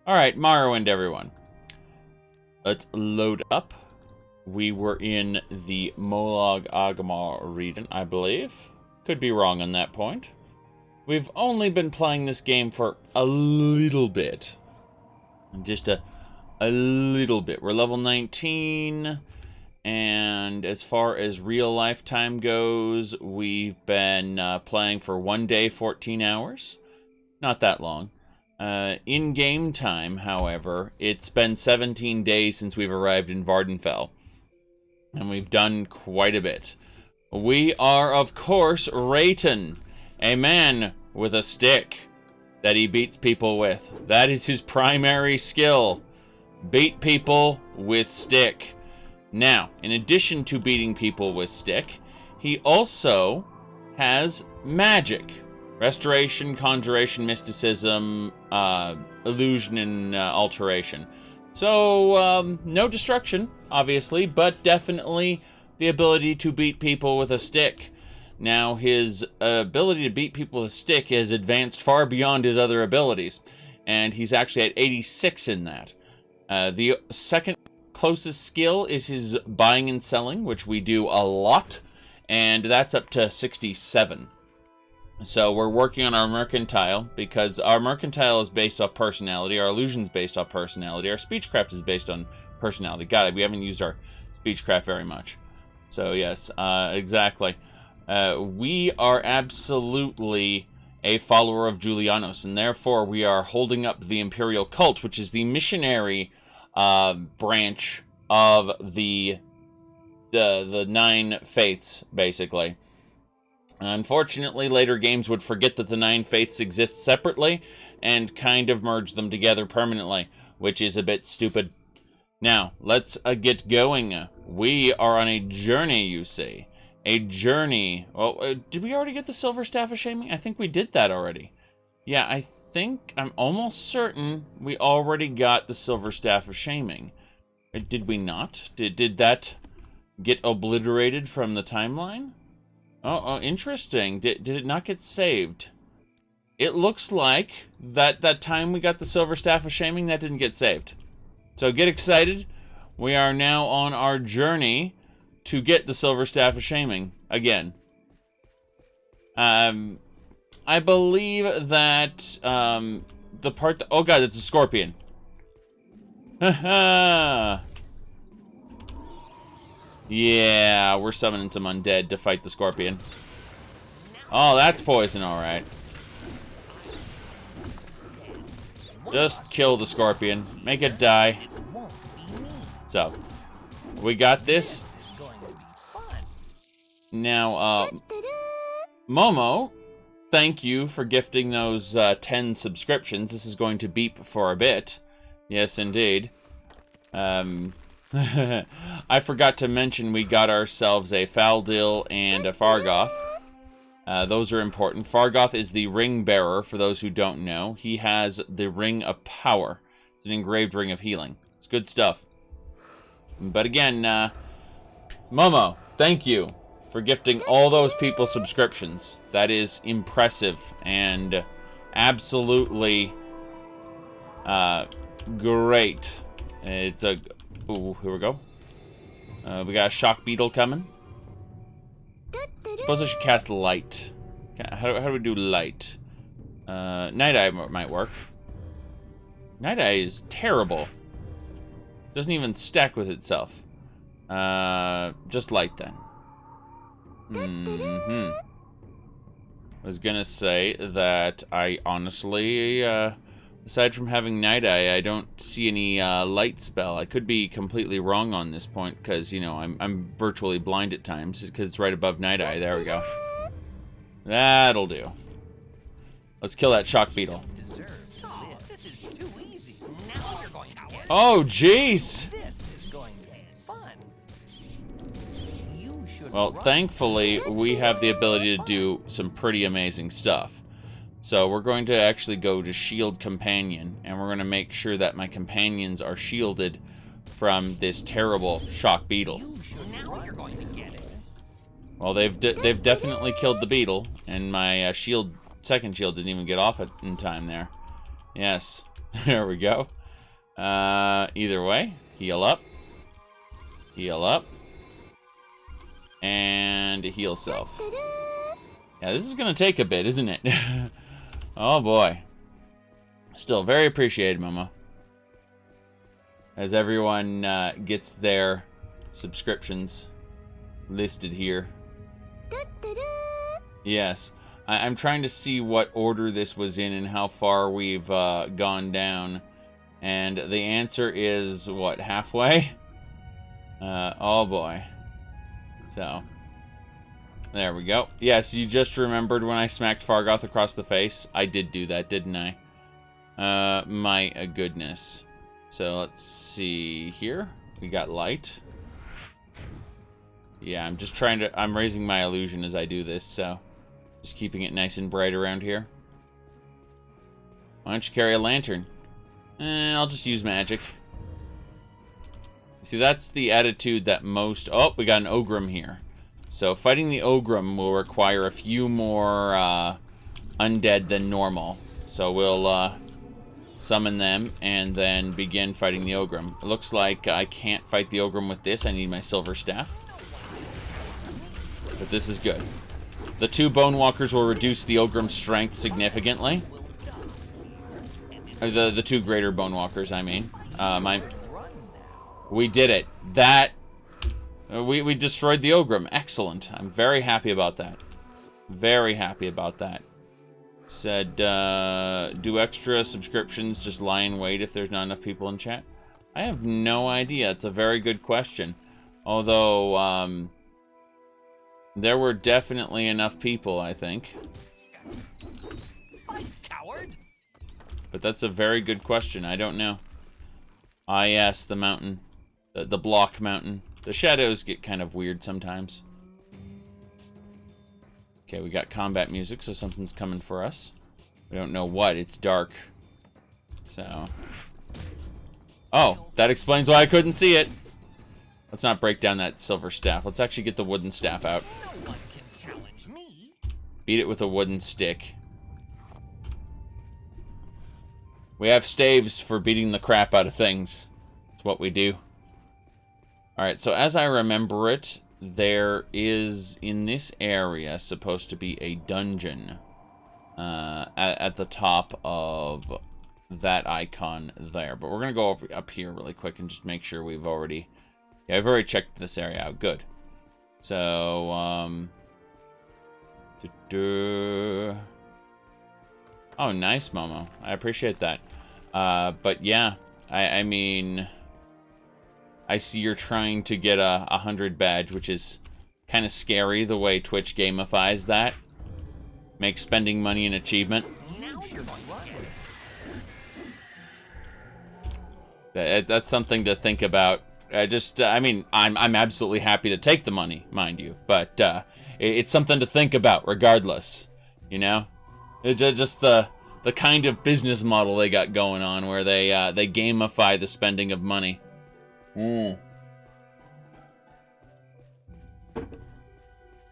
Alright, Morrowind, everyone. Let's load up. We were in the Molag Mar region, I believe. Could be wrong on that point. We've only been playing this game for a little bit. Just a little bit. We're level 19. And as far as real life time goes, we've been playing for 1 day, 14 hours. Not that long. In-game time, however, it's been 17 days since we've arrived in Vvardenfell. And we've done quite a bit. We are, of course, Rayton, a man with a stick that he beats people with. That is his primary skill. Beat people with stick. Now, in addition to beating people with stick, he also has magic. Restoration, conjuration, mysticism, illusion, and alteration. So, no destruction, obviously, but definitely the ability to beat people with a stick. Now, his ability to beat people with a stick is advanced far beyond his other abilities, and he's actually at 86 in that. The second closest skill is his buying and selling, which we do a lot, and that's up to 67. So we're working on our mercantile, because our mercantile is based off personality, our illusion's based off personality, our speechcraft is based on personality. Got it, we haven't used our speechcraft very much. So yes, exactly. We are absolutely a follower of Julianos, and therefore we are holding up the Imperial Cult, which is the missionary branch of the 9 faiths, basically. Unfortunately, later games would forget that the 9 faiths exist separately and kind of merge them together permanently, which is a bit stupid. Now, let's get going. We are on a journey, you see. A journey. Oh, did we already get the Silver Staff of Shaming? I think we did that already. Yeah, I'm almost certain we already got the Silver Staff of Shaming. Did we not? Did that get obliterated from the timeline? Oh, interesting. Did it not get saved? It looks like that time we got the Silver Staff of Shaming, that didn't get saved. So get excited. We are now on our journey to get the Silver Staff of Shaming again. I believe that the part oh god, it's a scorpion. Haha. Yeah, we're summoning some undead to fight the scorpion. Oh, that's poison, alright. Just kill the scorpion. Make it die. So, we got this. Now, Momo, thank you for gifting those 10 subscriptions. This is going to beep for a bit. Yes, indeed. I forgot to mention we got ourselves a Faldil and a Fargoth. Those are important. Fargoth is the ring bearer, for those who don't know. He has the Ring of Power. It's an engraved ring of healing. It's good stuff. But again, Momo, thank you for gifting all those people subscriptions. That is impressive and absolutely great. It's a... Ooh, here we go. We got a shock beetle coming. Suppose I should cast light. How do we do light? Night Eye might work. Night Eye is terrible. Doesn't even stack with itself. Just light then. I was gonna say that I honestly, aside from having Night Eye, I don't see any light spell. I could be completely wrong on this point because, you know, I'm virtually blind at times because it's right above Night Eye. There we go. That'll do. Let's kill that shock beetle. Oh, jeez! Well, thankfully, we have the ability to do some pretty amazing stuff. So we're going to actually go to Shield Companion, and we're going to make sure that my companions are shielded from this terrible shock beetle. Well, they've definitely killed the beetle, and my second shield didn't even get off in time there. Yes, there we go. Either way, heal up. Heal up. And heal self. Yeah, this is gonna take a bit, isn't it? Oh boy. Still very appreciated, Momo. As everyone gets their subscriptions listed here. Yes. I'm trying to see what order this was in and how far we've gone down. And the answer is, what, halfway? Oh boy. So, there we go. Yes, you just remembered when I smacked Fargoth across the face. I did do that, didn't I? My goodness. So, let's see here. We got light. Yeah, I'm just trying to... I'm raising my illusion as I do this, so... Just keeping it nice and bright around here. Why don't you carry a lantern? I'll just use magic. See, that's the attitude that most... Oh, we got an Ogrim here. So fighting the Ogrim will require a few more undead than normal. So we'll summon them and then begin fighting the Ogrim. It looks like I can't fight the Ogrim with this. I need my silver staff. But this is good. The 2 Bone Walkers will reduce the Ogrim's strength significantly. Or the 2 greater Bone Walkers, I mean. We did it. That... We destroyed the Ogrim. Excellent. I'm very happy about that. Very happy about that. Said, do extra subscriptions just lie in wait if there's not enough people in chat? I have no idea. It's a very good question. Although, there were definitely enough people, I think. Fight, coward. But that's a very good question. I don't know. Ah, yes, the mountain. The block mountain. The shadows get kind of weird sometimes. Okay, we got combat music, so something's coming for us. We don't know what. It's dark. So... Oh, that explains why I couldn't see it. Let's not break down that silver staff. Let's actually get the wooden staff out. No one can challenge me. Beat it with a wooden stick. We have staves for beating the crap out of things. That's what we do. Alright, so as I remember it, there is, in this area, supposed to be a dungeon at the top of that icon there. But we're going to go up here really quick and just make sure we've already... Yeah, I've already checked this area out. Good. So, Oh, nice, Momo. I appreciate that. But yeah, I mean... I see you're trying to get a 100 badge, which is kind of scary the way Twitch gamifies that. Makes spending money an achievement. That's something to think about. I mean, I'm absolutely happy to take the money, mind you, but it's something to think about regardless, you know? It's just the kind of business model they got going on where they gamify the spending of money. Yeah,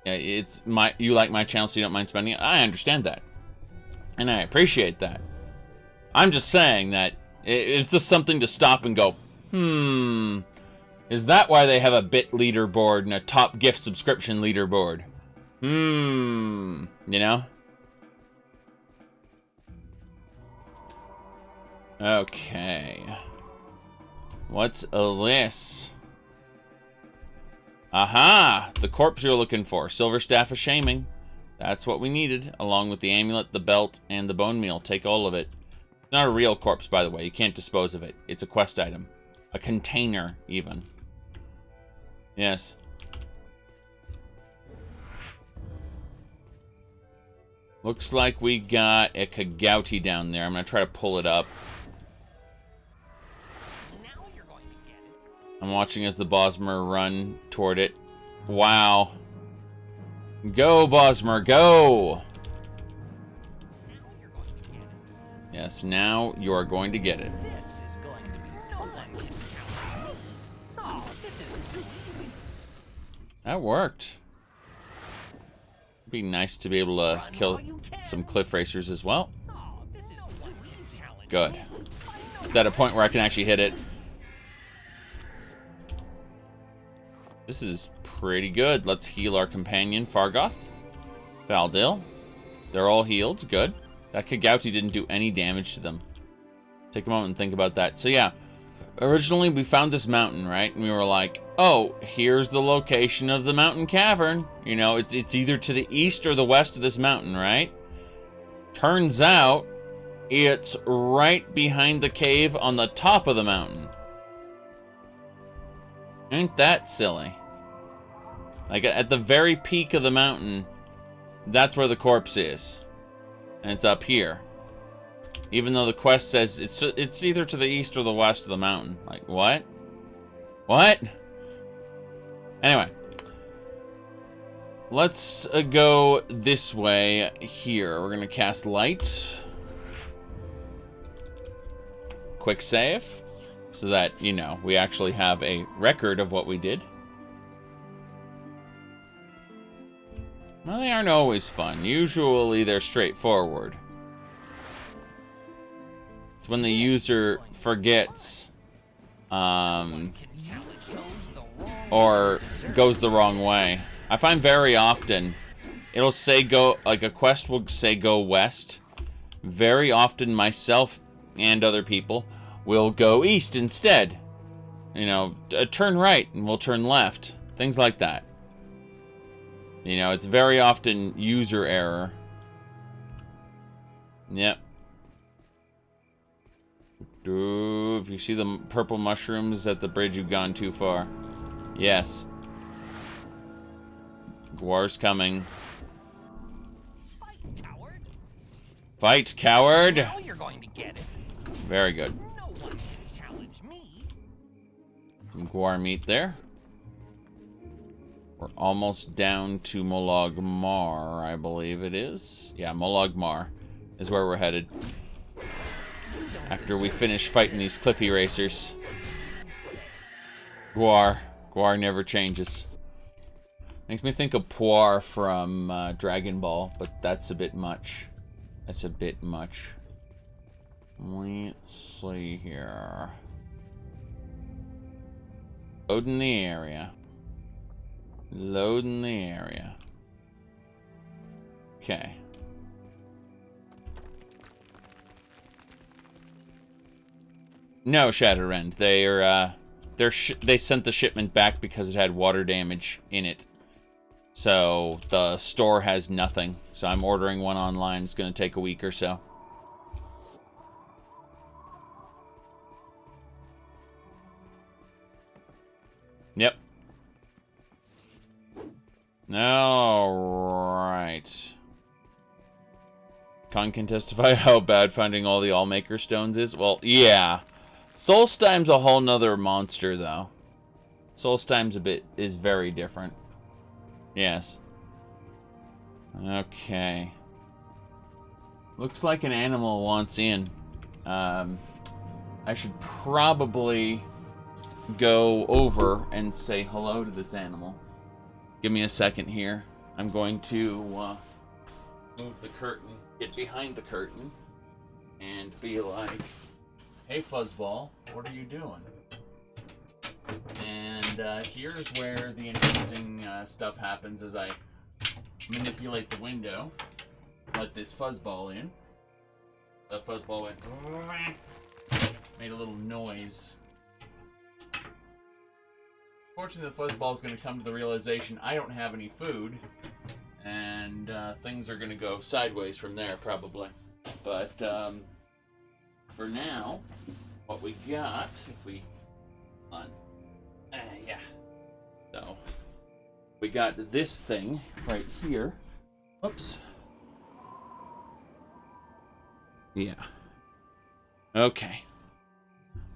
it's you like my channel so you don't mind spending it. I understand that. And I appreciate that. I'm just saying that it's just something to stop and go, is that why they have a bit leaderboard and a top gift subscription leaderboard? You know? Okay. What's this? Aha! The corpse you're looking for. Silver Staff of Shaming. That's what we needed, along with the amulet, the belt, and the bone meal. Take all of it. Not a real corpse, by the way. You can't dispose of it. It's a quest item. A container, even. Yes. Looks like we got a Kagouti down there. I'm going to try to pull it up. I'm watching as the Bosmer run toward it. Wow. Go, Bosmer, go! Yes, now you are going to get it. This is going to be no one can challenge me. Oh, this is too easy. That worked. It'd be nice to be able to kill some cliff racers as well. Good. It's at a point where I can actually hit it. This is pretty good. Let's heal our companion, Fargoth. Faldil. They're all healed. Good. That Kagouti didn't do any damage to them. Take a moment and think about that. So yeah, originally we found this mountain, right? And we were like, oh, here's the location of the mountain cavern. You know, it's either to the east or the west of this mountain, right? Turns out, it's right behind the cave on the top of the mountain. Ain't that silly? Like, at the very peak of the mountain, that's where the corpse is. And it's up here. Even though the quest says it's either to the east or the west of the mountain. Like, what? What? Anyway. Let's go this way here. We're going to cast light. Quick save. So that, you know, we actually have a record of what we did. Well, they aren't always fun. Usually they're straightforward. It's when the user forgets or goes the wrong way. I find very often it'll say go, like a quest will say go west. Very often myself and other people will go east instead. You know, turn right and we'll turn left. Things like that. You know, it's very often user error. Yep. If you see the purple mushrooms at the bridge, you've gone too far. Yes. Gwar's coming. Fight, coward! Fight, coward! Now you're going to get it. Very good. No one can challenge me. Some Gwar meat there. We're almost down to Molag Mar, I believe it is. Yeah, Molag Mar is where we're headed. After we finish fighting these cliffy racers. Gwar. Gwar never changes. Makes me think of Poir from Dragon Ball, but that's a bit much. That's a bit much. Let's see here. Load in the area. Load in the area. Okay. No, Shatterend. They sent the shipment back because it had water damage in it. So the store has nothing. So I'm ordering one online. It's going to take a week or so. Yep. Alright. Khan can testify how bad finding all the Allmaker stones is. Well, yeah. Solstime's a whole nother monster, though. Solstime's is very different. Yes. Okay. Looks like an animal wants in. I should probably go over and say hello to this animal. Give me a second here. I'm going to move the curtain, get behind the curtain, and be like, hey, Fuzzball, what are you doing? And here's where the interesting stuff happens as I manipulate the window. Let this Fuzzball in. The Fuzzball went, made a little noise. Fortunately, the Fuzzball's going to come to the realization I don't have any food, and things are going to go sideways from there, probably. But for now, what we got, if we yeah. So we got this thing right here. Oops. Yeah. Okay.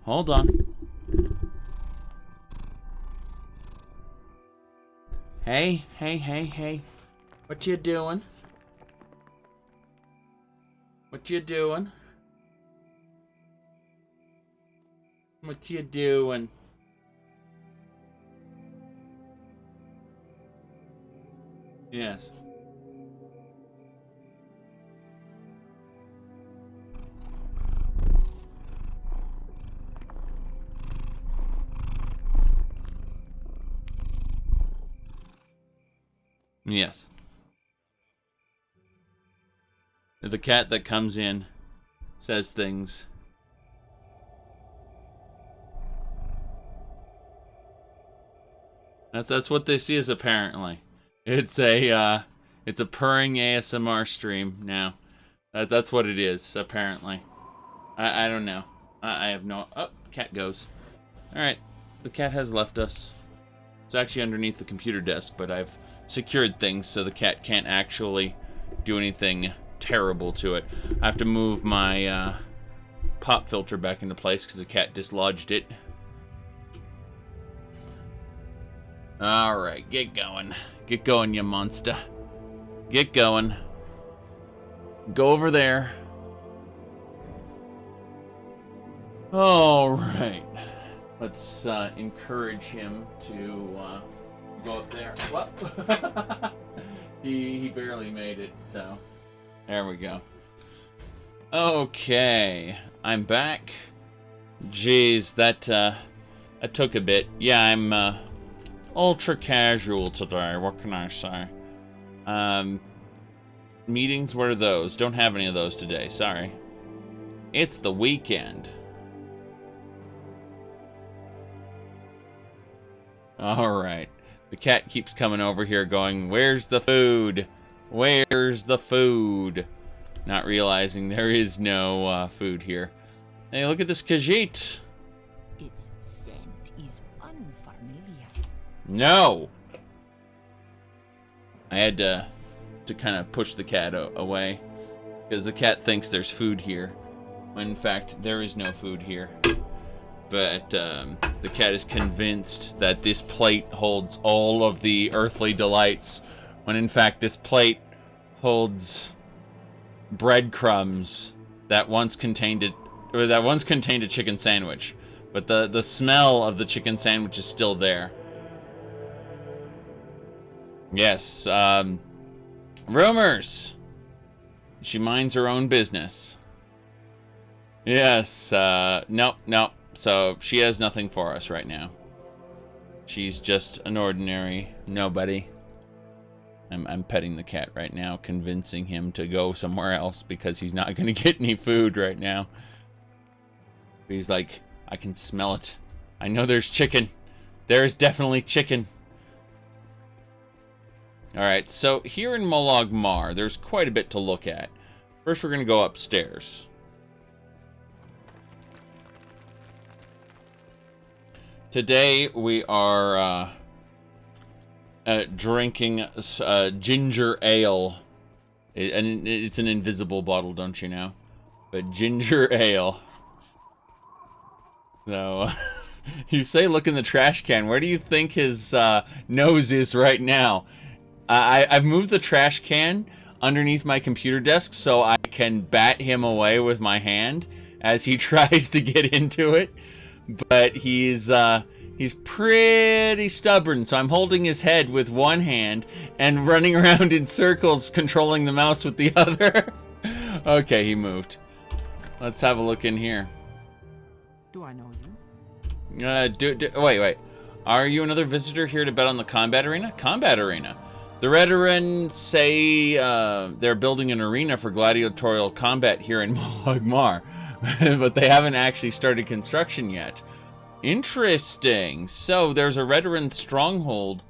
Hold on. Hey, hey, hey, hey. What you doing? What you doing? What you doing? Yes. Yes. The cat that comes in says things. That's what this is apparently. It's a purring ASMR stream now. That's what it is apparently. I don't know. I have no. Oh, cat goes. All right, the cat has left us. It's actually underneath the computer desk, but I've secured things so the cat can't actually do anything terrible to it. I have to move my pop filter back into place because the cat dislodged it. Alright, get going. Get going, you monster. Get going. Go over there. Alright. Let's encourage him to go up there. What? he barely made it, so there we go. Okay, I'm back. Jeez, that took a bit. Yeah, I'm ultra casual today. What can I say? Meetings, what are those? Don't have any of those today. Sorry. It's the weekend. Alright. The cat keeps coming over here going, "Where's the food? Where's the food?" Not realizing there is no food here. Hey, look at this Khajiit. Its scent is unfamiliar. No! I had to kind of push the cat away. Because the cat thinks there's food here. When in fact, there is no food here. But the cat is convinced that this plate holds all of the earthly delights, when in fact this plate holds breadcrumbs that once contained a chicken sandwich. But the smell of the chicken sandwich is still there. Yes, rumors. She minds her own business. Yes, nope. So, she has nothing for us right now. She's just an ordinary nobody. I'm petting the cat right now, convincing him to go somewhere else because he's not going to get any food right now. He's like, I can smell it. I know there's chicken. There's definitely chicken. Alright, so here in Molag Mar, there's quite a bit to look at. First, we're going to go upstairs. Today we are drinking ginger ale. And it's an invisible bottle, don't you know? But ginger ale. So, you say look in the trash can. Where do you think his nose is right now? I've moved the trash can underneath my computer desk so I can bat him away with my hand as he tries to get into it. But he's pretty stubborn, so I'm holding his head with one hand and running around in circles, controlling the mouse with the other. Okay, he moved. Let's have a look in here. Do I know you? Wait. Are you another visitor here to bet on the combat arena? Combat arena. The Redaran say they're building an arena for gladiatorial combat here in Molag Mar. But they haven't actually started construction yet. Interesting. So there's a Redaran stronghold.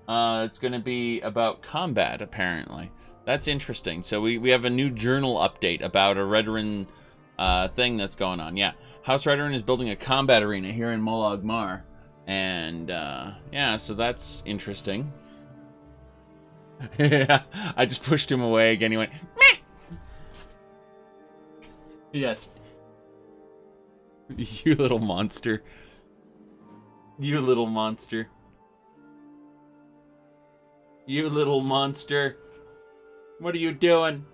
It's going to be about combat, apparently. That's interesting. So we have a new journal update about a Redaran thing that's going on. Yeah, House Redaran is building a combat arena here in Molag Mar. And yeah, so that's interesting. Yeah, I just pushed him away again. He went, meh! Yes. You little monster. You little monster. You little monster. What are you doing?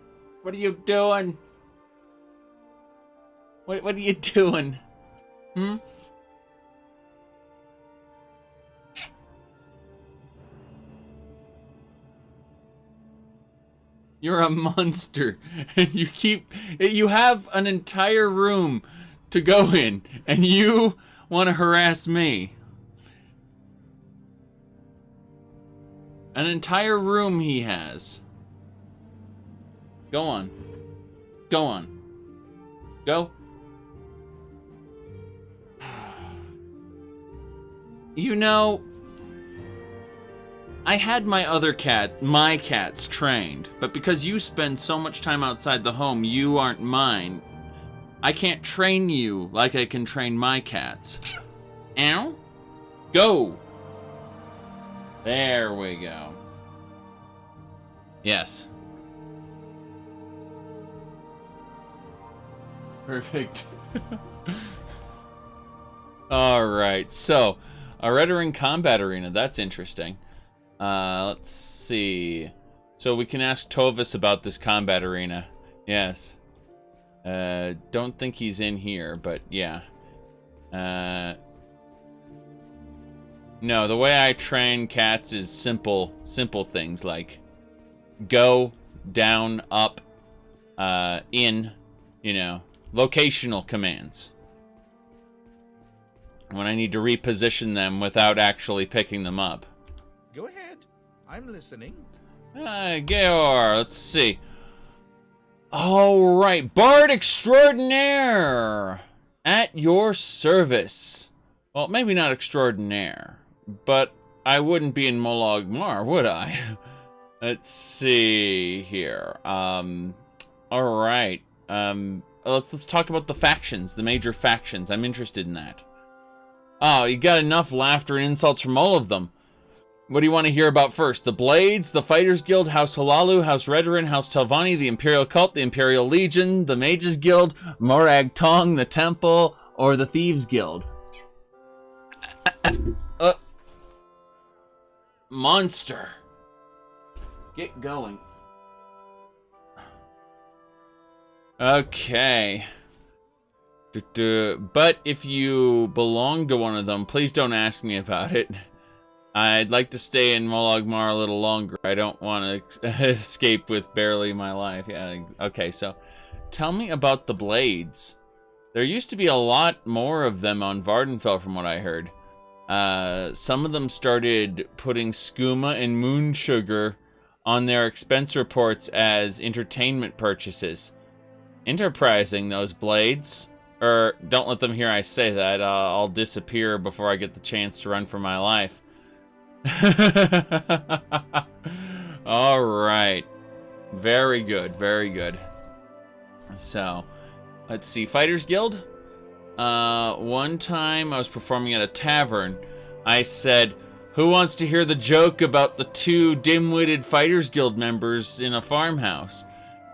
What are you doing? What are you doing? Hmm? You're a monster. And you have an entire room to go in, and you want to harass me. An entire room he has. Go on. Go on. Go. You know, I had my cats trained, but because you spend so much time outside the home, you aren't mine. I can't train you like I can train my cats. Ow. Go. There we go. Yes. Perfect. Alright, so, a Redoran combat arena, that's interesting. Let's see. So we can ask Tovis about this combat arena. Yes. Don't think he's in here, but yeah. No, the way I train cats is simple things like go, down, up, in, you know, locational commands. When I need to reposition them without actually picking them up. Go ahead. I'm listening. Geor, let's see. All right, Bard Extraordinaire, at your service. Well, maybe not extraordinaire, but I wouldn't be in Molag Mar, would I? Let's see here. All right. Let's talk about the factions, the major factions. I'm interested in that. Oh, you got enough laughter and insults from all of them. What do you want to hear about first? The Blades, the Fighters Guild, House Hlaalu, House Redoran, House Telvanni, the Imperial Cult, the Imperial Legion, the Mages Guild, Morag Tong, the Temple, or the Thieves Guild? Monster. Get going. Okay. But if you belong to one of them, please don't ask me about it. I'd like to stay in Molag Mar a little longer. I don't want to escape with barely my life. Yeah. Okay, so tell me about the Blades. There used to be a lot more of them on Vardenfell from what I heard. Some of them started putting skooma and moon sugar on their expense reports as entertainment purchases. Enterprising, those Blades. Don't let them hear I say that. I'll disappear before I get the chance to run for my life. All right. Very good, very good. So, let's see. Fighters Guild. One time I was performing at a tavern. I said, who wants to hear the joke about the two dim-witted Fighters Guild members in a farmhouse?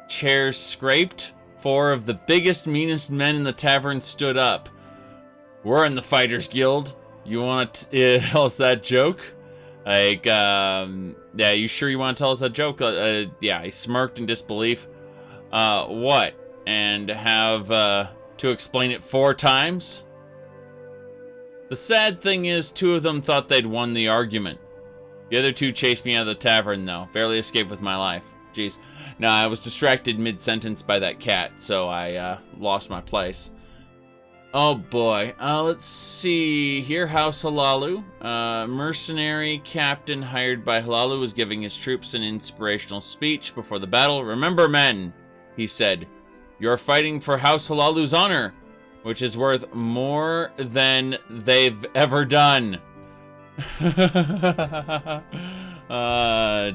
Chairs scraped. 4 of the biggest, meanest men in the tavern stood up. We're in the Fighters Guild. You want to tell us that joke? Like, yeah, you sure you want to tell us that joke? Yeah, he smirked in disbelief. What? And have, to explain it 4 times? The sad thing is, 2 of them thought they'd won the argument. The other 2 chased me out of the tavern, though. Barely escaped with my life. Jeez. No, I was distracted mid-sentence by that cat, so I lost my place. Oh boy. Let's see here. House Hlaalu. Mercenary captain hired by Hlaalu was giving his troops an inspirational speech before the battle. Remember, men, he said, you're fighting for House Hlaalu's honor, which is worth more than they've ever done.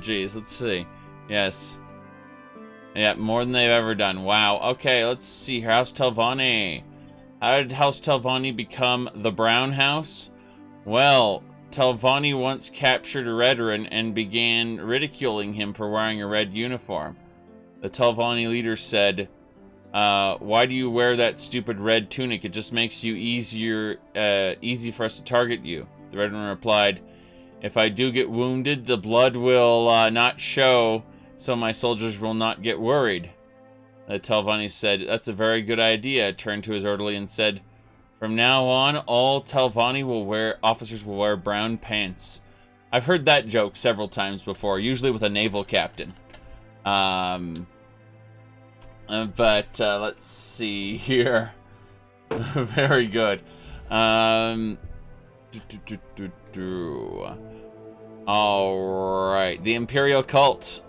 Geez, let's see. Yes. Yeah, more than they've ever done. Wow. Okay, let's see. House Telvanni. How did House Telvanni become the Brown House? Well, Telvanni once captured a Redoran and began ridiculing him for wearing a red uniform. The Telvanni leader said, why do you wear that stupid red tunic? It just makes you easy for us to target you. The Redoran replied, if I do get wounded, the blood will not show, so my soldiers will not get worried. The Telvanni said, that's a very good idea, turned to his orderly and said, from now on, all Telvanni officers will wear brown pants. I've heard that joke several times before, usually with a naval captain. But let's see here. Very good. All Alright, the Imperial Cult.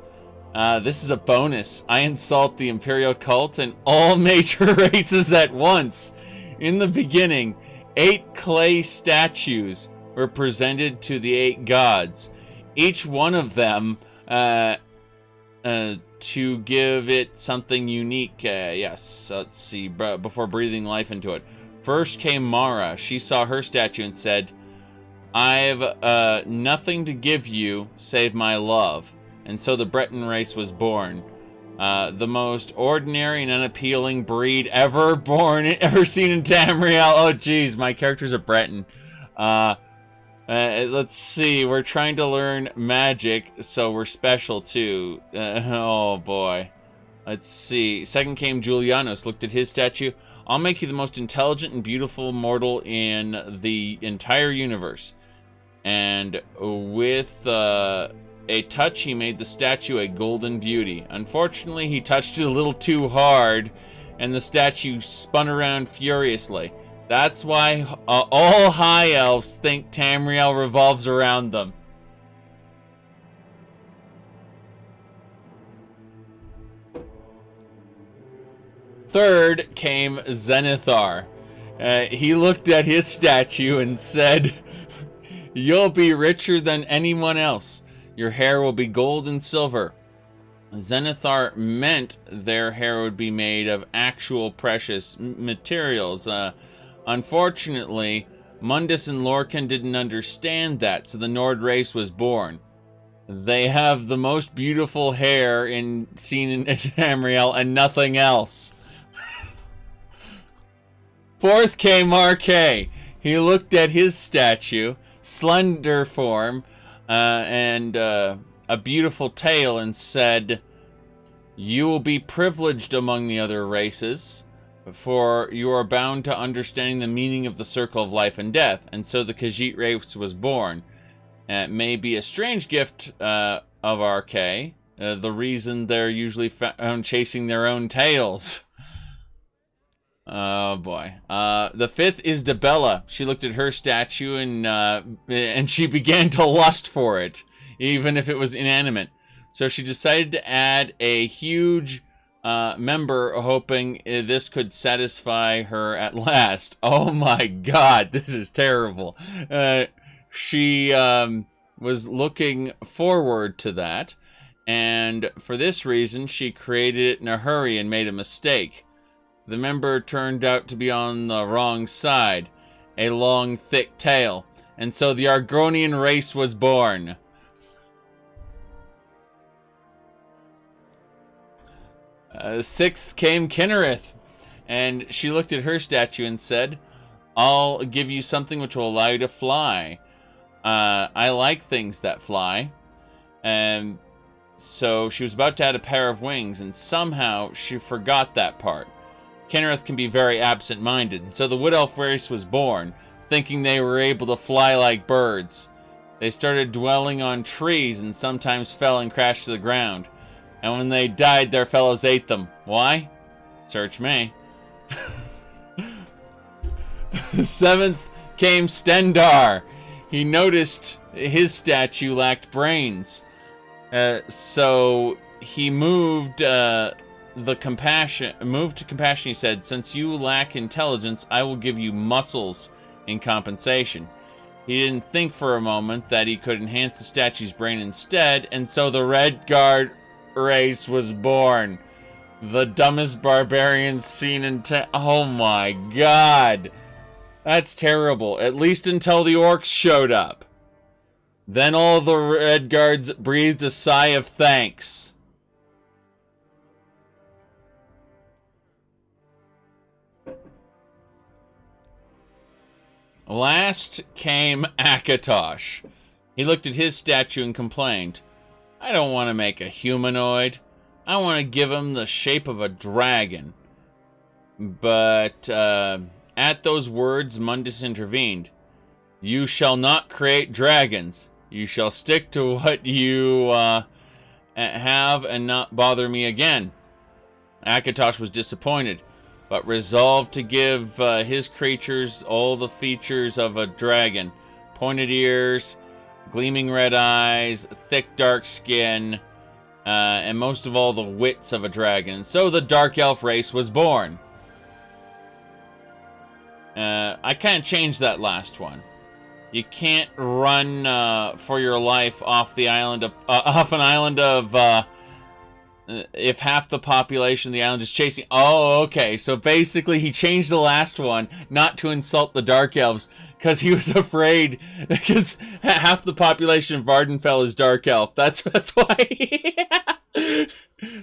This is a bonus. I insult the Imperial Cult and all major races at once. In the beginning, 8 clay statues were presented to the 8 gods. Each one of them to give it something unique. Yes, let's see, before breathing life into it. First came Mara. She saw her statue and said, I've nothing to give you save my love. And so the Breton race was born. The most ordinary and unappealing breed ever seen in Tamriel. Oh, geez, my character's a Breton. Let's see, we're trying to learn magic, so we're special too. Oh boy. Let's see. Second came Julianos, looked at his statue. I'll make you the most intelligent and beautiful mortal in the entire universe. And with a touch, he made the statue a golden beauty. Unfortunately, he touched it a little too hard, and the statue spun around furiously. That's why all high elves think Tamriel revolves around them. Third came Zenithar. He looked at his statue and said, you'll be richer than anyone else. Your hair will be gold and silver. Zenithar meant their hair would be made of actual precious materials. Unfortunately, Mundus and Lorcan didn't understand that, so the Nord race was born. They have the most beautiful hair seen in Tamriel and nothing else. Fourth came Marquet. He looked at his statue, slender form, and a beautiful tail, and said, you will be privileged among the other races, for you are bound to understanding the meaning of the circle of life and death. And so the Khajiit race was born. It may be a strange gift of RK, the reason they're usually found chasing their own tails. Oh boy. The fifth is Debella. She looked at her statue and she began to lust for it, even if it was inanimate. So she decided to add a huge member, hoping this could satisfy her at last. Oh my god, this is terrible. She was looking forward to that, and for this reason she created it in a hurry and made a mistake. The member turned out to be on the wrong side, a long thick tail, and so the Argonian race was born. Sixth came Kinnereth, and she looked at her statue and said, I'll give you something which will allow you to fly. I like things that fly. And so she was about to add a pair of wings, and somehow she forgot that part. Kinnereth can be very absent-minded, and so the Wood Elf race was born, thinking they were able to fly like birds. They started dwelling on trees and sometimes fell and crashed to the ground. And when they died, their fellows ate them. Why? Search me. Seventh came Stendar. He noticed his statue lacked brains. So he moved to compassion. He said, since you lack intelligence, I will give you muscles in compensation. He didn't think for a moment that he could enhance the statue's brain instead, and so the Red Guard race was born. The dumbest barbarians seen in oh my god. That's terrible. At least until the orcs showed up. Then all the Red Guards breathed a sigh of thanks. Last came Akatosh. He looked at his statue and complained, I don't want to make a humanoid. I want to give him the shape of a dragon. But at those words, Mundus intervened. You shall not create dragons. You shall stick to what you have and not bother me again. Akatosh was disappointed, but resolved to give his creatures all the features of a dragon. Pointed ears, Gleaming red eyes, thick dark skin, and most of all, the wits of a dragon. So the Dark Elf race was born. I can't change that last one. You can't run for your life off the island of off an island of if half the population of the island is chasing. Oh, okay. So basically, he changed the last one not to insult the Dark Elves because he was afraid because half the population of Vardenfell is Dark Elf. That's why.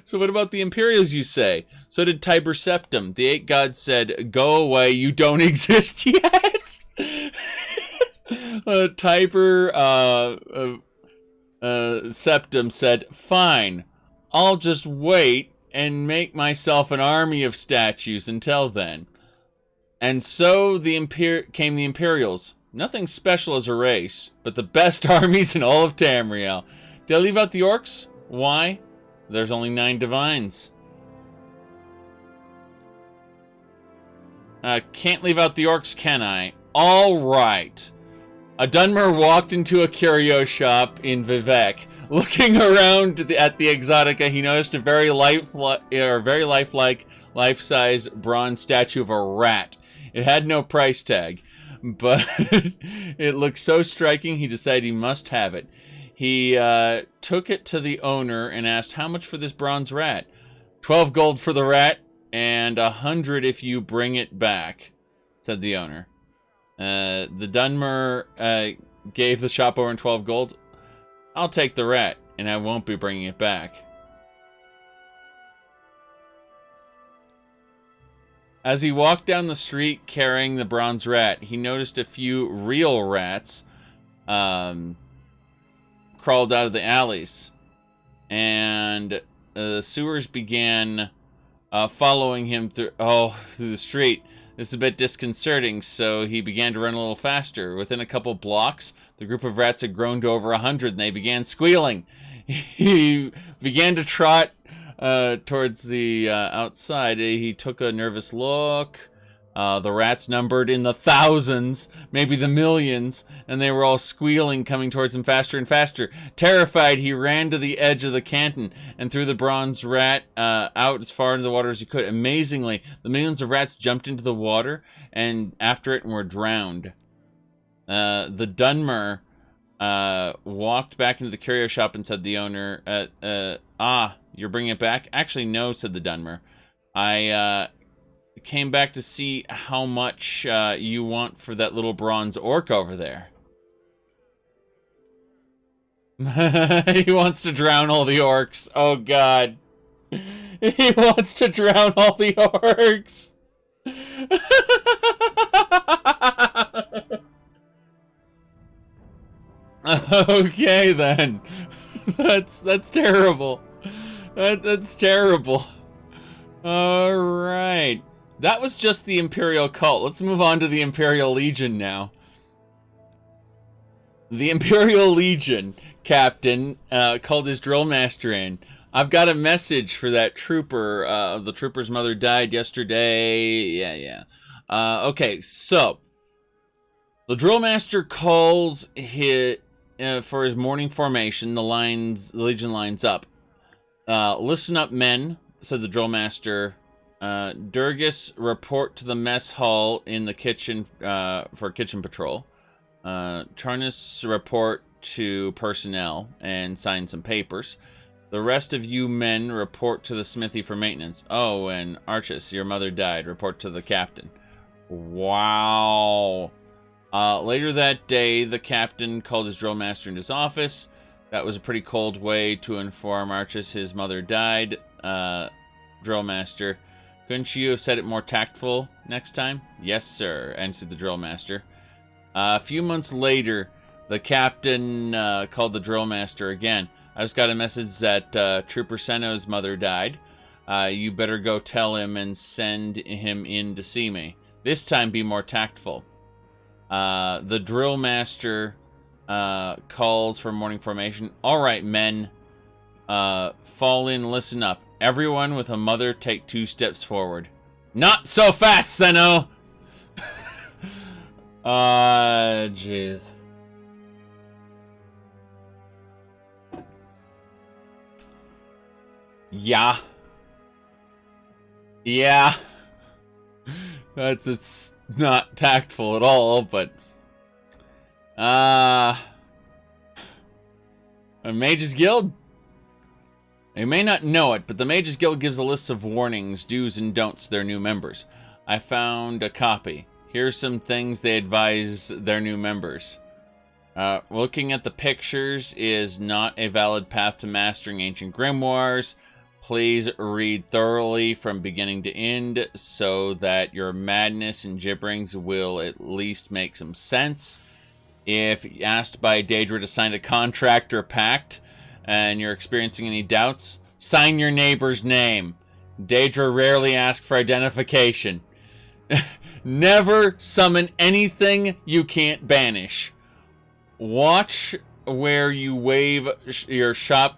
So what about the Imperials, you say? So did Tiber Septim. The 8 gods said, "Go away, you don't exist yet." Tiber Septim said, "Fine, I'll just wait and make myself an army of statues until then." And so came the Imperials. Nothing special as a race, but the best armies in all of Tamriel. Did I leave out the orcs? Why? There's only 9 divines. Can't leave out the orcs, can I? All right. A Dunmer walked into a curio shop in Vivek. Looking around at the Exotica, he noticed a very lifelike, life-size bronze statue of a rat. It had no price tag, but it looked so striking he decided he must have it. He took it to the owner and asked, "How much for this bronze rat?" 12 gold for the rat, and 100 if you bring it back, said the owner. The Dunmer gave the shop owner 12 gold. "I'll take the rat, and I won't be bringing it back." As he walked down the street carrying the bronze rat, he noticed a few real rats crawled out of the alleys, and the sewers began following him through the street. This is a bit disconcerting, so he began to run a little faster. Within a couple blocks, the group of rats had grown to over 100, and they began squealing. He began to trot towards the outside. He took a nervous look. The rats numbered in the thousands, maybe the millions, and they were all squealing, coming towards him faster and faster. Terrified, he ran to the edge of the canton and threw the bronze rat out as far into the water as he could. Amazingly, the millions of rats jumped into the water and after it and were drowned. The Dunmer walked back into the curio shop and said to the owner, "You're bringing it back?" "Actually, no," said the Dunmer. "I came back to see how much you want for that little bronze orc over there." He wants to drown all the orcs. Oh, God. He wants to drown all the orcs. Okay, then. That's terrible. That's terrible. All right. That was just the Imperial cult. Let's move on to the Imperial Legion now. The Imperial Legion captain called his drill master in. "I've got a message for that trooper. The trooper's mother died yesterday." Yeah. Okay, so the drill master calls for his morning formation. The Legion lines up. "Listen up, men," said the drill master. Durgus, report to the mess hall in the kitchen for kitchen patrol. Charnas, report to personnel and sign some papers. The rest of you men report to the smithy for maintenance. Oh, and Archis, your mother died. Report to the captain. Wow. Later that day, the captain called his drill master into his office. That was a pretty cold way to inform Archis his mother died. Drill master, couldn't you have said it more tactful next time? Yes, sir, answered the drill master. A few months later, the captain called the drill master again. I just got a message that Trooper Seno's mother died. You better go tell him and send him in to see me. This time, be more tactful. The drill master calls for morning formation. All right, men. Fall in, listen up. Everyone with a mother take 2 steps forward. Not so fast, Seno! Jeez. Yeah. Yeah. It's not tactful at all, but... A Mage's Guild? You may not know it, but the Mage's Guild gives a list of warnings, do's, and don'ts to their new members. I found a copy. Here's some things they advise their new members. Looking at the pictures is not a valid path to mastering ancient grimoires. Please read thoroughly from beginning to end so that your madness and gibberings will at least make some sense. If asked by Daedra to sign a contract or pact and you're experiencing any doubts, sign your neighbor's name. Daedra rarely asks for identification. Never summon anything you can't banish. Watch where you wave your sharp,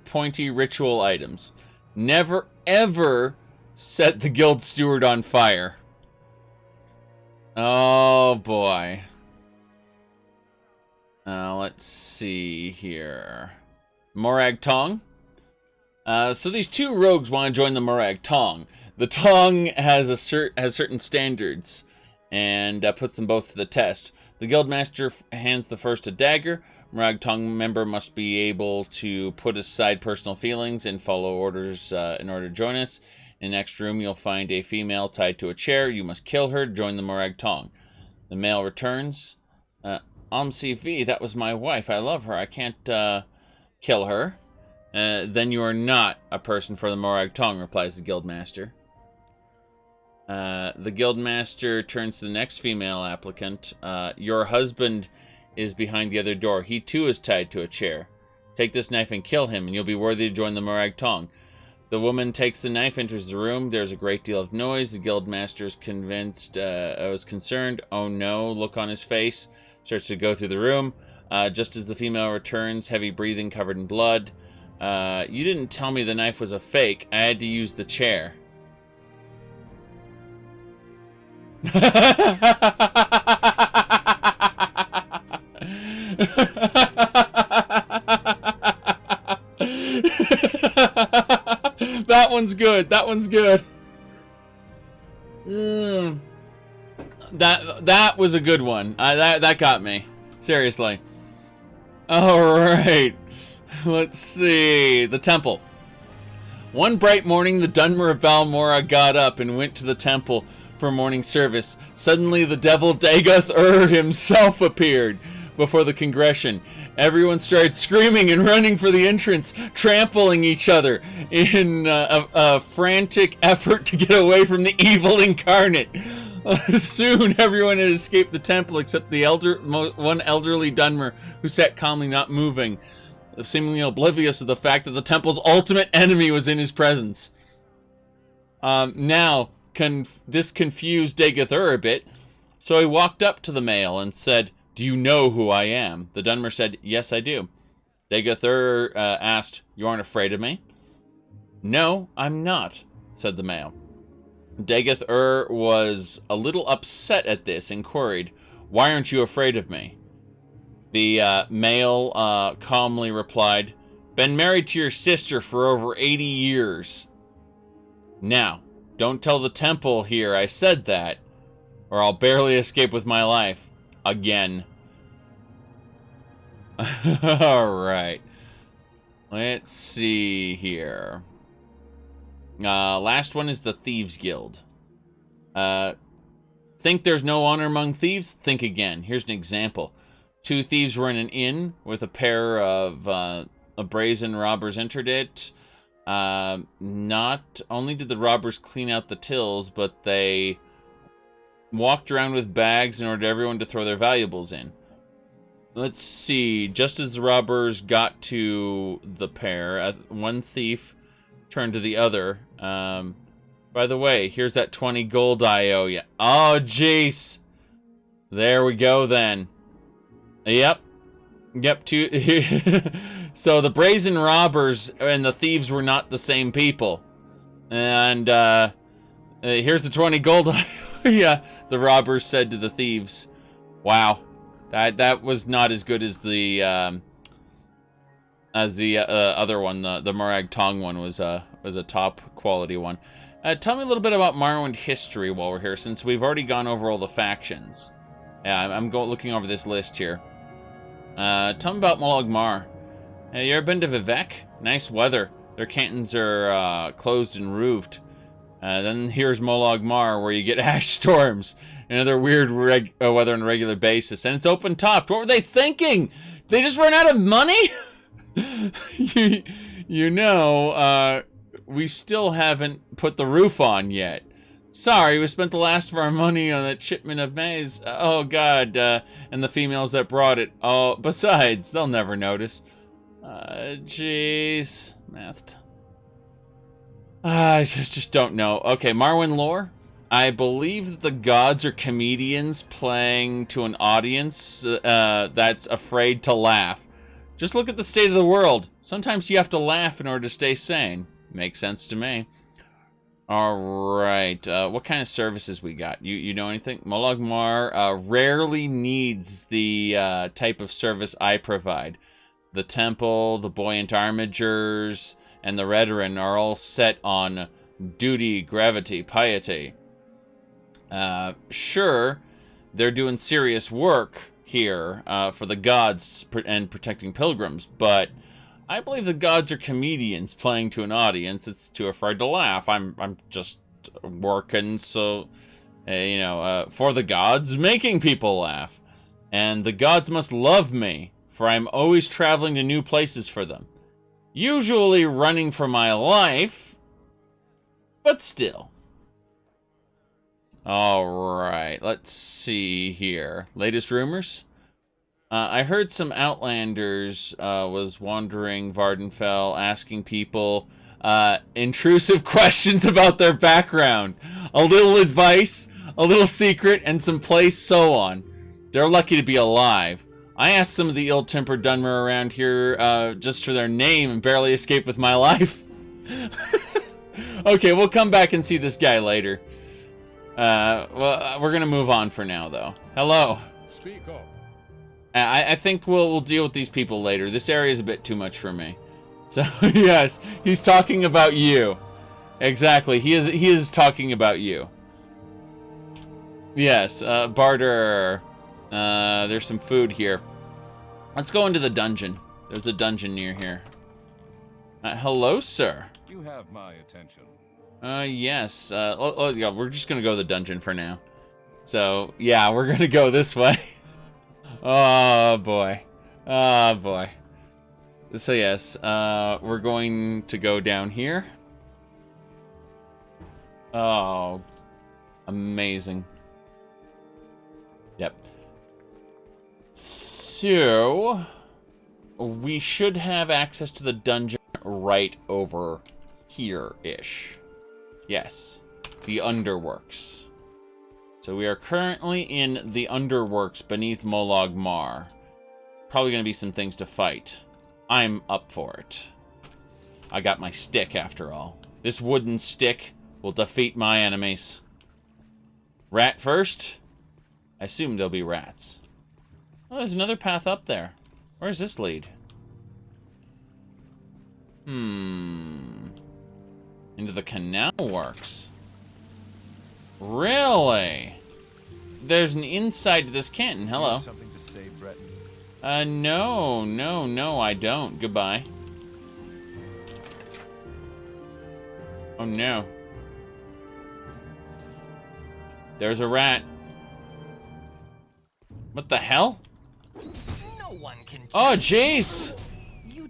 pointy ritual items. Never, ever set the guild steward on fire. Oh, boy. Let's see here. Morag Tong. So these two rogues want to join the Morag Tong. The Tong has certain standards and puts them both to the test. The Guildmaster hands the first a dagger. Morag Tong member must be able to put aside personal feelings and follow orders in order to join us. In the next room, you'll find a female tied to a chair. You must kill her to join the Morag Tong. The male returns. CV, that was my wife. I love her. I can't kill her. Then you are not a person for the Morag Tong, replies the Guildmaster. The Guildmaster turns to the next female applicant. Your husband is behind the other door. He too is tied to a chair. Take this knife and kill him, and you'll be worthy to join the Morag Tong. The woman takes the knife, enters the room. There's a great deal of noise. The Guildmaster is concerned. Oh no, look on his face. Starts to go through the room. Just as the female returns, heavy breathing, covered in blood. You didn't tell me the knife was a fake. I had to use the chair. That one's good. That one's good. That was a good one. That got me. Seriously. Alright. Let's see. The temple. One bright morning, the Dunmer of Balmorra got up and went to the temple for morning service. Suddenly, the devil Dagoth himself appeared before the congregation. Everyone started screaming and running for the entrance, trampling each other in a frantic effort to get away from the evil incarnate. Soon, everyone had escaped the temple except the one elderly Dunmer who sat calmly, not moving, seemingly oblivious of the fact that the temple's ultimate enemy was in his presence. This confused Dagoth a bit, so he walked up to the male and said, "Do you know who I am?" The Dunmer said, "Yes, I do." Dagoth asked, "You aren't afraid of me?" "No, I'm not," said the male. Dagoth was a little upset at this and queried, "Why aren't you afraid of me?" The male calmly replied, "Been married to your sister for over 80 years. Now, don't tell the temple here I said that, or I'll barely escape with my life. Again." Alright. Let's see here. Last one is the Thieves Guild. Think there's no honor among thieves? Think again. Here's an example. Two thieves were in an inn with a pair of brazen robbers entered it. Not only did the robbers clean out the tills, but they walked around with bags in order for everyone to throw their valuables in. Let's see. Just as the robbers got to the pair, one thief turned to the other. By the way, here's that 20 gold I owe you. Oh, jeez. There we go, then. Yep. So the brazen robbers and the thieves were not the same people. And here's the 20 gold. Yeah, the robbers said to the thieves. Wow, that was not as good as the as the other one, the Morag Tong one, was a top quality one. Tell me a little bit about Morrowind history while we're here, since we've already gone over all the factions. Yeah, I'm looking over this list here. Tell me about Molag Mar. You ever been to Vivek? Nice weather. Their cantons are closed and roofed. Then here's Molag Mar, where you get ash storms and other weird weather on a regular basis. And it's open-topped. What were they thinking? They just ran out of money? you know, we still haven't put the roof on yet. Sorry, we spent the last of our money on that shipment of maize. Oh, God, and the females that brought it. Oh, besides, they'll never notice. Jeez. Mathed. I just don't know. Okay, Morrowind lore. I believe that the gods are comedians playing to an audience that's afraid to laugh. Just look at the state of the world. Sometimes you have to laugh in order to stay sane. Makes sense to me. Alright, what kind of services we got? You know anything? Molag Mar rarely needs the type of service I provide. The temple, the buoyant armigers, and the Redoran are all set on duty, gravity, piety. Sure, they're doing serious work here for the gods and protecting pilgrims, but I believe the gods are comedians playing to an audience that's too afraid to laugh. I'm just working, so, you know, for the gods, making people laugh. And the gods must love me, for I'm always traveling to new places for them. Usually running for my life, but still. Alright, let's see here. Latest rumors? I heard some Outlanders was wandering Vardenfell, asking people intrusive questions about their background. A little advice, a little secret, and some place so on. They're lucky to be alive. I asked some of the ill-tempered Dunmer around here just for their name and barely escaped with my life. Okay, we'll come back and see this guy later. Well, we're gonna move on for now, though. Hello. Speak up. I think we'll deal with these people later. This area is a bit too much for me. So, yes, he's talking about you. Exactly, he is talking about you. Yes, barter. There's some food here. Let's go into the dungeon. There's a dungeon near here. Hello, sir. You have my attention. Yes. Yeah, we're just gonna go to the dungeon for now. So, yeah, we're gonna go this way. Oh, boy. Oh, boy. So, yes, we're going to go down here. Oh, amazing. Yep. So, we should have access to the dungeon right over here-ish. Yes, the Underworks. So we are currently in the Underworks beneath Molag Mar. Probably going to be some things to fight. I'm up for it. I got my stick, after all. This wooden stick will defeat my enemies. Rat first? I assume there'll be rats. Oh, there's another path up there. Where does this lead? Into the canal works. Really? There's an inside to this canton. Hello. Something to say, Breton? No, I don't. Goodbye. Oh, no. There's a rat. What the hell? No one can. Oh, jeez.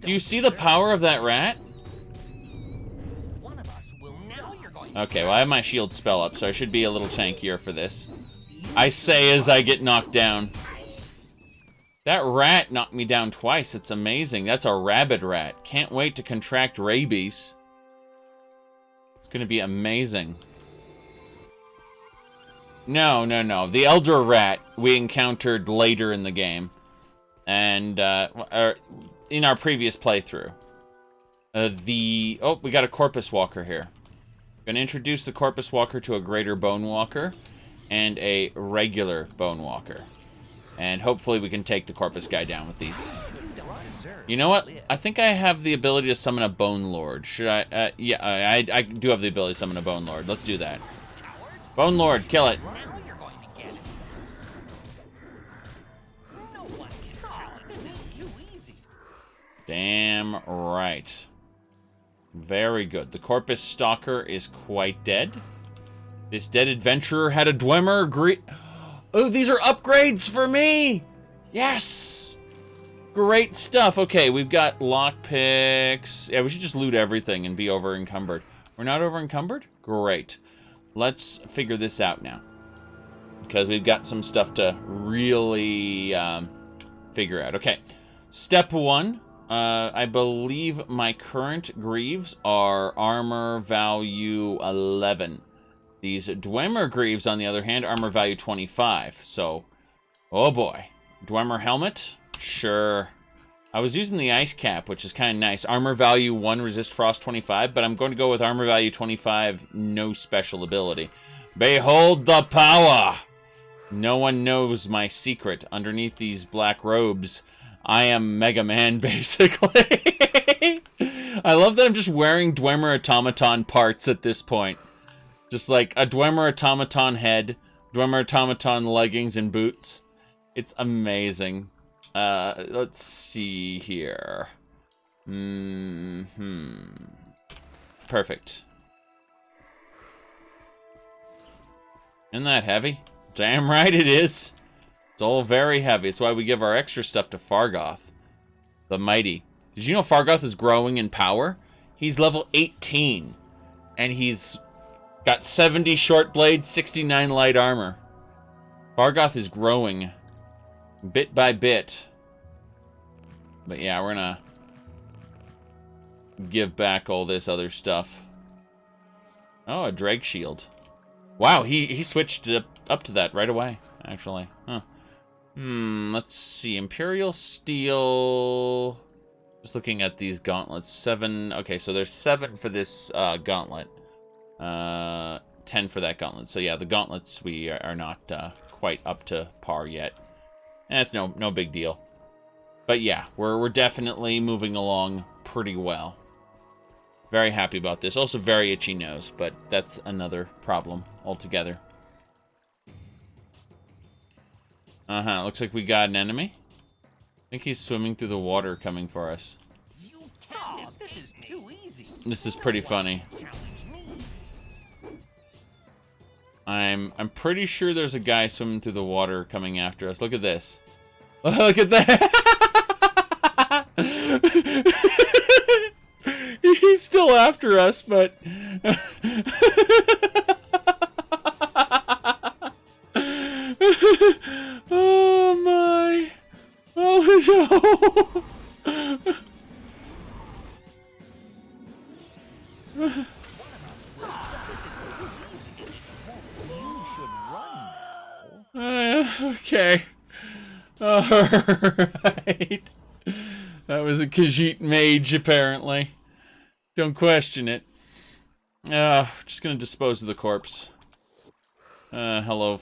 Do you see the power of that rat? One of us will now. You're going. Okay, well, I have my shield spell up, so I should be a little tankier for this. I say as I get knocked down. That rat knocked me down twice. It's amazing. That's a rabid rat. Can't wait to contract rabies. It's gonna be amazing. No. The elder rat we encountered later in the game. And, in our previous playthrough. Oh, we got a Corpus Walker here. I'm gonna introduce the Corpus Walker to a Greater Bone Walker and a regular Bone Walker. And hopefully we can take the Corpus guy down with these. deserve You know what? to live. I think I have the ability to summon a Bone Lord. Should I? Yeah, I do have the ability to summon a Bone Lord. Let's do that. Bone Lord, kill it. Now you're going to get it. No one can tell it. This is too easy. Damn right. Very good. The Corpus Stalker is quite dead. This dead adventurer had a Dwemer Oh, these are upgrades for me! Yes! Great stuff. Okay, we've got lockpicks. Yeah, we should just loot everything and be over encumbered. We're not over encumbered? Great. Let's figure this out now. Because we've got some stuff to really figure out. Okay, step one. I believe my current greaves are armor value 11. These Dwemer greaves, on the other hand, armor value 25. So, oh boy. Dwemer helmet? Sure. I was using the ice cap, which is kind of nice. Armor value 1, resist frost 25, but I'm going to go with armor value 25, no special ability. Behold the power! No one knows my secret. Underneath these black robes, I am Mega Man, basically. I love that I'm just wearing Dwemer automaton parts at this point. Just like a Dwemer automaton head, Dwemer automaton leggings and boots. It's amazing. Let's see here. Perfect. Isn't that heavy? Damn right it is. It's all very heavy. It's why we give our extra stuff to Fargoth, the mighty. Did you know Fargoth is growing in power? He's level 18, and he's got 70 short blades, 69 light armor. Fargoth is growing bit by bit. But yeah, we're gonna give back all this other stuff. Oh, a drag shield. Wow, he switched up to that right away, actually. Huh. Let's see. Imperial steel. Just looking at these gauntlets. 7. Okay, so there's 7 for this gauntlet. 10 for that gauntlet. So yeah, the gauntlets we are not quite up to par yet. And it's no big deal. But yeah, we're definitely moving along pretty well. Very happy about this. Also very itchy nose, but that's another problem altogether. Looks like we got an enemy. I think he's swimming through the water coming for us. You can't. This is too easy. This is pretty funny. Challenge me. I'm pretty sure there's a guy swimming through the water coming after us. Look at this. Look at that. He's still after us, but oh my. Oh no. You should run now. Okay. Alright. That was a Khajiit mage, apparently. Don't question it. Just gonna dispose of the corpse. Hello,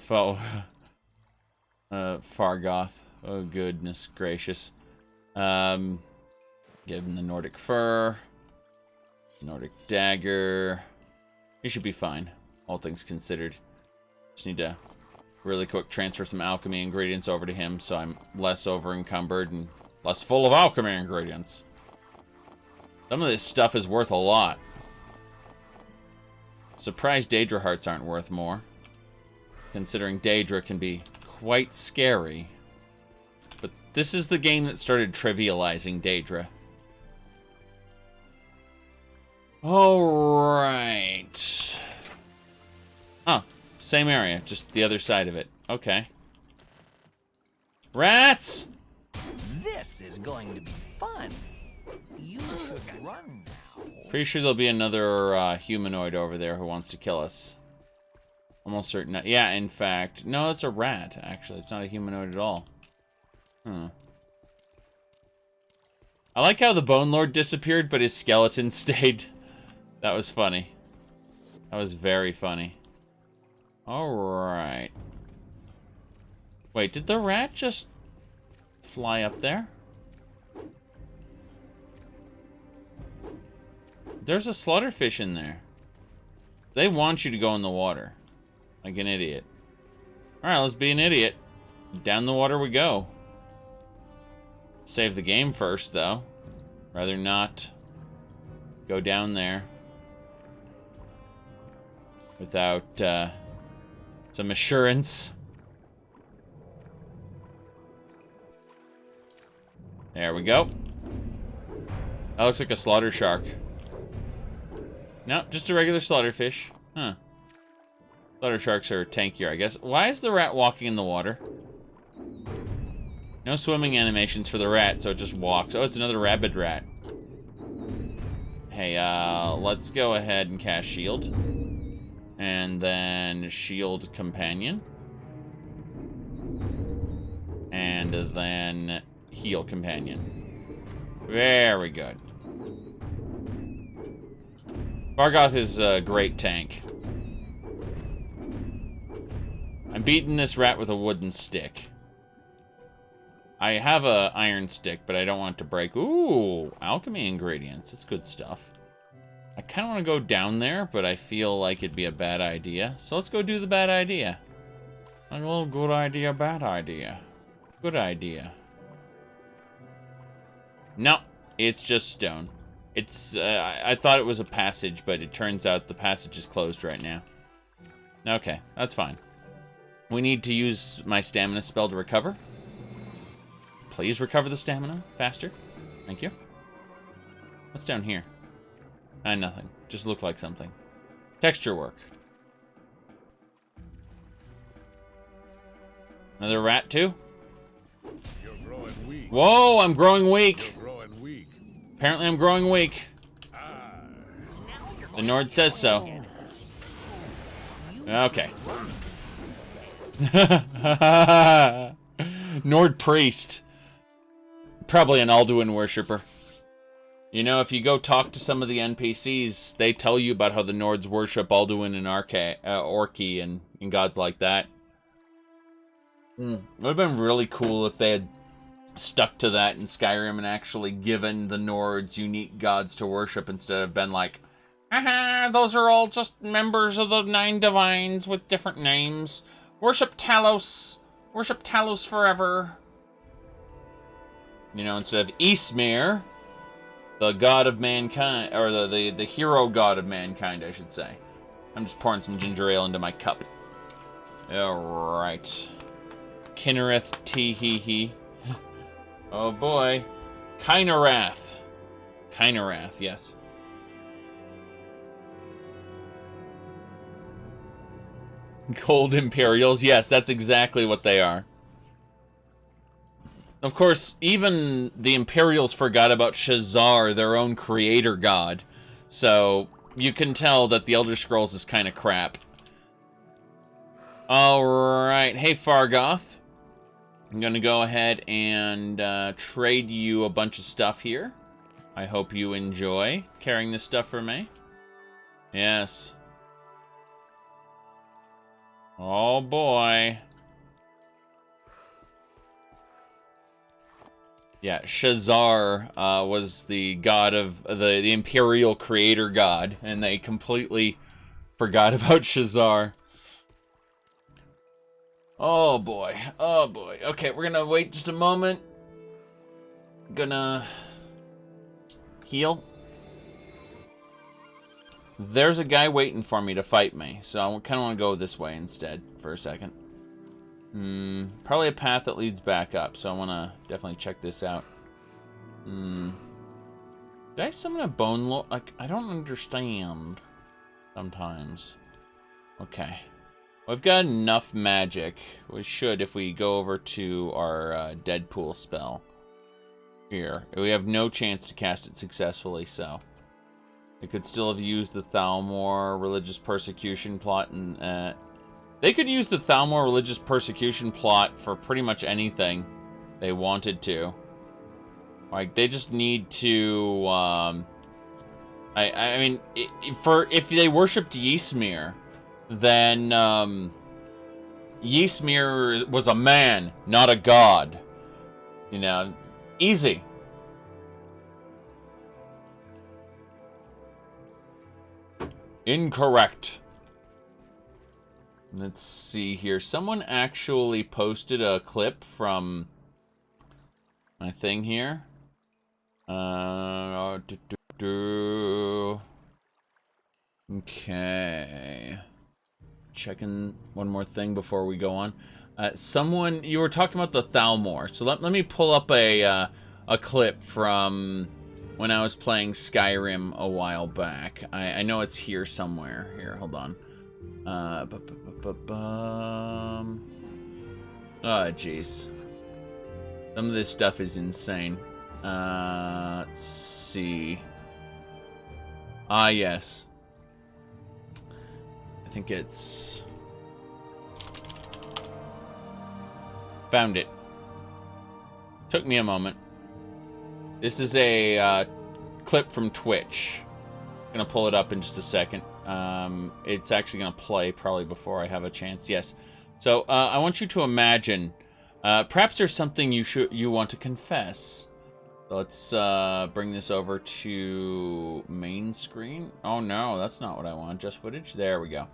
Fargoth. Oh, goodness gracious. Give him the Nordic fur. Nordic dagger. He should be fine, all things considered. Just need to really quick transfer some alchemy ingredients over to him so I'm less over encumbered and less full of alchemy ingredients. Some of this stuff is worth a lot. Surprised Daedra hearts aren't worth more, considering Daedra can be quite scary. But this is the game that started trivializing Daedra. Alright. Oh, same area, just the other side of it. Okay. Rats! This is going to be fun. You should run now. Pretty sure there'll be another humanoid over there who wants to kill us. Almost certain. Yeah, in fact. No, it's a rat, actually. It's not a humanoid at all. I like how the Bone Lord disappeared, but his skeleton stayed. That was funny. That was very funny. Alright. Wait, did the rat just fly up there? There's a slaughterfish in there. They want you to go in the water. Like an idiot. Alright, let's be an idiot. Down the water we go. Save the game first, though. Rather not go down there without some assurance. There we go. That looks like a slaughter shark. No, just a regular slaughterfish. Huh. Slaughter sharks are tankier, I guess. Why is the rat walking in the water? No swimming animations for the rat, so it just walks. Oh, it's another rabid rat. Hey, let's go ahead and cast shield. And then shield companion. And then heal companion. Very good. Fargoth is a great tank. I'm beating this rat with a wooden stick. I have a iron stick, but I don't want it to break. Ooh, alchemy ingredients. That's good stuff. I kind of want to go down there, but I feel like it'd be a bad idea. So let's go do the bad idea. Like a little good idea, bad idea. Good idea. No, it's just stone. It's, I thought it was a passage, but it turns out the passage is closed right now. Okay, that's fine. We need to use my stamina spell to recover. Please recover the stamina faster. Thank you. What's down here? Nothing. Just looked like something. Texture work. Another rat, too? You're growing weak. Whoa, I'm growing weak. You're growing weak. Apparently I'm growing weak. The Nord says so. Okay. Nord priest. Probably an Alduin worshipper. You know, if you go talk to some of the NPCs, they tell you about how the Nords worship Alduin and Orki and gods like that. It would have been really cool if they had stuck to that in Skyrim and actually given the Nords unique gods to worship instead of been like, haha, those are all just members of the 9 divines with different names. Worship Talos. Worship Talos forever. You know, instead of Ysmir, the god of mankind, or the hero god of mankind, I should say. I'm just pouring some ginger ale into my cup. Alright. Kinnereth Tee-hee-hee. Oh boy. Kynarath. Kynarath, yes. Gold Imperials, yes, that's exactly what they are. Of course, even the Imperials forgot about Shazar, their own creator god. So, you can tell that the Elder Scrolls is kind of crap. Alright, hey Fargoth. I'm gonna go ahead and trade you a bunch of stuff here. I hope you enjoy carrying this stuff for me. Yes. Oh boy. Yeah, Shazar was the god of the Imperial creator god, and they completely forgot about Shazar. Oh boy, oh boy. Okay, we're gonna wait just a moment. Gonna heal. There's a guy waiting for me to fight me, so I kind of want to go this way instead for a second. Probably a path that leads back up, so I want to definitely check this out. Did I summon a bone lord? Like, I don't understand sometimes. Okay. We've got enough magic. We should if we go over to our Deadpool spell. Here. We have no chance to cast it successfully, so. They could still have used the Thalmor religious persecution plot, and they could use the Thalmor religious persecution plot for pretty much anything they wanted to. Like, they just need to, I mean, if they worshipped Ysmir, then, Ysmir was a man, not a god. You know, easy. Incorrect. Let's see here. Someone actually posted a clip from my thing here. Okay. Checking one more thing before we go on. Someone, you were talking about the Thalmor. So let me pull up a clip from when I was playing Skyrim a while back. I know it's here somewhere. Here, hold on. Oh, jeez. Some of this stuff is insane. Let's see. Ah, yes. I think it's... Found it. Took me a moment. This is a clip from Twitch. I'm gonna pull it up in just a second. It's actually gonna play probably before I have a chance. Yes. So I want you to imagine. Perhaps there's something you want to confess. Let's bring this over to main screen. Oh no, that's not what I want. Just footage. There we go.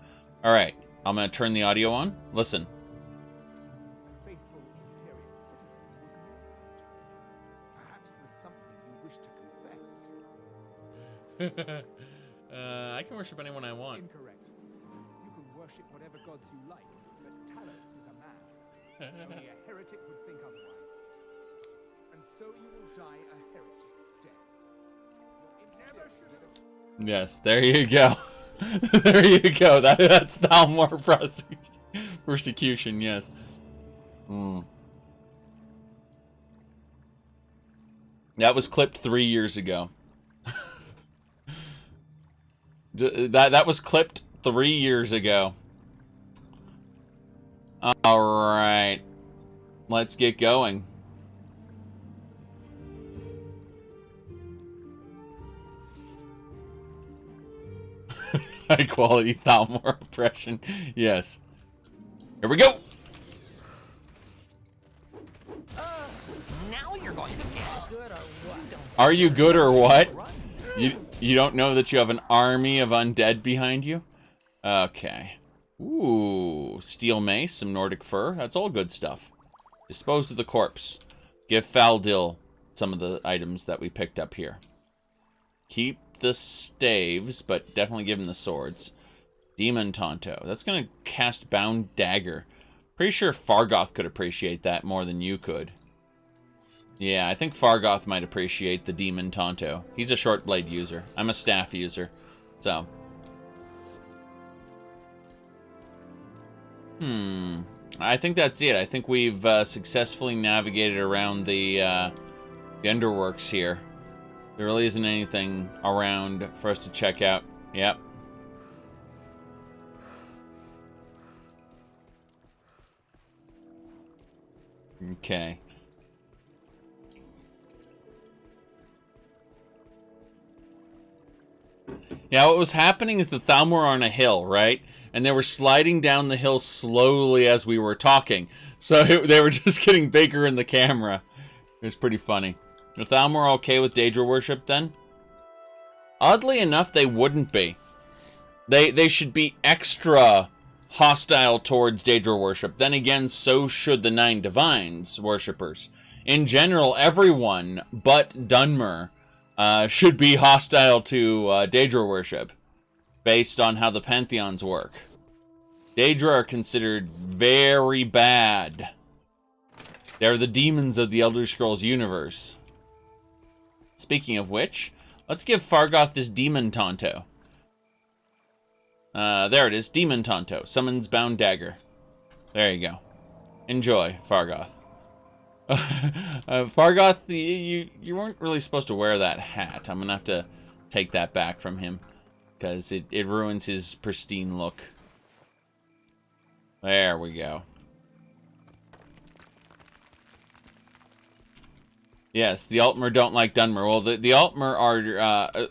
All right, I'm gonna turn the audio on. Listen. Faithful Imperial citizen, perhaps there's something you wish to confess. I can worship anyone I want. Incorrect. You can worship whatever gods you like, but Talos is a man. Only a heretic would think otherwise. And so you will die a heretic's death. Yes, there you go. There you go. That's Balmorra persecution, yes. That was clipped 3 years ago. That was clipped 3 years ago. Alright. Let's get going. High quality Thalmor oppression. Yes. Here we go. Now you're going to get good or what? Are you good or what? You don't know that you have an army of undead behind you? Okay. Ooh, steel mace, some Nordic fur. That's all good stuff. Dispose of the corpse. Give Faldil some of the items that we picked up here. Keep the staves, but definitely give him the swords. Demon Tonto. That's going to cast Bound Dagger. Pretty sure Fargoth could appreciate that more than you could. Yeah, I think Fargoth might appreciate the Demon Tonto. He's a short blade user. I'm a staff user. So. I think that's it. I think we've successfully navigated around the Underworks here. There really isn't anything around for us to check out. Yep. Okay. Yeah, what was happening is the Thalmor were on a hill, right? And they were sliding down the hill slowly as we were talking. So they were just getting bigger in the camera. It was pretty funny. The Thalmor okay with Daedra worship then? Oddly enough, they wouldn't be. They should be extra hostile towards Daedra worship. Then again, so should the 9 Divines worshippers. In general, everyone but Dunmer should be hostile to Daedra worship, based on how the pantheons work. Daedra are considered very bad. They're the demons of the Elder Scrolls universe. Speaking of which, let's give Fargoth this Demon Tonto. There it is, Demon Tonto. Summons Bound Dagger. There you go. Enjoy, Fargoth. Fargoth, you weren't really supposed to wear that hat. I'm gonna have to take that back from him, because it ruins his pristine look. There we go. Yes, the Altmer don't like Dunmer. Well, the Altmer are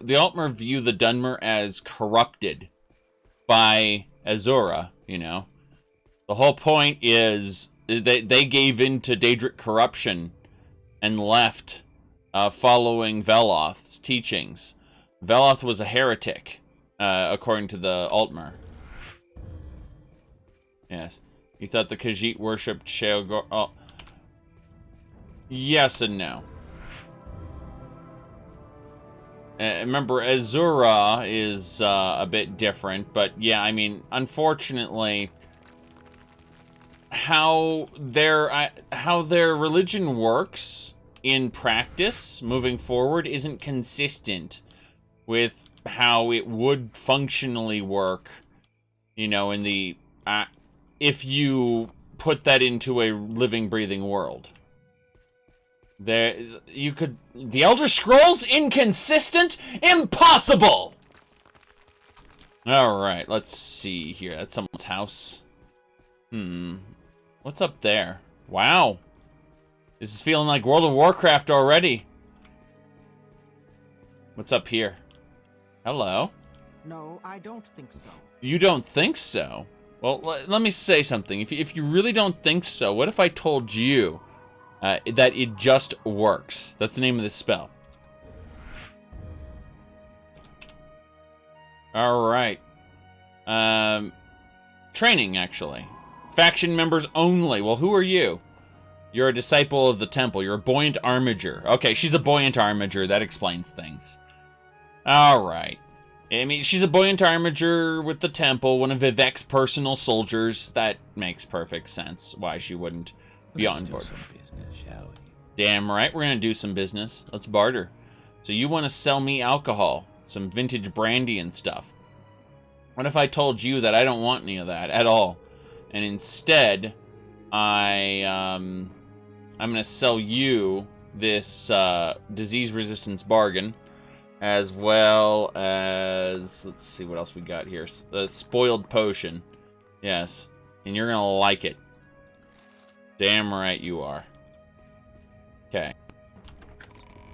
the Altmer view the Dunmer as corrupted by Azura. You know, the whole point is they gave in to Daedric corruption and left, following Veloth's teachings. Veloth was a heretic. according to the Altmer. Yes. You thought the Khajiit worshipped Sheogor... Oh. Yes and no. Remember, Azura is a bit different, but yeah, I mean, unfortunately, how their religion works in practice moving forward isn't consistent with how it would functionally work, you know, in the if you put that into a living, breathing world. The Elder Scrolls inconsistent? Impossible! Alright, let's see here. That's someone's house. What's up there? Wow. This is feeling like World of Warcraft already. What's up here? Hello? No, I don't think so. You don't think so? Well, let me say something. If you really don't think so, what if I told you that it just works? That's the name of this spell. Alright. Training, actually. Faction members only. Well, who are you? You're a disciple of the temple. You're a buoyant armiger. Okay, she's a buoyant armiger. That explains things. Alright. I mean, she's a buoyant armiger with the temple, one of Vivek's personal soldiers. That makes perfect sense why she wouldn't be on board. Some business, shall we? Damn right, we're gonna do some business. Let's barter. So you want to sell me alcohol, some vintage brandy and stuff. What if I told you that I don't want any of that at all, and instead, I'm gonna sell you this disease resistance bargain, as well as, let's see what else we got here. The spoiled potion. Yes. And you're gonna like it. Damn right you are. Okay.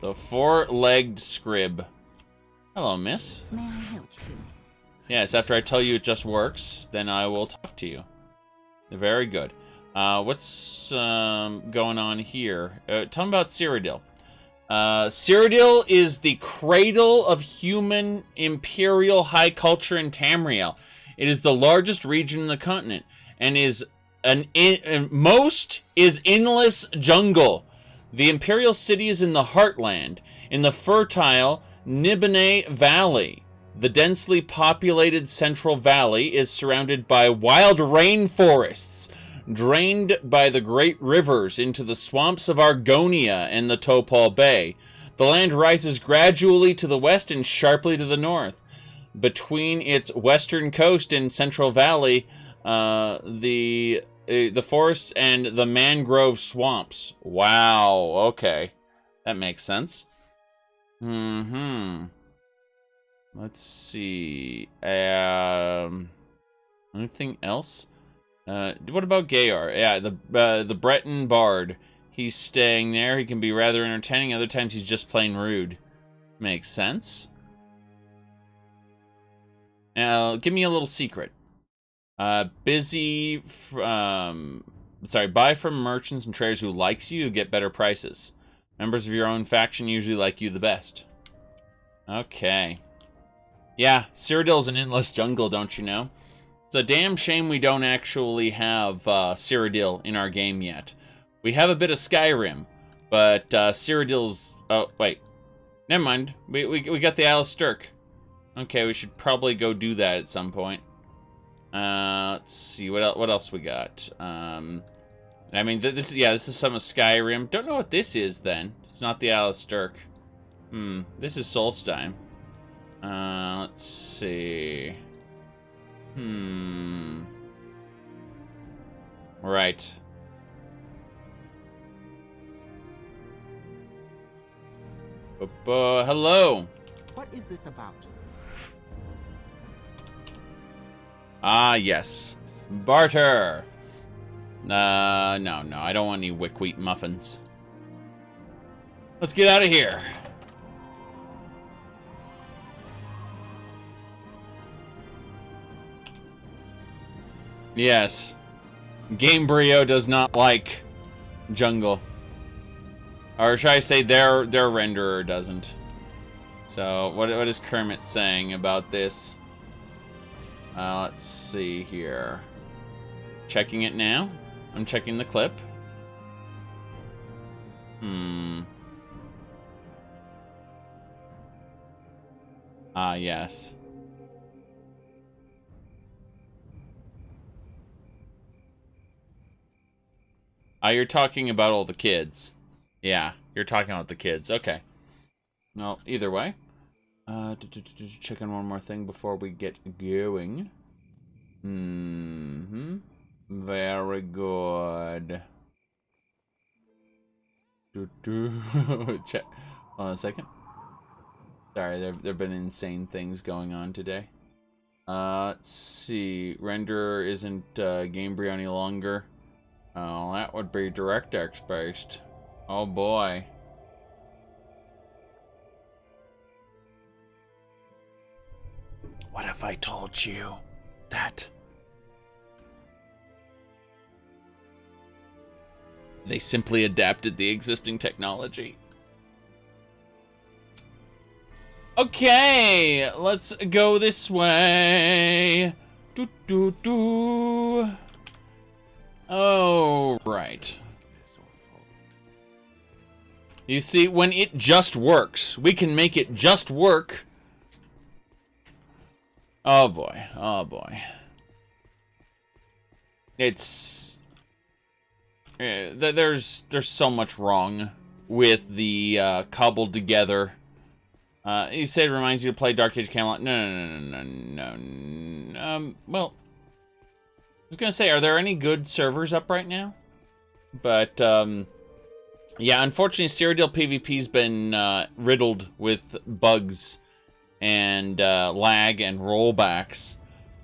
The four-legged scrib. Hello, miss. May I help you? Yes, after I tell you it just works, then I will talk to you. Very good. What's going on here? Tell me about Cyrodiil. Cyrodiil is the cradle of human imperial high culture in Tamriel. It is the largest region in the continent, and is most is endless jungle. The Imperial City is in the heartland, in the fertile Nibene Valley. The densely populated Central Valley is surrounded by wild rainforests, drained by the great rivers into the swamps of Argonia and the Topol Bay. The land rises gradually to the west and sharply to the north. Between its western coast and Central Valley, the forests and the mangrove swamps. Wow, okay. That makes sense. Let's see. Anything else? What about Gayar? Yeah, the Breton Bard. He's staying there. He can be rather entertaining. Other times he's just plain rude. Makes sense. Now, give me a little secret. Buy from merchants and traders who likes you, get better prices. Members of your own faction usually like you the best. Okay. Yeah, Cyrodiil's an endless jungle, don't you know? It's a damn shame we don't actually have Cyrodiil in our game yet. We have a bit of Skyrim, but Cyrodiil's... Oh, wait. Never mind. We got the Isle of Stirk. Okay, we should probably go do that at some point. Let's see, what else we got? I mean, this is some of Skyrim. Don't know what this is, then. It's not the Isle of Stirk. This is Solstheim. Let's see... Right. Hello. What is this about? Ah, yes. Barter. No, I don't want any wick-wheat muffins. Let's get out of here. Yes. Gamebryo does not like jungle. Or should I say their renderer doesn't. So, what is Kermit saying about this? Let's see here. Checking it now. I'm checking the clip. Yes. You're talking about all the kids. Yeah, you're talking about the kids. Okay. Well, either way. Checking one more thing before we get going. Very good. Check. Hold on a second. Sorry, there've been insane things going on today. Let's see. Render isn't Gamebryo any longer. Oh, that would be DirectX based. Oh boy. What if I told you that they simply adapted the existing technology? Okay, let's go this way. Oh, right. You see, when it just works, we can make it just work. Oh boy, oh boy. It's... there's so much wrong with the cobbled together. You said it reminds you to play Dark Age Camelot. No. Well, I was gonna say, are there any good servers up right now? But, yeah, unfortunately, Cyrodiil PvP's been riddled with bugs and lag and rollbacks.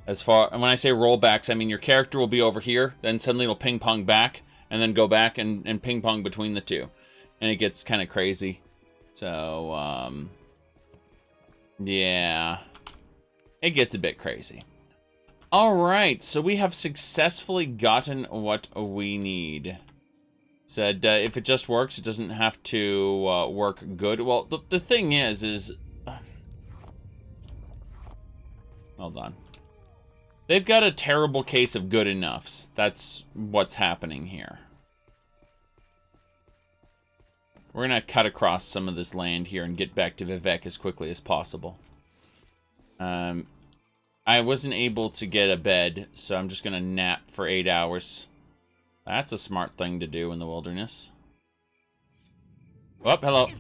And when I say rollbacks, I mean your character will be over here, then suddenly it'll ping pong back, and then go back and ping pong between the two. And it gets kind of crazy. So, yeah. It gets a bit crazy. Alright, so we have successfully gotten what we need. Said, if it just works, it doesn't have to work good. Well, the thing is... Hold on. They've got a terrible case of good enoughs. That's what's happening here. We're gonna cut across some of this land here and get back to Vivec as quickly as possible. I wasn't able to get a bed, so I'm just gonna nap for 8 hours. That's a smart thing to do in the wilderness. Oh, hello.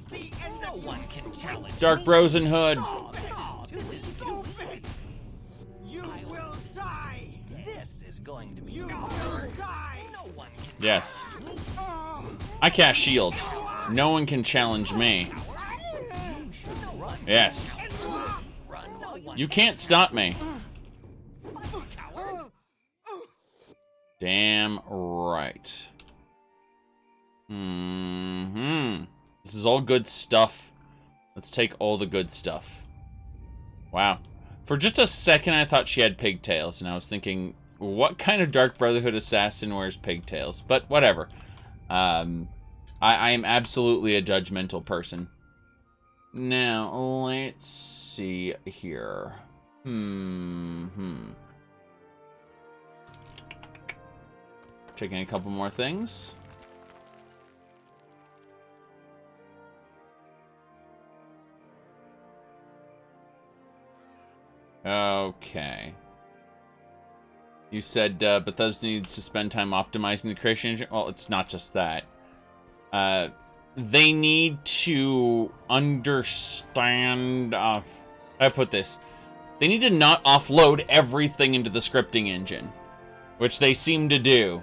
Dark Brosen Hood. Yes. I cast shield. No one can challenge me. Yes. You can't stop me. Damn right. This is all good stuff. Let's take all the good stuff. Wow. For just a second, I thought she had pigtails, and I was thinking, what kind of Dark Brotherhood assassin wears pigtails? But whatever. I am absolutely a judgmental person. Now, let's see here. Checking a couple more things. Okay. You said Bethesda needs to spend time optimizing the creation engine. Well, it's not just that. They need to understand... how do I put this? They need to not offload everything into the scripting engine, which they seem to do.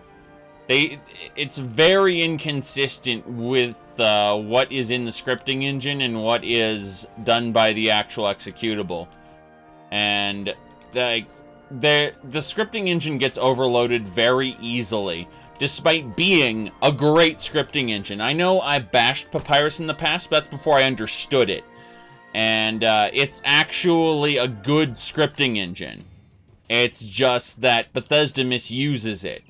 It's very inconsistent with what is in the scripting engine and what is done by the actual executable. And the scripting engine gets overloaded very easily, despite being a great scripting engine. I know I bashed Papyrus in the past, but that's before I understood it. And it's actually a good scripting engine. It's just that Bethesda misuses it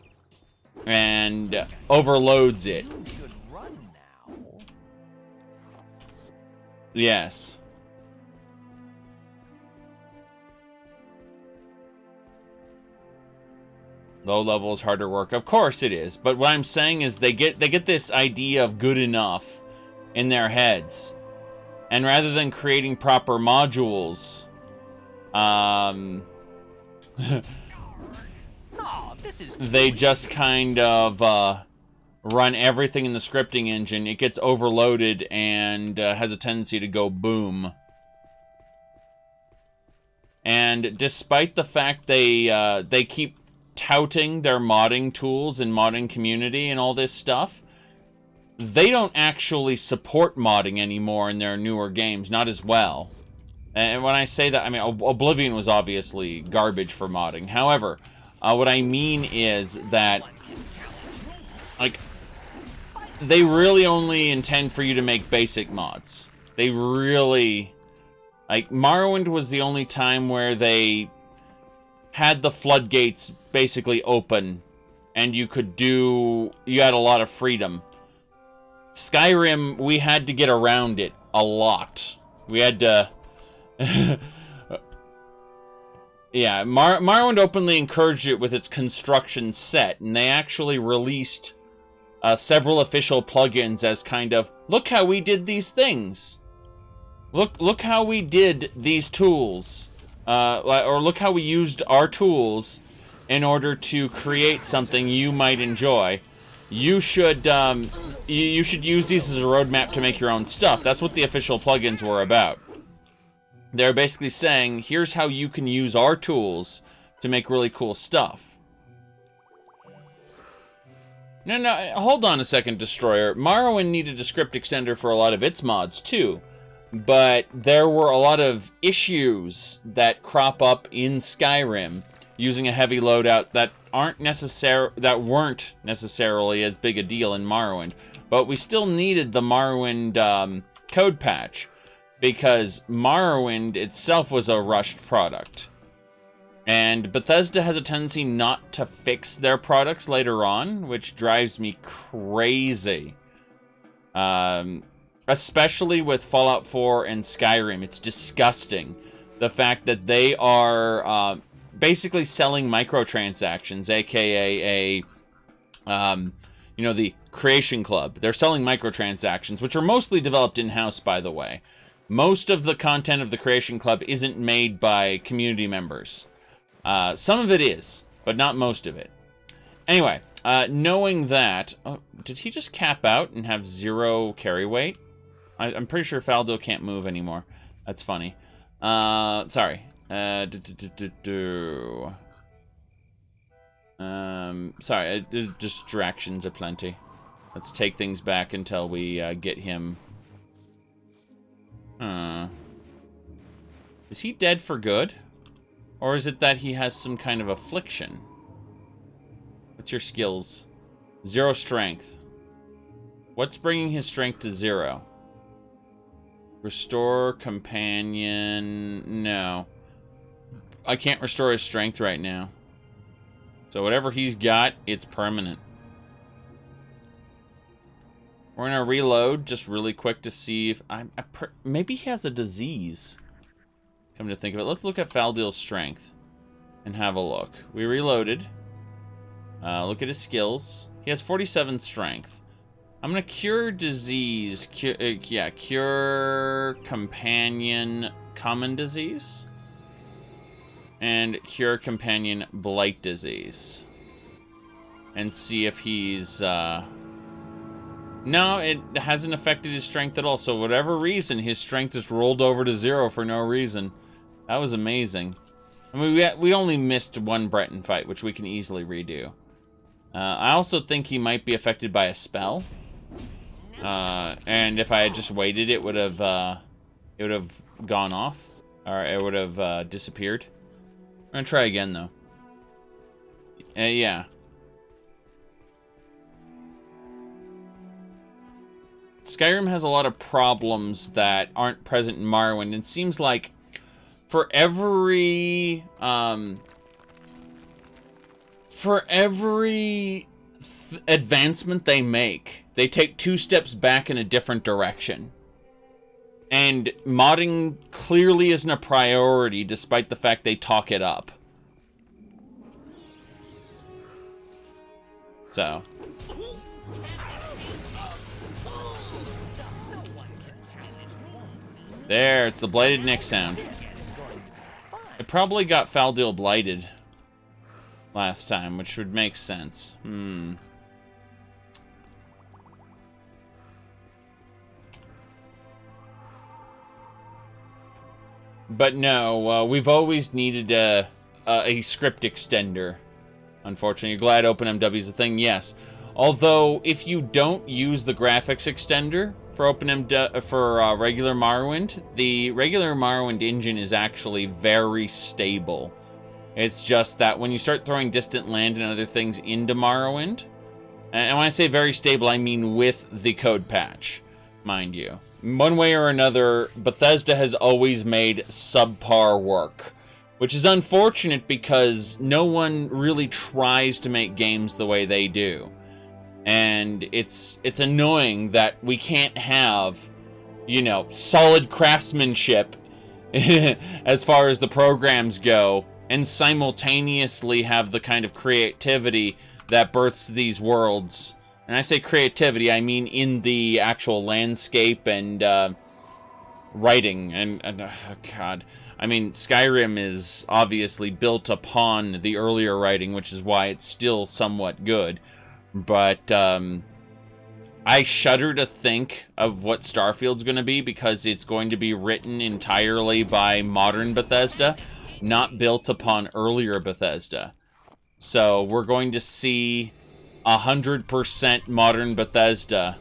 and overloads it. Yes. Low level is harder work. Of course it is. But what I'm saying is they get this idea of good enough in their heads. And rather than creating proper modules, they just kind of run everything in the scripting engine. It gets overloaded and has a tendency to go boom. And despite the fact they keep touting their modding tools and modding community and all this stuff, they don't actually support modding anymore in their newer games, not as well. And when I say that, I mean, Oblivion was obviously garbage for modding. However, what I mean is that, like, they really only intend for you to make basic mods. They really... Like, Morrowind was the only time where they had the floodgates basically open, and you had a lot of freedom. Skyrim, we had to get around it a lot. We had to... Yeah, Morrowind openly encouraged it with its construction set, and they actually released several official plugins as kind of, look how we did these things. Look how we did these tools. Or look how we used our tools in order to create something you might enjoy. You should use these as a roadmap to make your own stuff. That's what the official plugins were about. They're basically saying, here's how you can use our tools to make really cool stuff. No, hold on a second, Destroyer. Morrowind needed a script extender for a lot of its mods, too. But there were a lot of issues that crop up in Skyrim using a heavy loadout that weren't necessarily as big a deal in Morrowind. But we still needed the Morrowind code patch, because Morrowind itself was a rushed product. And Bethesda has a tendency not to fix their products later on, which drives me crazy. Especially with Fallout 4 and Skyrim. It's disgusting. The fact that they are basically selling microtransactions, aka the Creation Club. They're selling microtransactions, which are mostly developed in-house, by the way. Most of the content of the Creation Club isn't made by community members. Some of it is, but not most of it. Anyway, knowing that... Oh, did he just cap out and have 0 carry weight? I'm pretty sure Faldil can't move anymore. That's funny. Sorry. Sorry, there's distractions aplenty. Let's take things back until we get him. Is he dead for good? Or is it that he has some kind of affliction? What's your skills? 0 strength. What's bringing his strength to 0? Restore companion. No. I can't restore his strength right now. So whatever he's got, it's permanent. We're gonna reload just really quick to see if maybe he has a disease. Come to think of it, let's look at Faldil's strength and have a look. We reloaded. Look at his skills. He has 47 strength. I'm gonna cure disease. Cure companion common disease. And cure companion blight disease. And see if he's... No, it hasn't affected his strength at all. So whatever reason, his strength is rolled over to 0 for no reason. That was amazing. I mean, we only missed one Breton fight, which we can easily redo. I also think he might be affected by a spell. And if I had just waited, it would have gone off, or it would have disappeared. I'm gonna try again though. Yeah. Skyrim has a lot of problems that aren't present in Morrowind. It seems like for every advancement they make, they take 2 steps back in a different direction. And modding clearly isn't a priority, despite the fact they talk it up. So. There, it's the Blighted Nick sound. It probably got Faldil blighted last time, which would make sense. But no, we've always needed a script extender. Unfortunately, glad OpenMW is a thing, yes. Although, if you don't use the graphics extender for regular Morrowind, the regular Morrowind engine is actually very stable. It's just that when you start throwing distant land and other things into Morrowind, and when I say very stable, I mean with the code patch, mind you. One way or another, Bethesda has always made subpar work. Which is unfortunate because no one really tries to make games the way they do. And it's annoying that we can't have, you know, solid craftsmanship as far as the programs go, and simultaneously have the kind of creativity that births these worlds. And I say creativity, I mean in the actual landscape and writing and oh God. I mean, Skyrim is obviously built upon the earlier writing, which is why it's still somewhat good. But I shudder to think of what Starfield's going to be, because it's going to be written entirely by modern Bethesda, not built upon earlier Bethesda. So we're going to see 100% modern Bethesda.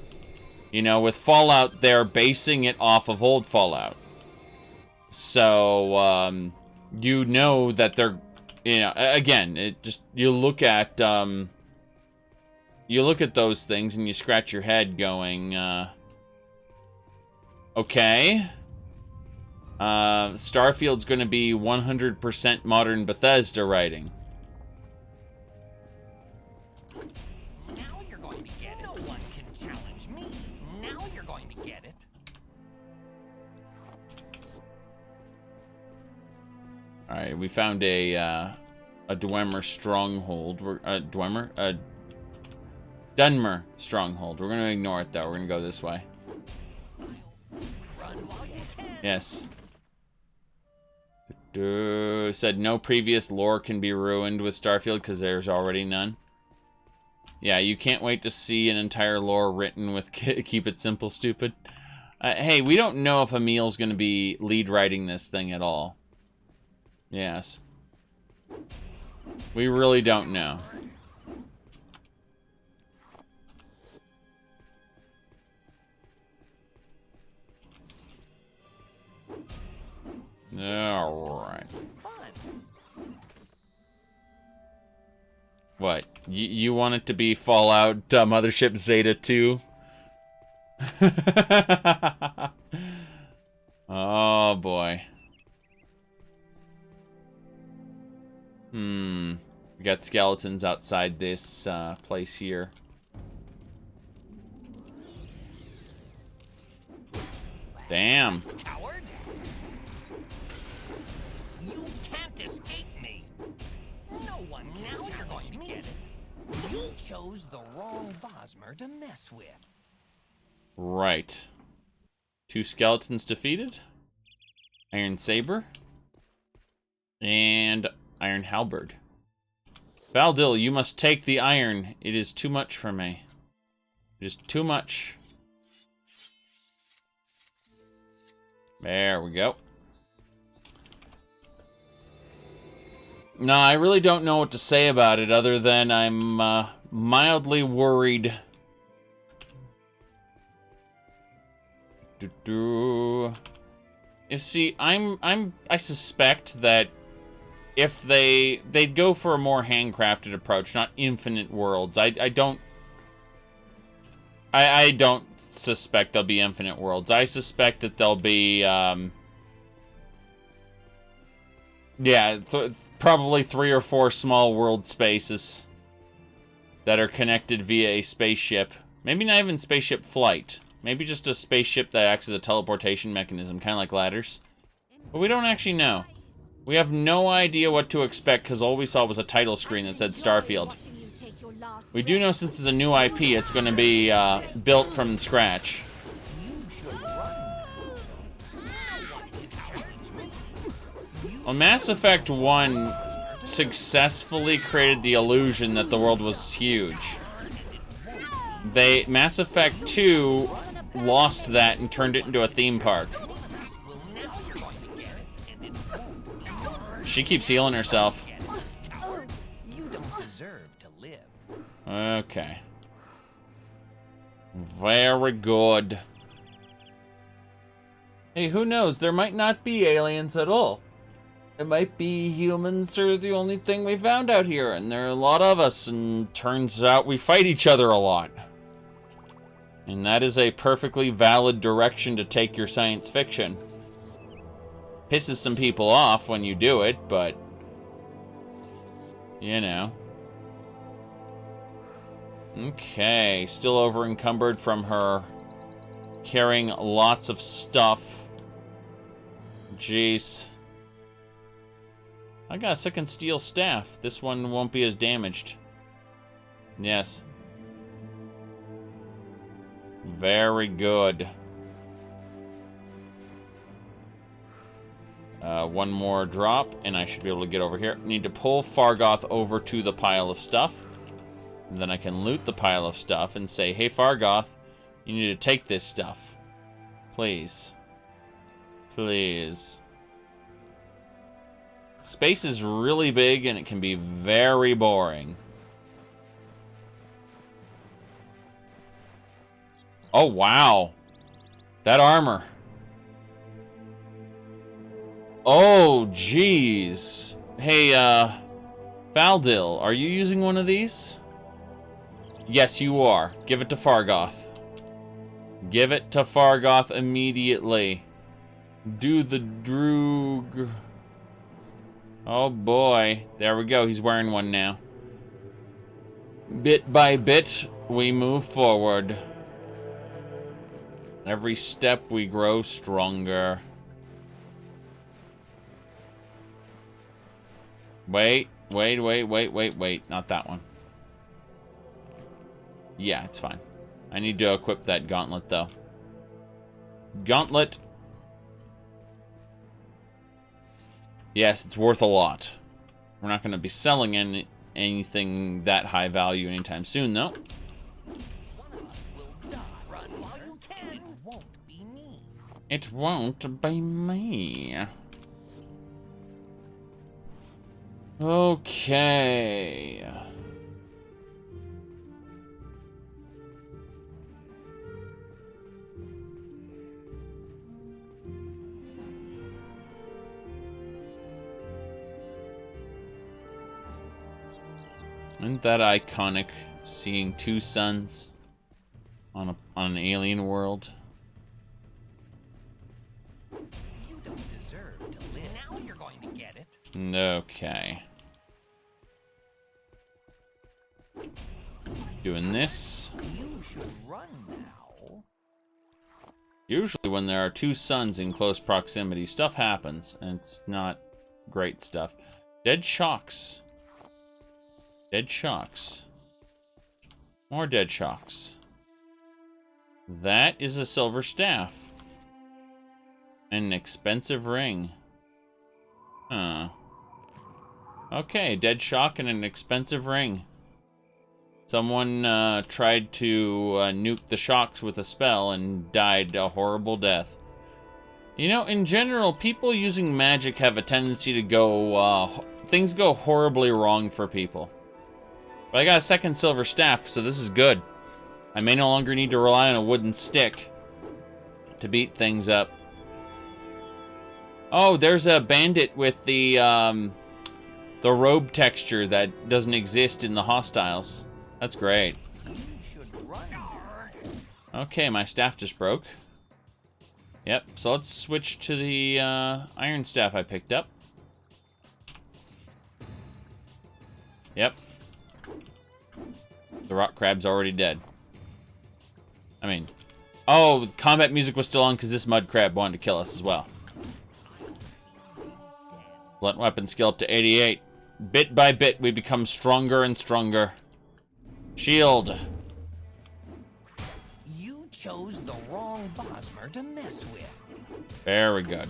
You know, with Fallout, they're basing it off of old Fallout. So, you know that they're, you know, again, it just, you look at those things and you scratch your head going, okay. Starfield's going to be 100% modern Bethesda writing. Now you're going to get it. No one can challenge me. Now you're going to get it. All right, we found a Dwemer stronghold. Dunmer stronghold. We're going to ignore it, though. We're going to go this way. Yes. Said no previous lore can be ruined with Starfield because there's already none. Yeah, you can't wait to see an entire lore written with keep it simple, stupid. Hey, we don't know if Emil's going to be lead writing this thing at all. Yes. We really don't know. Alright. What? You want it to be Fallout Mothership Zeta 2? Oh boy. We got skeletons outside this place here. Damn. Coward! You can't escape me. No one now you're going to get it. You chose the wrong Bosmer to mess with. Right. 2 skeletons defeated. Iron Saber. And Iron Halberd. Faldil, you must take the iron. It is too much for me. It is too much. There we go. No, I really don't know what to say about it other than I'm mildly worried. You see, I suspect that if they'd go for a more handcrafted approach, not infinite worlds. I don't suspect there'll be infinite worlds. I suspect that there'll be probably 3 or 4 small world spaces that are connected via a spaceship. Maybe not even spaceship flight. Maybe just a spaceship that acts as a teleportation mechanism, kind of like ladders. But we don't actually know. We have no idea what to expect because all we saw was a title screen that said Starfield. last We do know since it's a new IP, it's going to be built from scratch. Well, Mass Effect 1 successfully created the illusion that the world was huge. Mass Effect 2 lost that and turned it into a theme park. She keeps healing herself. You don't deserve to live. Okay. Very good. Hey, who knows? There might not be aliens at all. It might be humans are the only thing we found out here, and there are a lot of us, and turns out we fight each other a lot. And that is a perfectly valid direction to take your science fiction. Pisses some people off when you do it, but you know. Okay, still over encumbered from her carrying lots of stuff. Jeez. I got a second steel staff. This one won't be as damaged. Yes. Very good. One more drop, and I should be able to get over here. Need to pull Fargoth over to the pile of stuff. And then I can loot the pile of stuff and say, hey, Fargoth, you need to take this stuff. Please. Please. Space is really big, and it can be very boring. Oh, wow. That armor. Oh, jeez. Hey, Faldil, are you using one of these? Yes, you are. Give it to Fargoth. Give it to Fargoth immediately. Do the droog. Oh boy. There we go. He's wearing one now. Bit by bit, we move forward. Every step we grow stronger. Wait. Not that one. Yeah, it's fine. I need to equip that gauntlet, though. Gauntlet. Yes, it's worth a lot. We're not going to be selling anything that high value anytime soon, though. It won't be me. Okay. Isn't that iconic, seeing two suns on an alien world? You don't deserve to live. Now you're going to get it. Okay. Doing this. You should run now. Usually when there are two suns in close proximity, stuff happens, and it's not great stuff. Dead shocks. Dead shocks. More dead shocks. That is a silver staff. And an expensive ring. Huh. Okay, dead shock and an expensive ring. Someone tried to nuke the shocks with a spell and died a horrible death. You know, in general, people using magic have a tendency to go, things go horribly wrong for people. But I got a second silver staff, so this is good. I may no longer need to rely on a wooden stick to beat things up. Oh, there's a bandit with the robe texture that doesn't exist in the hostiles. That's great. Okay, my staff just broke. Yep, so let's switch to the iron staff I picked up. Yep. The rock crab's already dead. I mean, oh, combat music was still on because this mud crab wanted to kill us as well. Blunt weapon skill up to 88. Bit by bit, we become stronger and stronger. Shield. You chose the wrong Bosmer to mess with. Very good.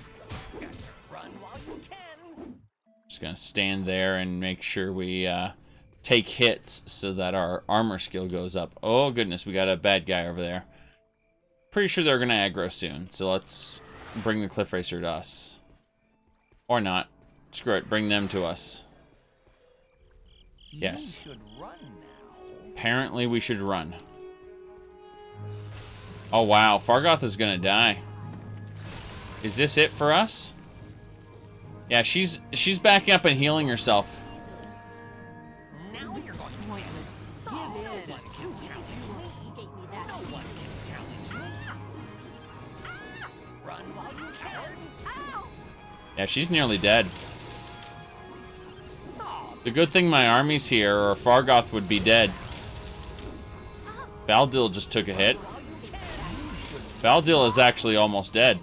Run while you can. Just gonna stand there and make sure we take hits so that our armor skill goes up. Oh goodness, we got a bad guy over there. Pretty sure they're gonna aggro soon, so let's bring the Cliff Racer to us. Or not. Screw it, bring them to us. Yes. You should run now. Apparently we should run. Oh wow, Fargoth is gonna die. Is this it for us? Yeah, she's backing up and healing herself. Now you're going to win. No one can challenge me. No one can challenge me. Run while you can. Yeah, she's nearly dead. The good thing my army's here, or Fargoth would be dead. Faldil just took a hit. Faldil is actually almost dead.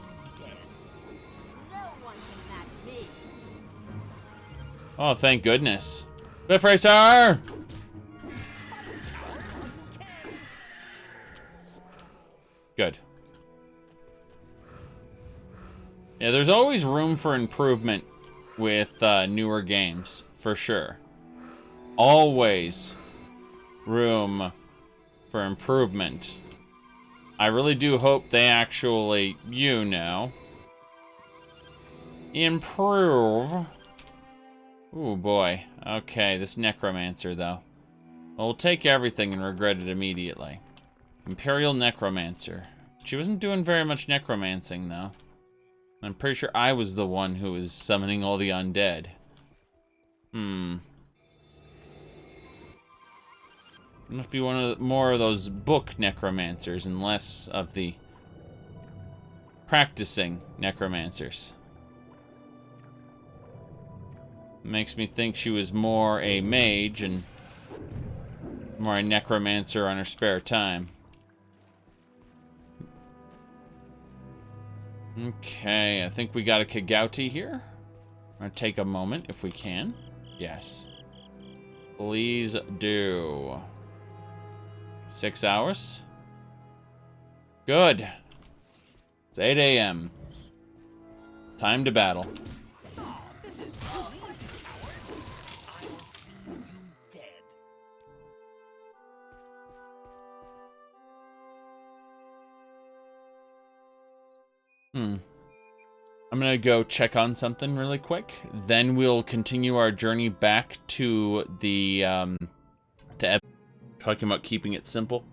Oh, thank goodness. Cliff Racer! Good. Yeah, there's always room for improvement with newer games, for sure. Always room for improvement. I really do hope they actually, you know, improve. Ooh, boy. Okay, this necromancer, though. We'll take everything and regret it immediately. Imperial necromancer. She wasn't doing very much necromancing, though. I'm pretty sure I was the one who was summoning all the undead. Must be one of more of those book necromancers and less of the practicing necromancers. Makes me think she was more a mage and more a necromancer on her spare time. Okay, I think we got a Kagouti here. I'm gonna take a moment if we can. Yes. Please do. 6 hours. Good. It's 8 a.m. Time to battle. This is too easy, coward. I will see you dead. I'm gonna go check on something really quick. Then we'll continue our journey back to the talking about keeping it simple.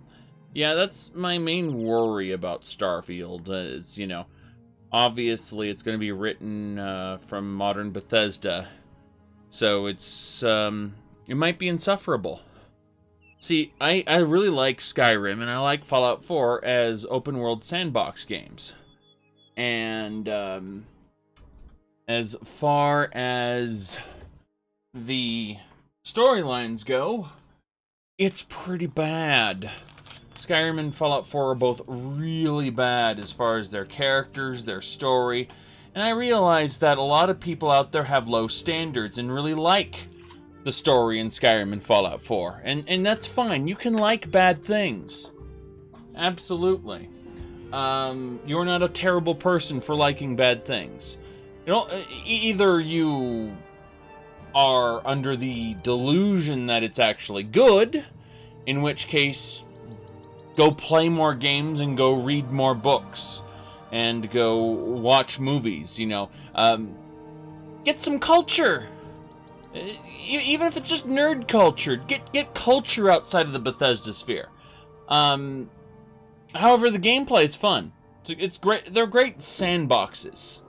Yeah, that's my main worry about Starfield. Is, you know, obviously it's going to be written from modern Bethesda, so it's it might be insufferable. See, I really like Skyrim and I like Fallout 4 as open world sandbox games. And as far as the storylines go, it's pretty bad. Skyrim and Fallout 4 are both really bad as far as their characters, their story, and I realize that a lot of people out there have low standards and really like the story in Skyrim and Fallout 4, and that's fine. You can like bad things. Absolutely. You're not a terrible person for liking bad things. You know, either you are under the delusion that it's actually good, in which case, go play more games and go read more books and go watch movies, you know. Get some culture. Even if it's just nerd culture, get culture outside of the Bethesda sphere. However, the gameplay is fun. It's great. They're great sandboxes.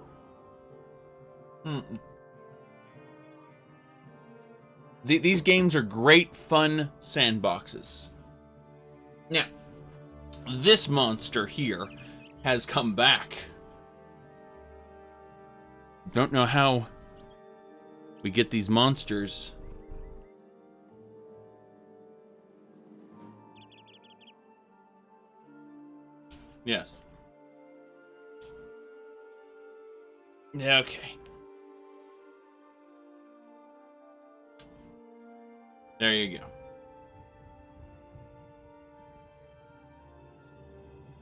These games are great, fun sandboxes. Now, this monster here has come back. Don't know how we get these monsters. Yes. Yeah, okay. There you go.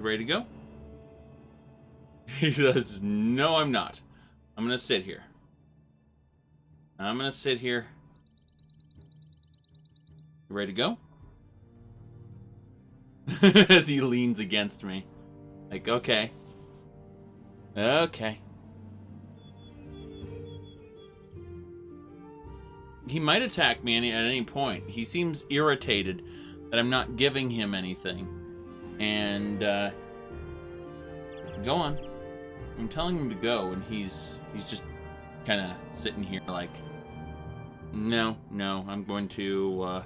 Ready to go? He says, no, I'm not. I'm gonna sit here. I'm gonna sit here. You ready to go? As he leans against me. Like, okay. Okay. He might attack me at any point. He seems irritated that I'm not giving him anything. And, go on. I'm telling him to go, and he's just kind of sitting here like, no, I'm going to,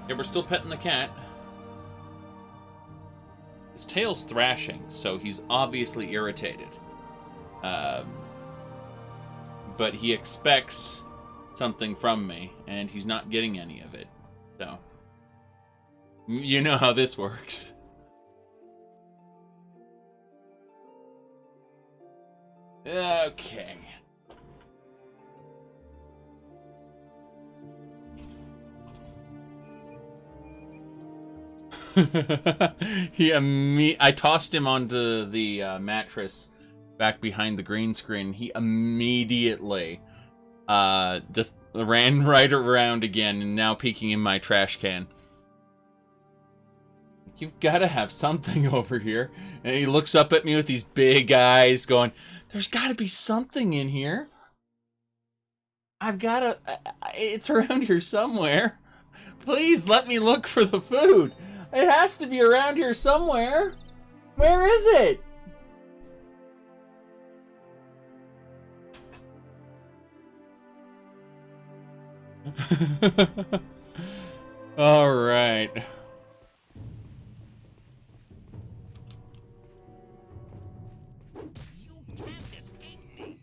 yeah, we're still petting the cat. His tail's thrashing, so he's obviously irritated. But he expects something from me, and he's not getting any of it. So, you know how this works. Okay. I tossed him onto the mattress back behind the green screen. He immediately just ran right around again and now peeking in my trash can. You've got to have something over here. And he looks up at me with these big eyes going, there's got to be something in here. I've got to... It's around here somewhere. Please let me look for the food. It has to be around here somewhere. Where is it? All right. You can't escape me.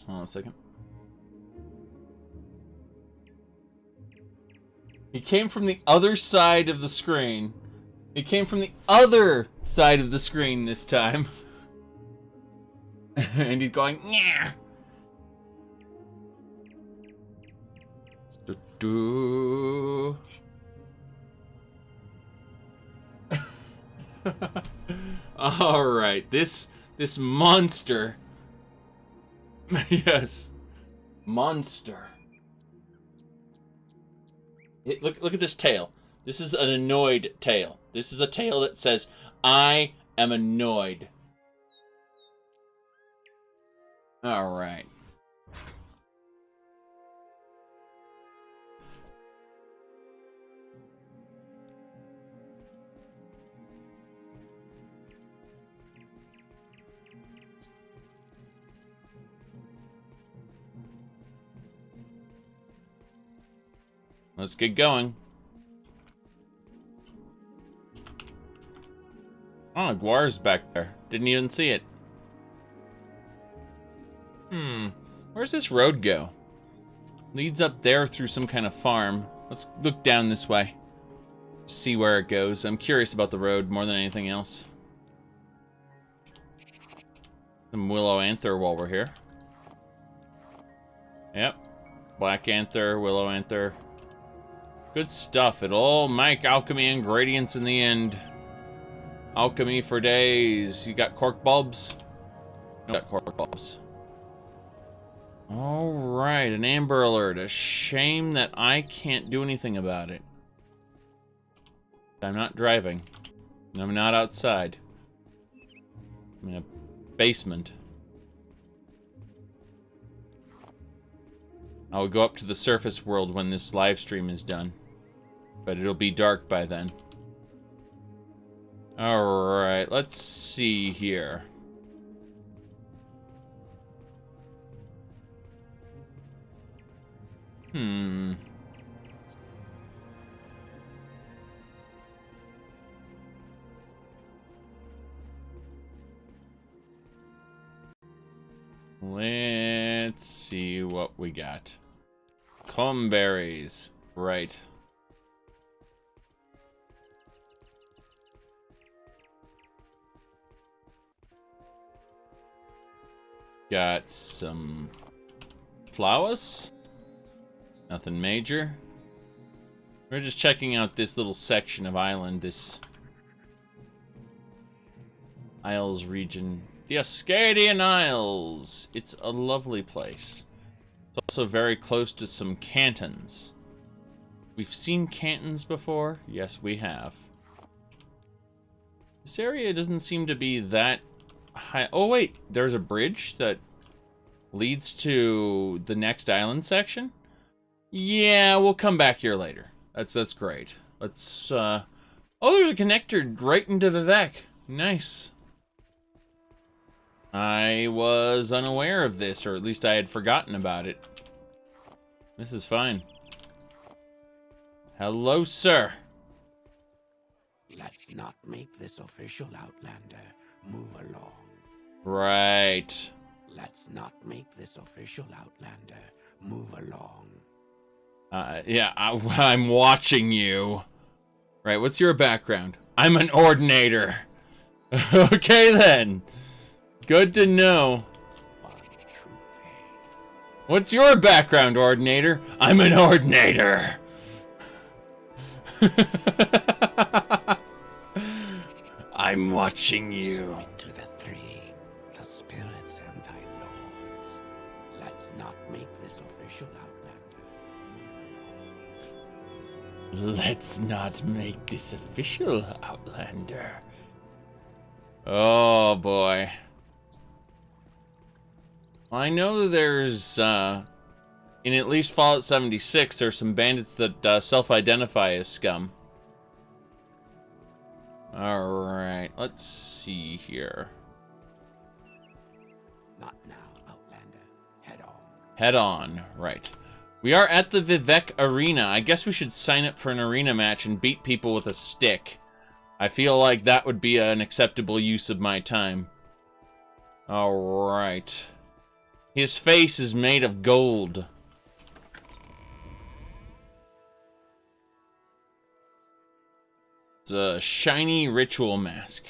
Hold on a second. He came from the other side of the screen. He came from the other side of the screen this time. And he's going, yeah. All right, this monster. Yes, monster. Look at this tail. This is an annoyed tail. This is a tail that says, I am annoyed. All right. Let's get going. Oh, Guar's back there. Didn't even see it. Where's this road go? Leads up there through some kind of farm. Let's look down this way. See where it goes. I'm curious about the road more than anything else. Some willow anther while we're here. Yep. Black anther, willow anther. Good stuff. It'll all make alchemy ingredients in the end. Alchemy for days. You got cork bulbs? No, got cork bulbs. Alright, an amber alert. A shame that I can't do anything about it. I'm not driving. I'm not outside. I'm in a basement. I'll go up to the surface world when this live stream is done. But it'll be dark by then. Alright, let's see here. Let's see what we got. Comberries. Right. Got some flowers. Nothing major. We're just checking out this little section of island, this Isles region. The Oscadian Isles. It's a lovely place. It's also very close to some cantons. We've seen cantons before? Yes, we have. This area doesn't seem to be that high. Oh, wait. There's a bridge that leads to the next island section? Yeah, we'll come back here later. That's great. Let's, oh, there's a connector right into Vivec. Nice. I was unaware of this, or at least I had forgotten about it. This is fine. Hello, sir. Let's not make this official, Outlander. Move along. Right. Let's not make this official, Outlander. Move along. Yeah, I'm watching you. Right, what's your background? I'm an ordinator. Okay, then. Good to know. One true faith. What's your background, ordinator? I'm an ordinator. I'm watching you. Speak to the three, the spirits and thy lords. Let's not make this official, Outlander. Let's not make this official, Outlander. Oh, boy. I know there's, in at least Fallout 76, there's some bandits that self-identify as scum. Alright, let's see here. Not now, Outlander. Head on. Head on, right. We are at the Vivec Arena. I guess we should sign up for an arena match and beat people with a stick. I feel like that would be an acceptable use of my time. Alright. His face is made of gold. It's a shiny ritual mask.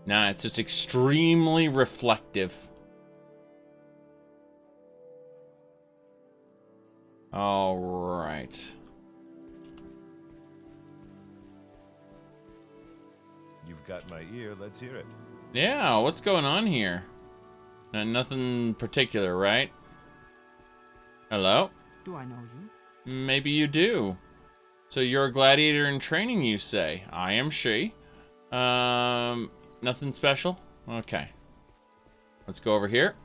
Nah, it's just extremely reflective. All right. You've got my ear. Let's hear it. Yeah, what's going on here? Nothing particular, right? Hello? Do I know you? Maybe you do. So you're a gladiator in training, you say? I am she. Nothing special? Okay. Let's go over here.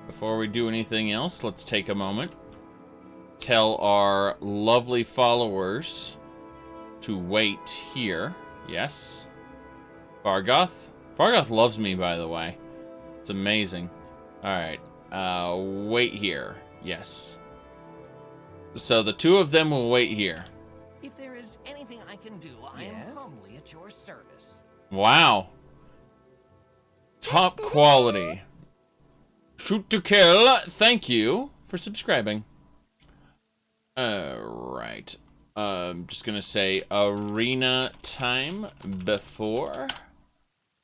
Before we do anything else, let's take a moment. Tell our lovely followers to wait here. Yes. Fargoth? Fargoth loves me, by the way. It's amazing. Alright. Wait here. Yes. So the two of them will wait here. If there is anything I can do, I am humbly at your service. Wow. Top quality. Shoot to kill. Thank you for subscribing. Alright. I'm just gonna say arena time before.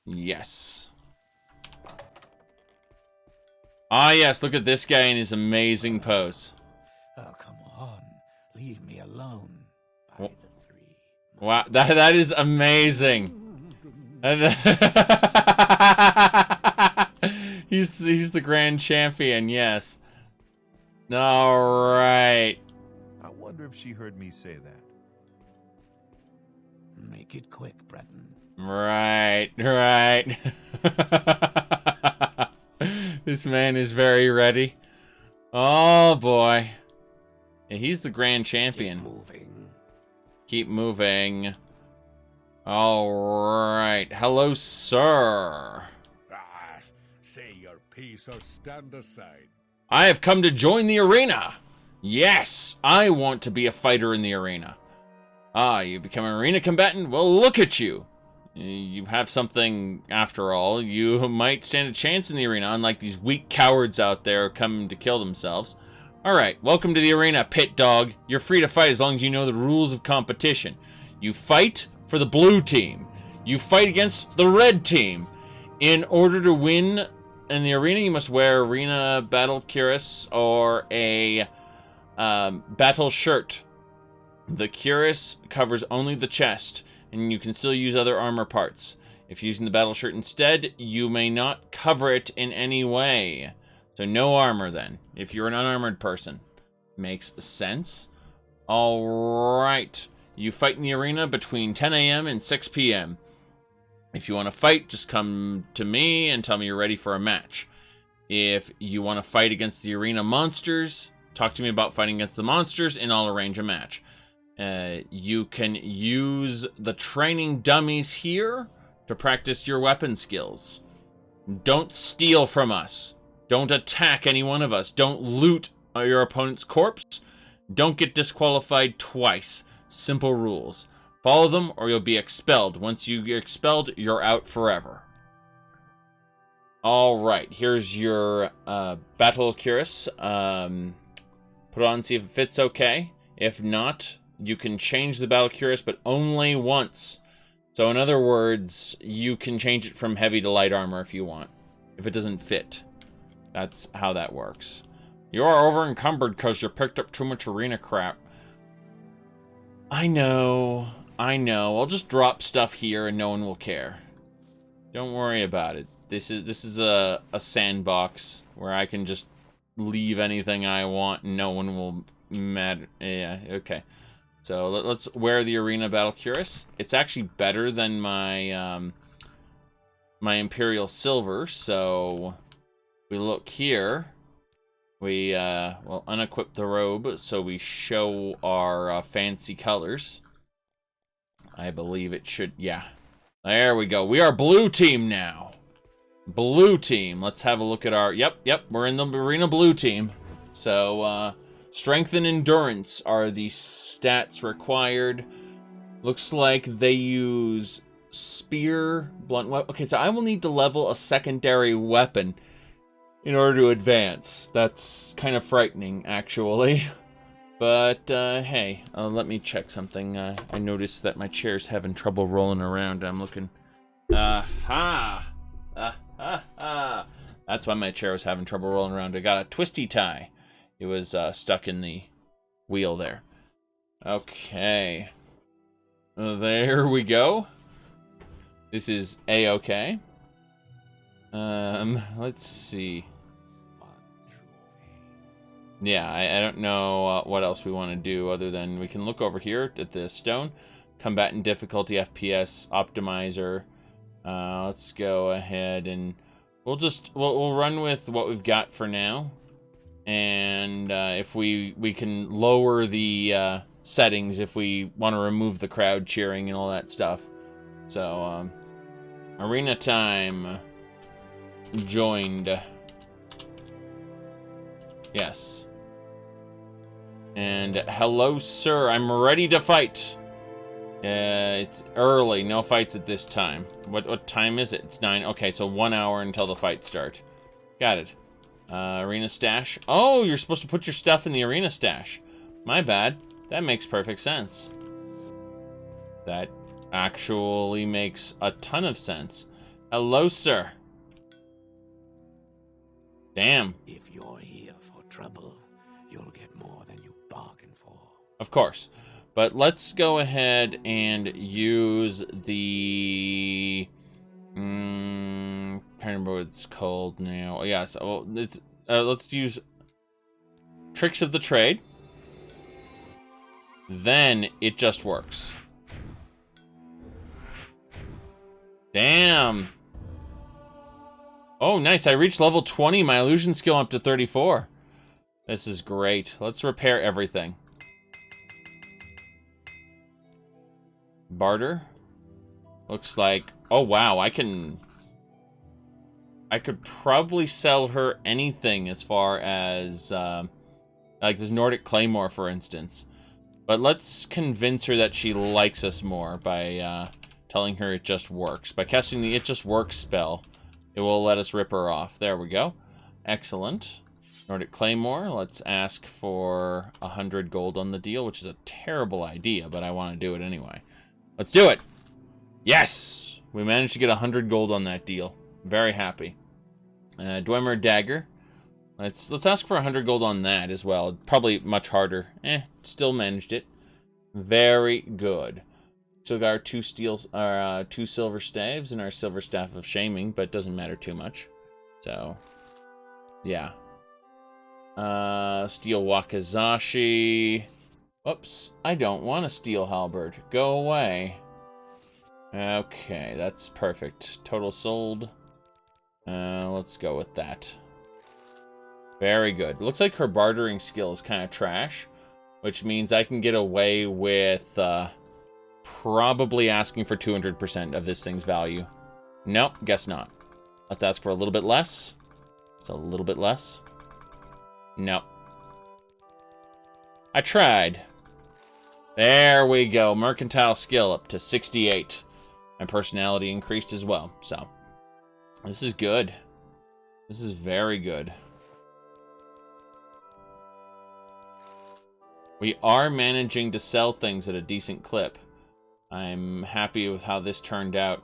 Yes. Ah, yes, look at this guy in his amazing pose. Oh, come on. Leave me alone. By the three. Wow, that is amazing. He's the grand champion, yes. All right. I wonder if she heard me say that. Make it quick, Breton. Right. This man is very ready. Oh boy. Yeah, he's the grand champion. Keep moving. Keep moving. All right. Hello, sir. Say your piece or stand aside. I have come to join the arena. Yes, I want to be a fighter in the arena. Ah, you become an arena combatant? Well, look at you. You have something, after all. You might stand a chance in the arena, unlike these weak cowards out there coming to kill themselves. Alright, welcome to the arena, pit dog. You're free to fight as long as you know the rules of competition. You fight for the blue team. You fight against the red team. In order to win in the arena, you must wear arena battle cuirass or a battle shirt. The cuirass covers only the chest, and you can still use other armor parts. If using the battle shirt instead, you may not cover it in any way. So no armor then, if you're an unarmored person. Makes sense. Alright. You fight in the arena between 10 a.m. and 6 p.m. If you want to fight, just come to me and tell me you're ready for a match. If you want to fight against the arena monsters, talk to me about fighting against the monsters and I'll arrange a match. You can use the training dummies here to practice your weapon skills. Don't steal from us. Don't attack any one of us. Don't loot your opponent's corpse. Don't get disqualified twice. Simple rules. Follow them or you'll be expelled. Once you get expelled, you're out forever. Alright, here's your battle cuirass. Put it on, see if it fits okay. If not, you can change the battle cuirass, but only once. So in other words, you can change it from heavy to light armor if you want. If it doesn't fit. That's how that works. You are over encumbered because you picked up too much arena crap. I know. I'll just drop stuff here and no one will care. Don't worry about it. This is a sandbox where I can just leave anything I want and no one will matter. Yeah, okay. So let's wear the arena battle cuirass. It's actually better than my my Imperial silver. So we look here. We will unequip the robe so we show our fancy colors. I believe it should, yeah. There we go. We are blue team now. Blue team. Let's have a look at our, yep, we're in the arena blue team. So, strength and endurance are the stats required. Looks like they use spear, blunt weapon. Okay, so I will need to level a secondary weapon in order to advance. That's kind of frightening, actually. But, hey, let me check something. I noticed that my chair's having trouble rolling around. I'm looking. Aha! That's why my chair was having trouble rolling around. I got a twisty tie. It was stuck in the wheel there. Okay. There we go. This is A-okay. Let's see. Yeah, I don't know what else we want to do other than we can look over here at the stone. Combatant difficulty, FPS, optimizer. Let's go ahead and we'll run with what we've got for now. And if we can lower the settings if we want to remove the crowd cheering and all that stuff. So, arena time. Joined. Yes. And hello, sir. I'm ready to fight. It's early. No fights at this time. What time is it? It's 9. Okay, so 1 hour until the fight start. Got it. Arena stash. Oh, you're supposed to put your stuff in the arena stash. My bad. That makes perfect sense. That actually makes a ton of sense. Hello, sir. Damn. If you're here for trouble, you'll get more than you bargained for. Of course. But let's go ahead and use the... trying to remember what it's called now. Yes, well, let's use Tricks of the Trade. Then it just works. Damn. Oh, nice. I reached level 20. My illusion skill up to 34. This is great. Let's repair everything. Barter. Looks like... Oh, wow. I could probably sell her anything as far as... like this Nordic Claymore, for instance. But let's convince her that she likes us more by telling her it just works. By casting the It Just Works spell, it will let us rip her off. There we go. Excellent. Nordic Claymore. Let's ask for 100 gold on the deal, which is a terrible idea, but I want to do it anyway. Let's do it! Yes! We managed to get 100 gold on that deal. Very happy. Dwemer Dagger. Let's ask for 100 gold on that as well. Probably much harder. Still managed it. Very good. Still got our 2 silver staves and our silver staff of shaming, but it doesn't matter too much. So, yeah. Steel Wakizashi. Oops, I don't want a steel halberd. Go away. Okay, that's perfect. Total sold. Let's go with that. Very good. Looks like her bartering skill is kind of trash, which means I can get away with probably asking for 200% of this thing's value. Nope, guess not. Let's ask for a little bit less. Just a little bit less. Nope. I tried. There we go. Mercantile skill up to 68. And personality increased as well. So, this is good. This is very good. We are managing to sell things at a decent clip. I'm happy with how this turned out.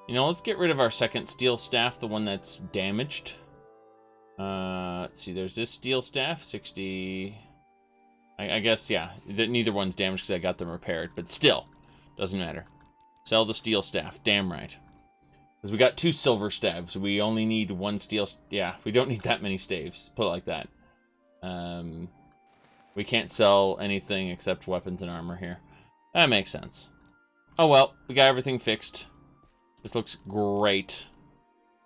You know, let's get rid of our second steel staff, the one that's damaged. Let's see, there's this steel staff, 60... I guess, yeah, neither one's damaged because I got them repaired, but still, doesn't matter. Sell the steel staff, damn right. Because we got 2 silver staves, we only need 1 steel... Yeah, we don't need that many staves, put it like that. We can't sell anything except weapons and armor here. That makes sense. Oh well, we got everything fixed. This looks great.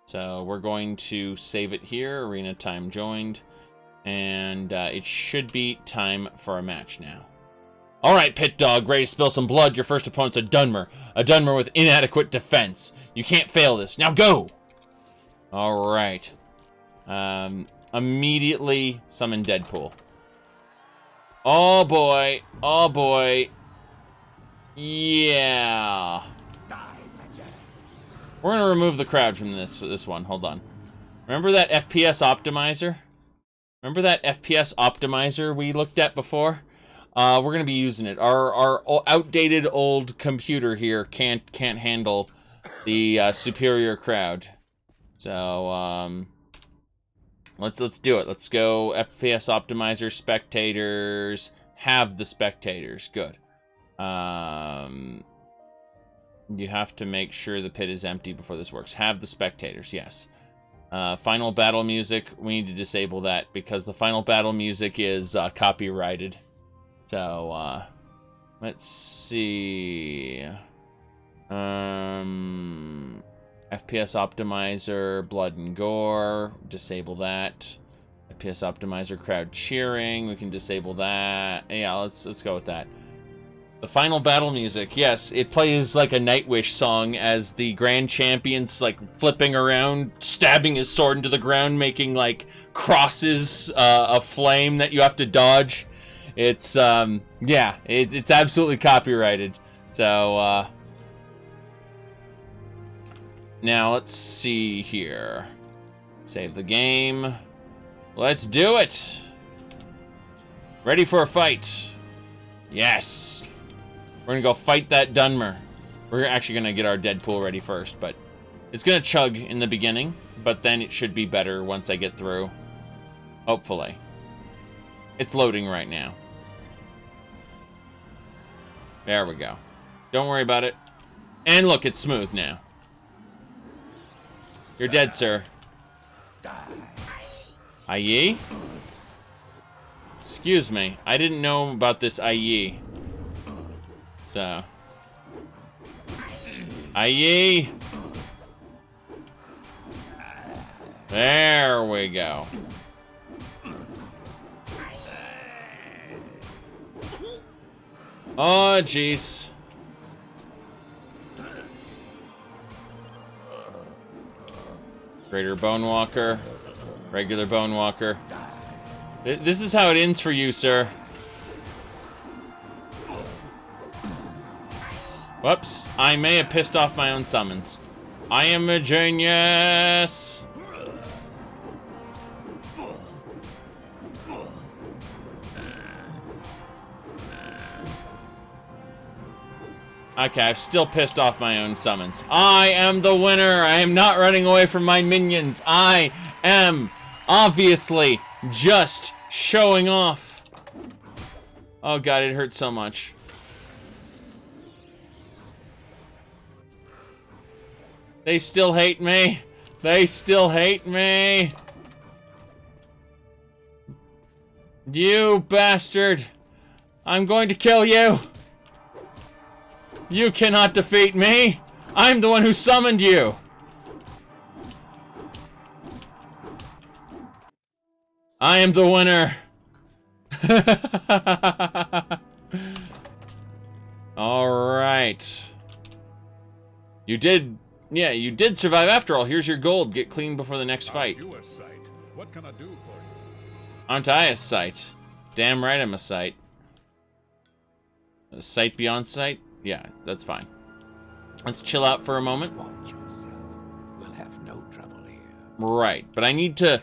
So we're going to save it here. Arena time joined. And it should be time for a match now. Alright, Pit Dog, ready to spill some blood. Your first opponent's a Dunmer. A Dunmer with inadequate defense. You can't fail this. Now go! Alright. Immediately summon Deadpool. Oh boy. Oh boy. Yeah. We're gonna remove the crowd from this one. Hold on. Remember that FPS optimizer? Remember that FPS optimizer we looked at before? We're gonna be using it. Our outdated old computer here can't handle the superior crowd. So let's do it. Let's go FPS optimizer, spectators, have the spectators. Good. You have to make sure the pit is empty before this works. Have the spectators, yes. Final battle music, we need to disable that because the final battle music is copyrighted. So, let's see. FPS optimizer, blood and gore, disable that. FPS optimizer, crowd cheering, we can disable that. Yeah, let's go with that. The final battle music, yes, it plays like a Nightwish song as the Grand Champion's like flipping around, stabbing his sword into the ground, making like crosses of flame that you have to dodge. It's, yeah, it's absolutely copyrighted. So, now let's see here. Save the game. Let's do it! Ready for a fight. Yes! We're gonna go fight that Dunmer. We're actually gonna get our Deadpool ready first, but it's gonna chug in the beginning, but then it should be better once I get through. Hopefully. It's loading right now. There we go. Don't worry about it. And look, it's smooth now. You're dead, sir. Aye? Excuse me. I didn't know about this aye. So. Aye. There we go. Oh, jeez. Greater Bone Walker. Regular Bone Walker. This is how it ends for you, sir. Whoops. I may have pissed off my own summons. I am a genius! Okay, I've still pissed off my own summons. I am the winner. I am not running away from my minions. I am obviously just showing off. Oh god, it hurts so much. They still hate me. They still hate me. You bastard. I'm going to kill you. You cannot defeat me. I'm the one who summoned you. I am the winner. All right. You did, yeah, you did survive after all. Here's your gold. Get clean before the next fight. You a sight. What can I do for you? Aren't I a sight? Damn right I'm a sight. A sight beyond sight? Yeah, that's fine. Let's chill out for a moment. Watch yourself. We'll have no trouble here. Right, but I need to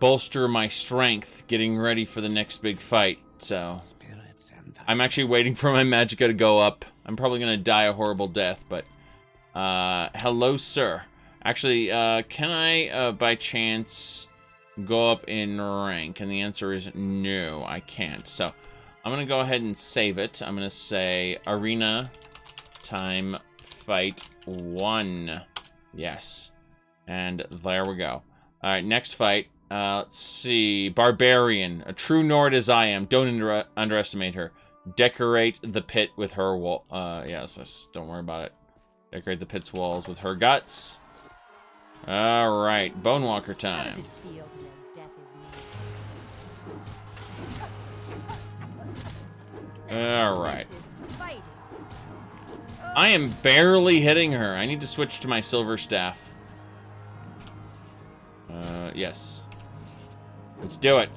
bolster my strength getting ready for the next big fight. So I'm actually waiting for my magicka to go up. I'm probably gonna die a horrible death, but hello, sir. Actually, can I by chance go up in rank? And the answer is no, I can't. So I'm gonna go ahead and save it. I'm gonna say arena time fight 1. Yes. And there we go. Alright, next fight. Let's see. Barbarian. A true Nord as I am. Don't underestimate her. Decorate the pit with her wall. Yes, don't worry about it. Decorate the pit's walls with her guts. Alright, Bonewalker time. Alright. I am barely hitting her. I need to switch to my silver staff. Yes. Let's do it.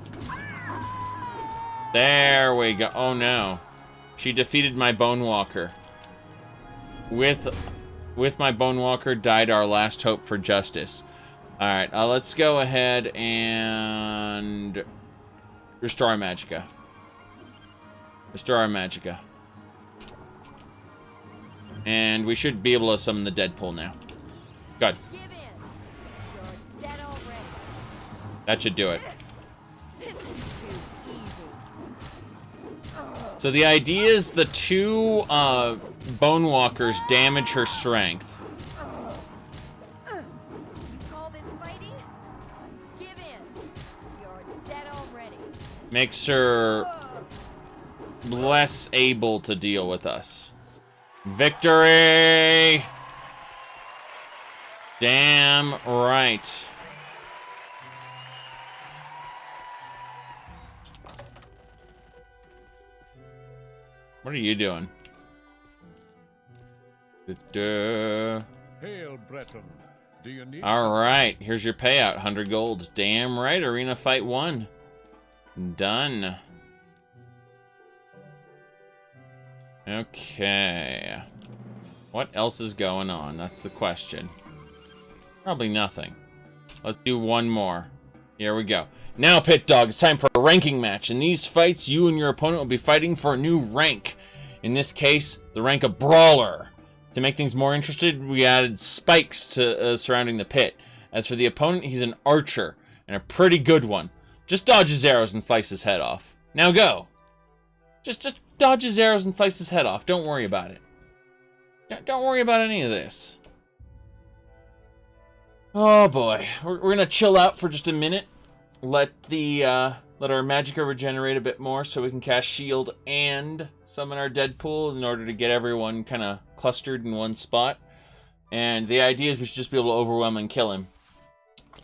There we go. Oh no. She defeated my Bonewalker. With my Bonewalker died our last hope for justice. Alright, let's go ahead and restore our magicka. Restore our magicka. And we should be able to summon the Deadpool now. Good. That should do it. So the idea is the two Bonewalkers damage her strength. You call this fighting? Give in. You're dead already. Makes her less able to deal with us. Victory! Damn right. What are you doing? Hail, Breton. Do you need Alright, here's your payout. 100 gold. Damn right, Arena Fight 1. Done. Okay. What else is going on? That's the question. Probably nothing. Let's do one more. Here we go. Now, Pit Dog, it's time for a ranking match. In these fights, you and your opponent will be fighting for a new rank. In this case, the rank of Brawler. To make things more interesting, we added spikes to surrounding the pit. As for the opponent, he's an archer, and a pretty good one. Just dodge his arrows and slice his head off. Now go. Just dodge his arrows and slice his head off. Don't worry about it. Don't worry about any of this. Oh boy, we're gonna chill out for just a minute. Let our magicka regenerate a bit more so we can cast shield and summon our Deadpool in order to get everyone kind of clustered in one spot. And the idea is we should just be able to overwhelm and kill him.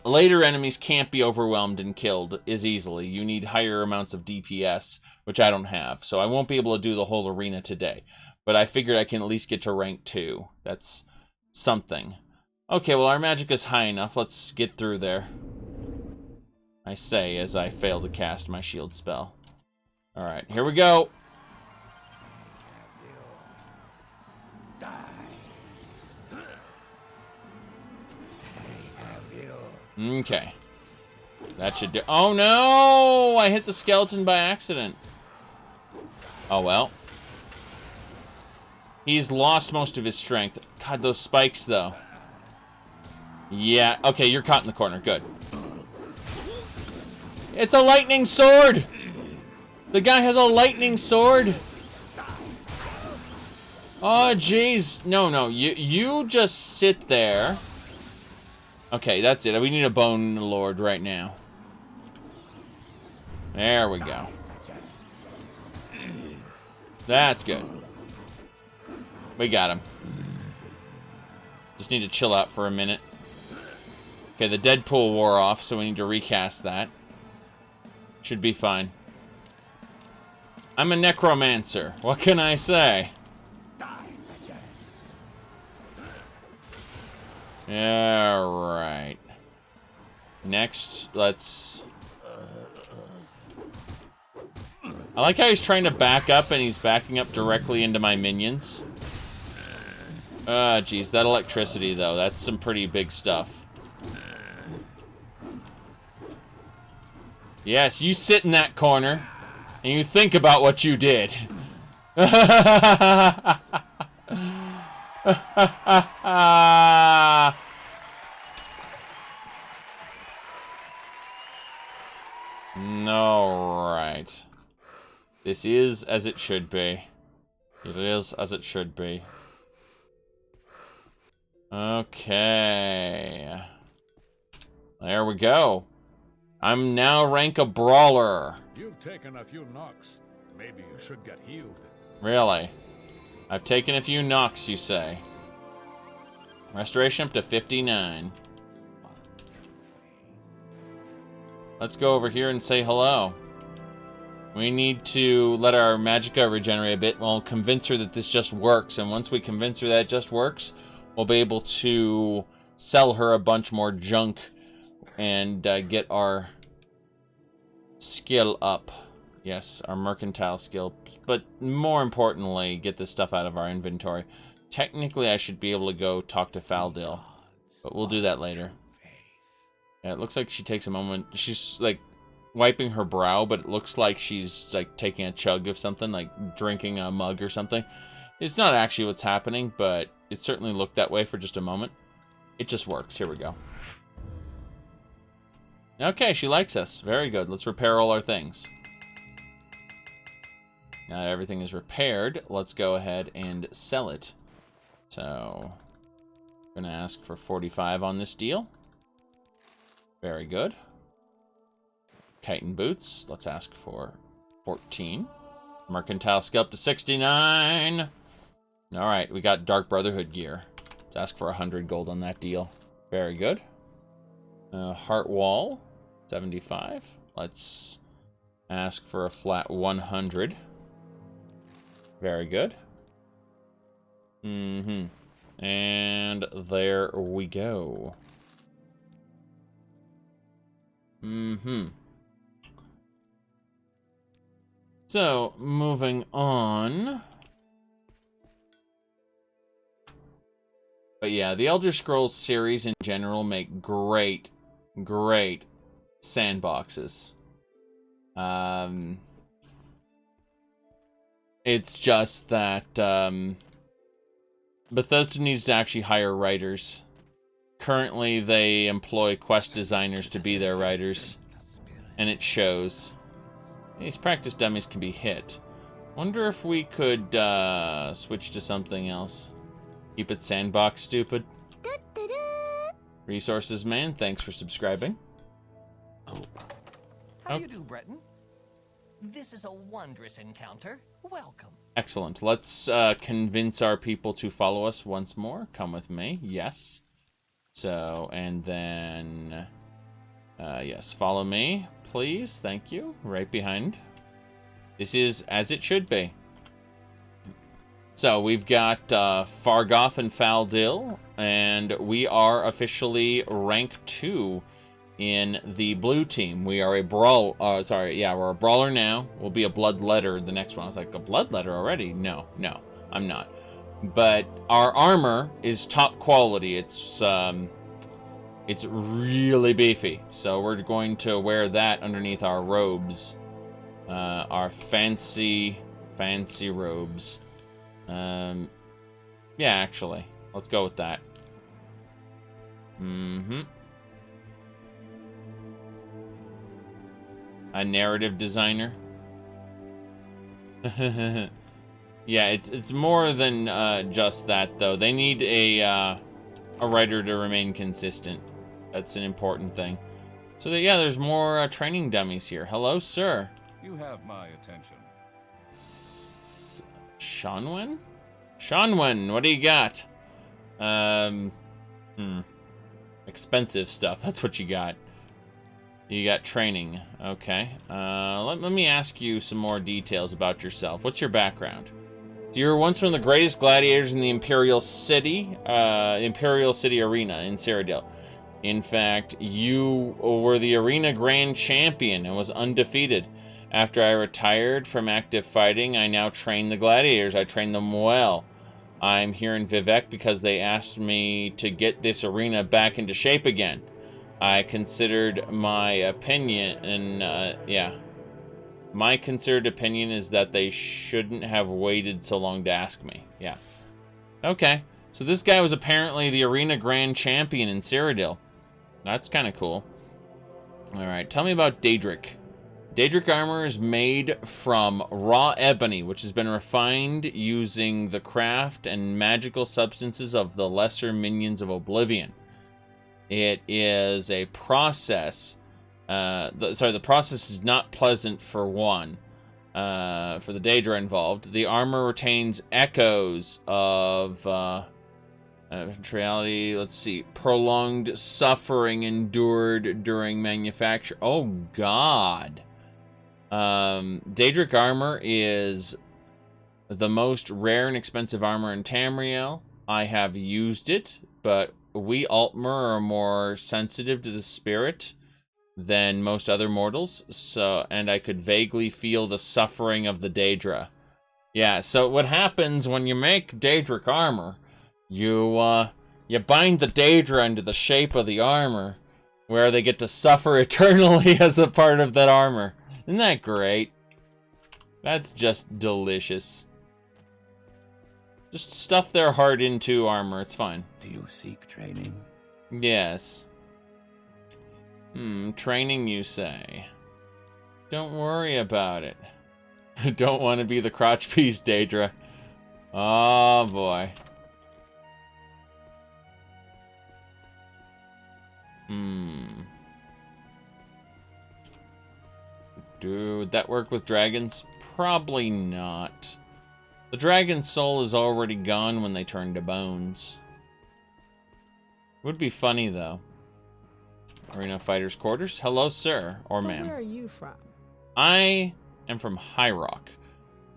Later enemies can't be overwhelmed and killed as easily. You need higher amounts of DPS, which I don't have. So I won't be able to do the whole arena today. But I figured I can at least get to rank 2. That's something. Okay, well our magicka's high enough. Let's get through there. I say as I fail to cast my shield spell. Alright, here we go. Okay. That should do. Oh no! I hit the skeleton by accident. Oh, well. He's lost most of his strength. God, those spikes, though. Yeah, okay, you're caught in the corner. Good. It's a lightning sword! The guy has a lightning sword! Oh, jeez. No, you just sit there. Okay, that's it. We need a bone lord right now. There we go. That's good. We got him. Just need to chill out for a minute. Okay, the Deadpool wore off, so we need to recast that. Should be fine. I'm a necromancer. What can I say? Alright. Next, let's... I like how he's trying to back up and he's backing up directly into my minions. Geez, that electricity, though, that's some pretty big stuff. Yes, you sit in that corner and you think about what you did. Alright. This is as it should be. It is as it should be. Okay. There we go. I'm now rank a brawler. You've taken a few knocks. Maybe you should get healed. Really? I've taken a few knocks, you say. Restoration up to 59. Let's go over here and say hello. We need to let our magicka regenerate a bit. We'll convince her that this just works. And once we convince her that it just works, we'll be able to sell her a bunch more junk and get our skill up. Yes, our mercantile skill. But more importantly, get this stuff out of our inventory. Technically, I should be able to go talk to Faldil, but we'll do that later. Yeah, it looks like she takes a moment. She's, like, wiping her brow, but it looks like she's, like, taking a chug of something, like drinking a mug or something. It's not actually what's happening, but it certainly looked that way for just a moment. It just works. Here we go. Okay, she likes us. Very good. Let's repair all our things. Now that everything is repaired, let's go ahead and sell it. So, I'm going to ask for 45 on this deal. Very good. Chitin boots, let's ask for 14. Mercantile skill up to 69. Alright, we got Dark Brotherhood gear. Let's ask for 100 gold on that deal. Very good. Heart wall, 75. Let's ask for a flat 100. Very good. And there we go. So, moving on. But yeah, the Elder Scrolls series in general make great sandboxes. It's just that Bethesda needs to actually hire writers. Currently, they employ quest designers to be their writers, and it shows. These practice dummies can be hit. Wonder if we could switch to something else. Keep it sandbox, stupid. Resources man, thanks for subscribing. How do you do, Breton? This is a wondrous encounter. Welcome. Excellent. Let's convince our people to follow us once more. Come with me. Yes. So, and then... yes, follow me, please. Thank you. Right behind. This is as it should be. So, we've got Fargoth and Faldil, and we are officially rank 2 in the blue team. We are a we're a brawler now. We'll be a bloodletter the next one. I was like, a bloodletter already? No, I'm not. But our armor is top quality. It's really beefy. So we're going to wear that underneath our robes. Our fancy Fancy robes. Yeah, actually. Let's go with that. A narrative designer. Yeah, it's more than just that, though. They need a writer to remain consistent. That's an important thing. So, yeah, there's more training dummies here. Hello, sir. You have my attention. Shanwen? Shanwen, what do you got? Expensive stuff. That's what you got. You got training. Okay. Let me ask you some more details about yourself. What's your background? So you were once one of the greatest gladiators in the Imperial City Arena in Cyrodiil. In fact, you were the arena grand champion and was undefeated. After I retired from active fighting, I now train the gladiators. I train them well. I'm here in Vivec because they asked me to get this arena back into shape again. I considered my opinion, and my considered opinion is that they shouldn't have waited so long to ask me. Yeah. Okay. So this guy was apparently the arena grand champion in Cyrodiil. That's kind of cool. All right. Tell me about Daedric. Daedric armor is made from raw ebony, which has been refined using the craft and magical substances of the lesser minions of Oblivion. It is a process. The process is not pleasant for one. For the Daedra involved, the armor retains echoes of reality. Let's see, prolonged suffering endured during manufacture. Oh God. Daedric armor is the most rare and expensive armor in Tamriel. I have used it, but we Altmer are more sensitive to the spirit than most other mortals, and I could vaguely feel the suffering of the Daedra. Yeah, so what happens when you make Daedric armor, you bind the Daedra into the shape of the armor, where they get to suffer eternally as a part of that armor. Isn't that great? That's just delicious. Just stuff their heart into armor, it's fine. Do you seek training? Yes. Training, you say? Don't worry about it. Don't want to be the crotch piece, Daedra. Oh, boy. Would that work with dragons? Probably not. The dragon's soul is already gone when they turn to bones. Would be funny, though. Arena Fighters Quarters. Hello, sir. Or ma'am. Where are you from? I am from High Rock.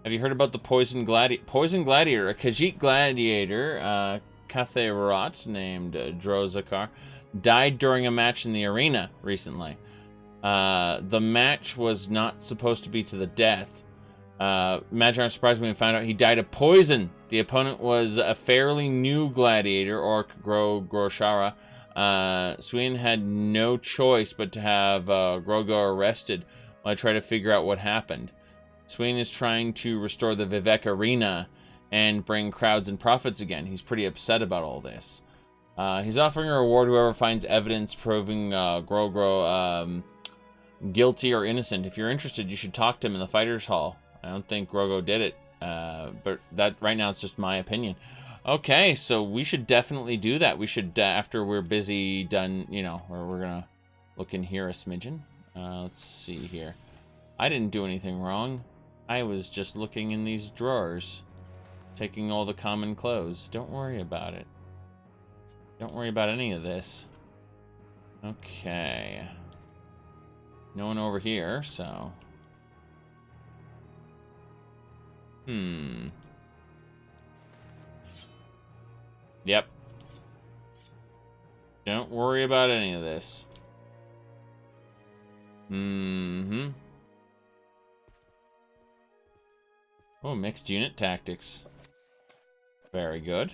Have you heard about the Poison Gladiator? A Khajiit gladiator, Katherot, named Drozakar, died during a match in the arena recently. The match was not supposed to be to the death. Imagine our surprise when we found out he died of poison. The opponent was a fairly new gladiator, Orc Groshara. Sweden had no choice but to have Grogo arrested while I try to figure out what happened. Sweden is trying to restore the Vivec Arena and bring crowds and profits again. He's pretty upset about all this. He's offering a reward whoever finds evidence proving Grogo guilty or innocent. If you're interested, you should talk to him in the Fighters Hall. I don't think Grogo did it, but that right now it's just my opinion. Okay, so we should definitely do that. We should, after we're busy done, you know, or we're gonna look in here a smidgen. Let's see here. I didn't do anything wrong. I was just looking in these drawers, taking all the common clothes. Don't worry about it. Don't worry about any of this. Okay. No one over here, so... Yep. Don't worry about any of this. Oh, mixed unit tactics. Very good.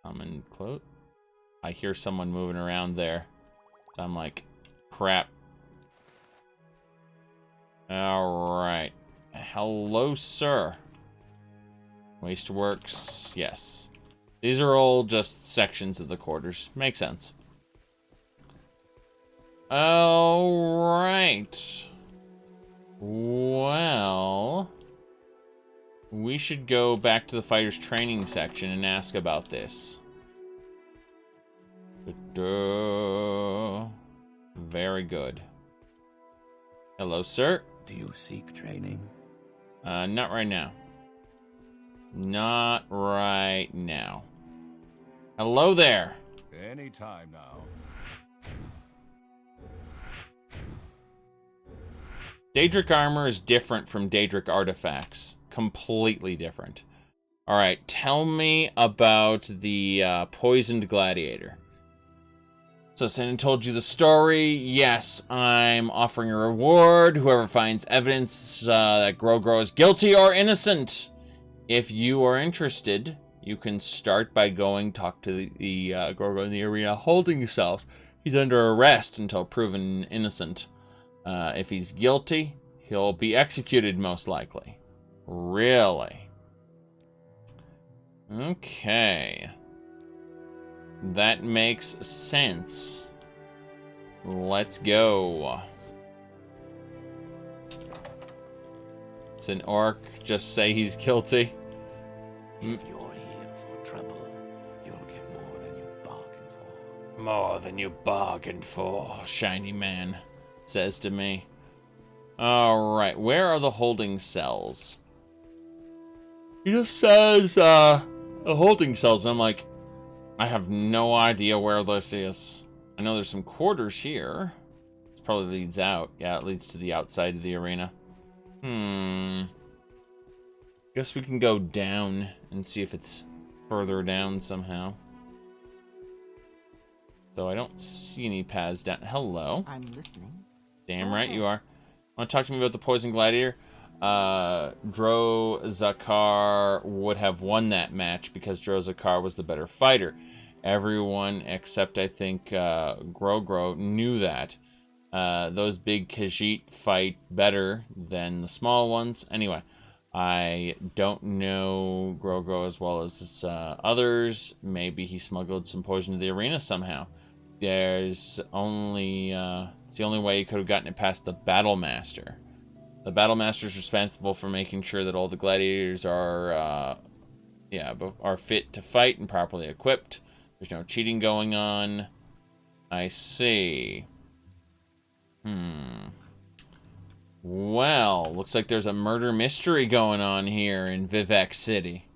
Common cloak. I hear someone moving around there. So I'm like, crap. Alright. Hello, sir. Wasteworks, yes. These are all just sections of the quarters. Makes sense. Alright. Well, we should go back to the fighters training section and ask about this. Very good. Hello, sir. Do you seek training? Not right now. Not right now. Hello there. Any time now. Daedric armor is different from Daedric artifacts. Completely different. Alright, tell me about the poisoned gladiator. So Satan told you the story. Yes, I'm offering a reward. Whoever finds evidence that Grogro is guilty or innocent. If you are interested, you can start by going talk to the Grogro in the arena holding cells. He's under arrest until proven innocent. If he's guilty, he'll be executed most likely. Really? Okay. That makes sense. Let's go. It's an orc. Just say he's guilty. If you're here for trouble, you'll get more than you bargained for. More than you bargained for, shiny man says to me. Alright, where are the holding cells? He just says, the holding cells, and I'm like, I have no idea where this is. I know there's some quarters here. This probably leads out. Yeah, it leads to the outside of the arena. Guess we can go down and see if it's further down somehow. Though I don't see any paths down. Hello. I'm listening. Damn right you are. Want to talk to me about the poison gladiator? Zhakaron would have won that match because Zhakaron was the better fighter. Everyone except I think Grogro knew that. Those big Khajiit fight better than the small ones. Anyway, I don't know Grogro as well as others. Maybe he smuggled some poison to the arena somehow. There's only it's the only way he could have gotten it past the Battle Master. The Battle Master is responsible for making sure that all the gladiators are fit to fight and properly equipped. There's no cheating going on. I see. Well, looks like there's a murder mystery going on here in Vivek City.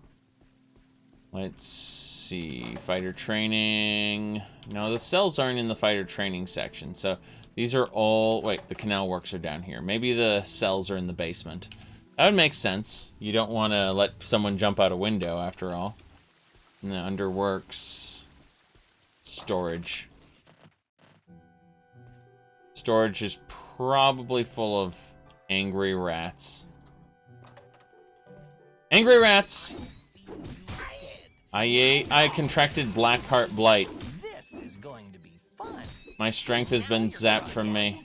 Let's see. Fighter training. No, the cells aren't in the fighter training section. So these are all... Wait, the canal works are down here. Maybe the cells are in the basement. That would make sense. You don't want to let someone jump out a window, after all. And the underworks. Storage. Storage is probably full of angry rats. Angry rats! I contracted Blackheart Blight. This is going to be fun. My strength has been zapped from me.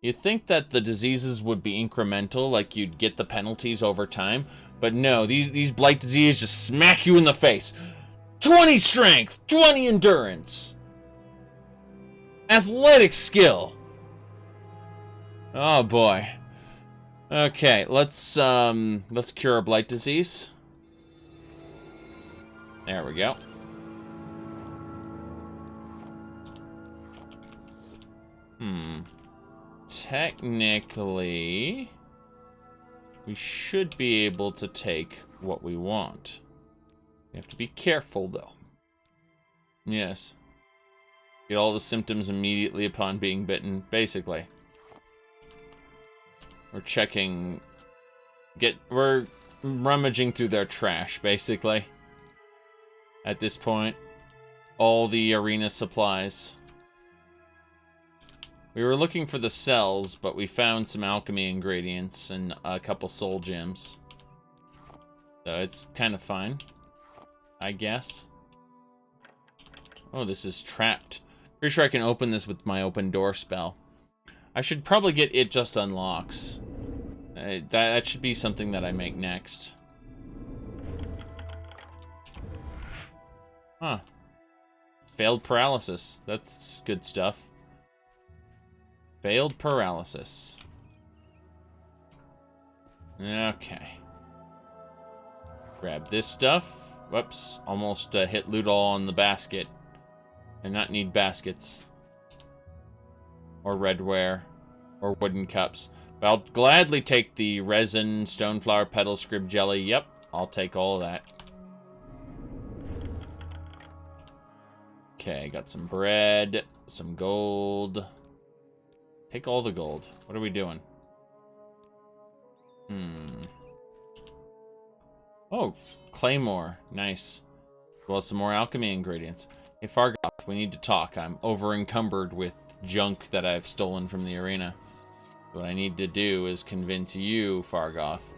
You'd think that the diseases would be incremental, like you'd get the penalties over time, but no, these blight diseases just smack you in the face. 20 strength, 20 endurance, athletic skill. Oh boy. Okay, let's cure a blight disease. There we go. Technically, we should be able to take what we want. We have to be careful, though. Yes. Get all the symptoms immediately upon being bitten, basically. We're checking... We're rummaging through their trash, basically. At this point. All the arena supplies. We were looking for the cells, but we found some alchemy ingredients and a couple soul gems. So it's kind of fine, I guess. Oh, this is trapped. Pretty sure I can open this with my open door spell. I should probably get It Just Unlocks. That should be something that I make next. Huh. Failed paralysis. That's good stuff. Failed paralysis. Okay. Grab this stuff. Whoops. Almost hit loot all on the basket. I not need baskets. Or redware. Or wooden cups. But I'll gladly take the resin, stoneflower petal, scrib jelly. Yep. I'll take all of that. Okay, got some bread, some gold. Take all the gold. What are we doing? Oh, claymore. Nice. Well, some more alchemy ingredients. Hey, Fargoth, we need to talk. I'm over-encumbered with junk that I've stolen from the arena. What I need to do is convince you, Fargoth,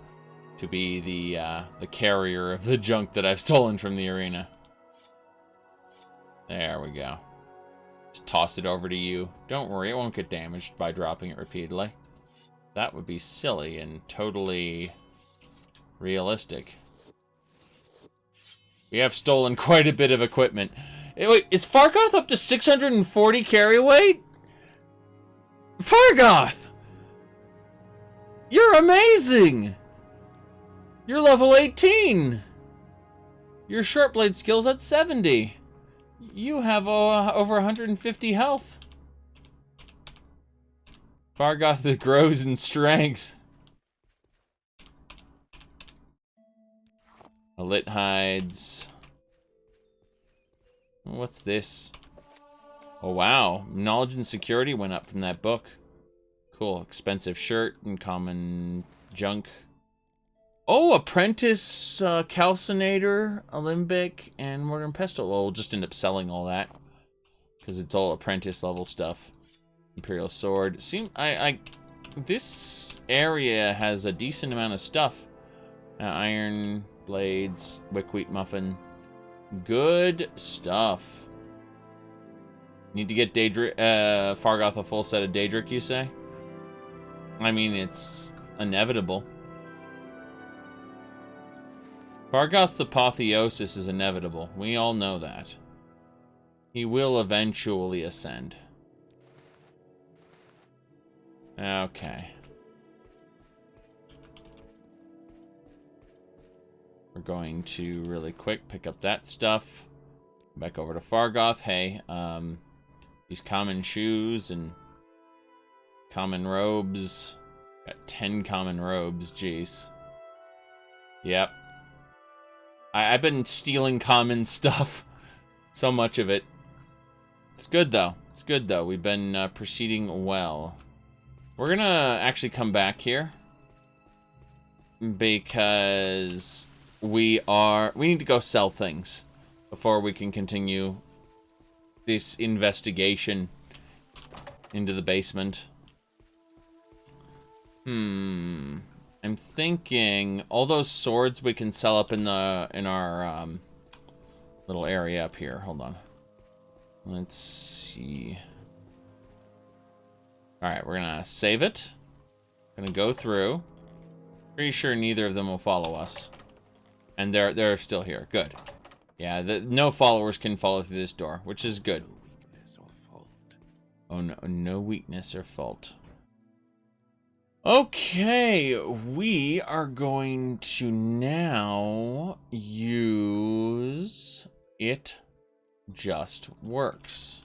to be the carrier of the junk that I've stolen from the arena. There we go. Just toss it over to you. Don't worry, it won't get damaged by dropping it repeatedly. That would be silly and totally realistic. We have stolen quite a bit of equipment. Wait, is Fargoth up to 640 carry weight? Fargoth! You're amazing! You're level 18! Your short blade skill's at 70. You have over 150 health. Fargoth that grows in strength. Lit hides. What's this? Oh wow, knowledge and security went up from that book. Cool, expensive shirt and common junk. Oh, apprentice calcinator, alembic, and mortar and pestle. Well, we'll just end up selling all that because it's all apprentice level stuff. Imperial sword. This area has a decent amount of stuff. Iron blades, wick-wheat muffin. Good stuff. Need to get Fargoth a full set of Daedric, you say? I mean, it's inevitable. Fargoth's apotheosis is inevitable. We all know that. He will eventually ascend. Okay. We're going to really quick pick up that stuff. Back over to Fargoth. Hey, these common shoes and common robes. Got 10 common robes, jeez. Yep. I've been stealing common stuff. So much of it. It's good, though. It's good, though. We've been proceeding well. We're gonna actually come back here. Because we need to go sell things before we can continue this investigation into the basement. I'm thinking all those swords we can sell up in our little area up here. Hold on. Let's see. All right, we're gonna save it. Gonna go through. Pretty sure neither of them will follow us, and they're still here. Good. Yeah, no followers can follow through this door, which is good. Oh no, no weakness or fault. Okay, we are going to now use It Just Works.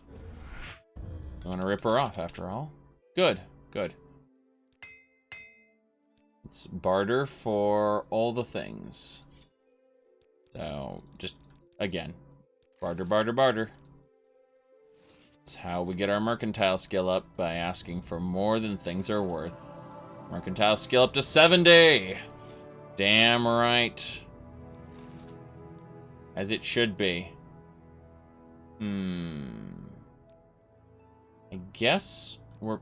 I want to rip her off after all. Good, good. Let's barter for all the things. So, just, again, barter, barter, barter. That's how we get our mercantile skill up, by asking for more than things are worth. Mercantile skill up to 70! Damn right. As it should be. I guess we're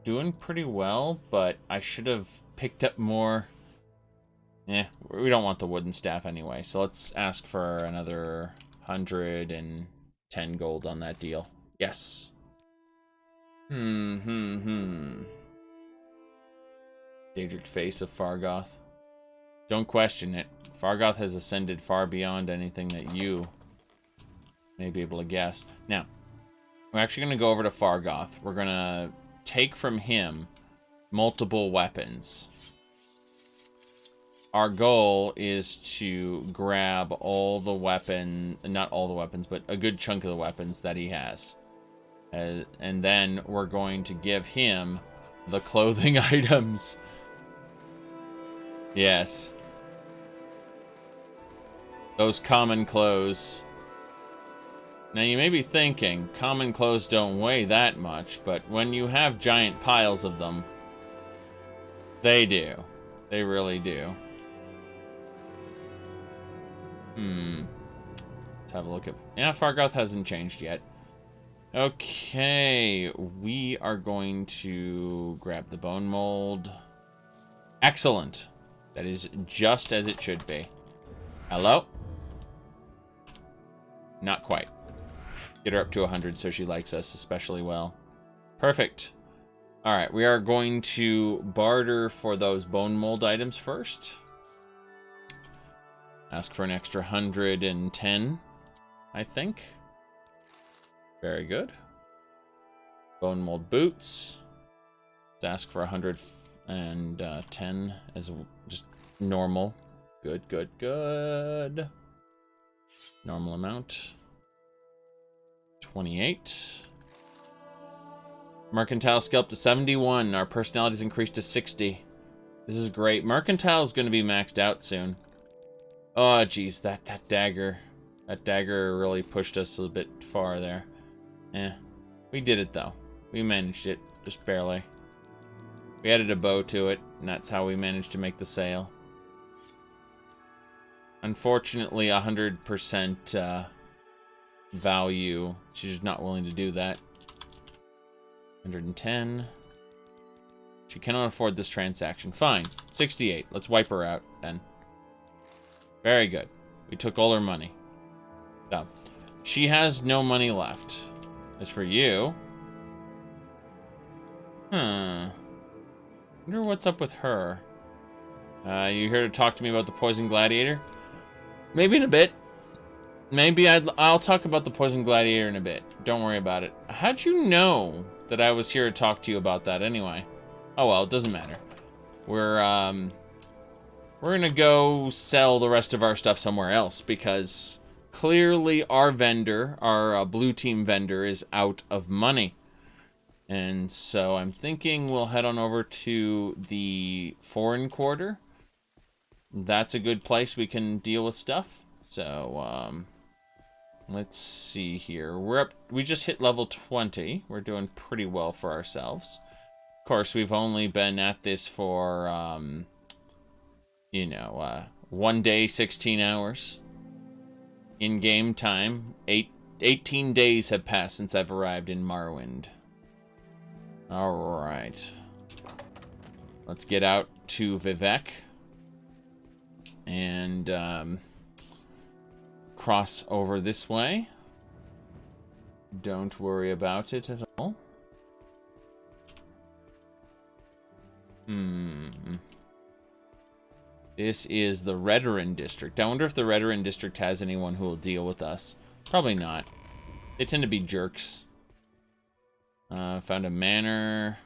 doing pretty well, but I should have picked up more. We don't want the wooden staff anyway, so let's ask for another 110 gold on that deal. Yes. Daedric face of Fargoth. Don't question it. Fargoth has ascended far beyond anything that you may be able to guess. Now, we're actually going to go over to Fargoth. We're going to take from him multiple weapons. Our goal is to grab all the not all the weapons, but a good chunk of the weapons that he has. And then we're going to give him the clothing items. Yes. Those common clothes. Now you may be thinking, common clothes don't weigh that much, but when you have giant piles of them, they do. They really do. Let's have a look at... Yeah, Fargoth hasn't changed yet. Okay, we are going to grab the bone mold. Excellent. That is just as it should be. Hello? Not quite. Get her up to 100 so she likes us especially well. Perfect. Alright, we are going to barter for those bone mold items first. Ask for an extra 110, I think. Very good. Bone mold boots. Let's ask for 110 as just normal. Good, good, good. Normal amount. 28. Mercantile scalp to 71. Our personality's increased to 60. This is great. Mercantile is going to be maxed out soon. Oh, geez, that dagger. That dagger really pushed us a bit far there. We did it, though. We managed it, just barely. We added a bow to it, and that's how we managed to make the sale. Unfortunately, 100% value. She's just not willing to do that. 110. She cannot afford this transaction. Fine. 68. Let's wipe her out, then. Very good. We took all her money. So, she has no money left. As for you... I wonder what's up with her. You here to talk to me about the Poison Gladiator? Maybe in a bit. Maybe I'll talk about the Poison Gladiator in a bit. Don't worry about it. How'd you know that I was here to talk to you about that anyway? Oh well, it doesn't matter. We're gonna go sell the rest of our stuff somewhere else because clearly our vendor, our blue team vendor, is out of money. And so I'm thinking we'll head on over to the foreign quarter. That's a good place we can deal with stuff. So, let's see here. We just hit level 20. We're doing pretty well for ourselves. Of course, we've only been at this for, 1 day, 16 hours. In-game time, 18 days have passed since I've arrived in Morrowind. Alright. Let's get out to Vivek. And, cross over this way. Don't worry about it at all. This is the Redoran district. I wonder if the Redoran district has anyone who will deal with us. Probably not. They tend to be jerks. Found a manor.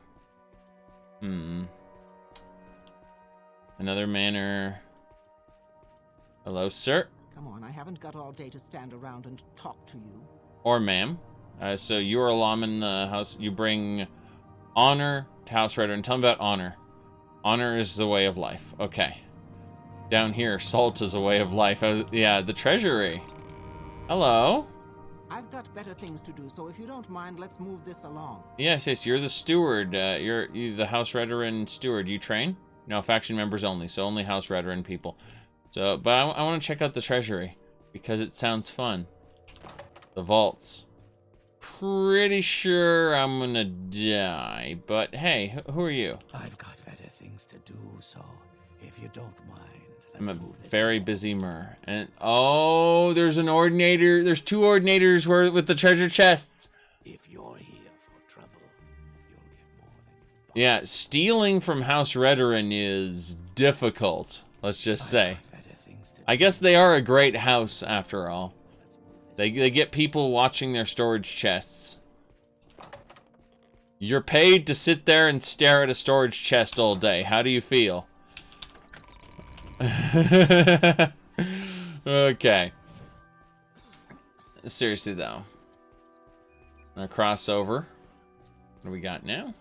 Another manor. Hello, sir. Come on, I haven't got all day to stand around and talk to you. Or ma'am. So you are a lawman in the house. You bring honor to House Rider. And tell me about honor. Honor is the way of life. Okay. Down here, salt is a way of life. Yeah, the treasury. Hello. I've got better things to do, so if you don't mind, let's move this along. Yes, you're the steward. You're the House Redoran steward. You train? No, faction members only, so only House Redoran people. So, but I want to check out the treasury because it sounds fun. The vaults. Pretty sure I'm gonna die, but hey, who are you? I've got better things to do, so if you don't mind, I'm a very busy Mer. And oh, there's an ordinator. There's 2 ordinators with the treasure chests. If you're here for trouble, you'll get more than Yeah, stealing from House Redoran is difficult, let's just say. I guess they are a great house, after all. They get people watching their storage chests. You're paid to sit there and stare at a storage chest all day. How do you feel? Okay. Seriously, though. I'm gonna cross over. What do we got now?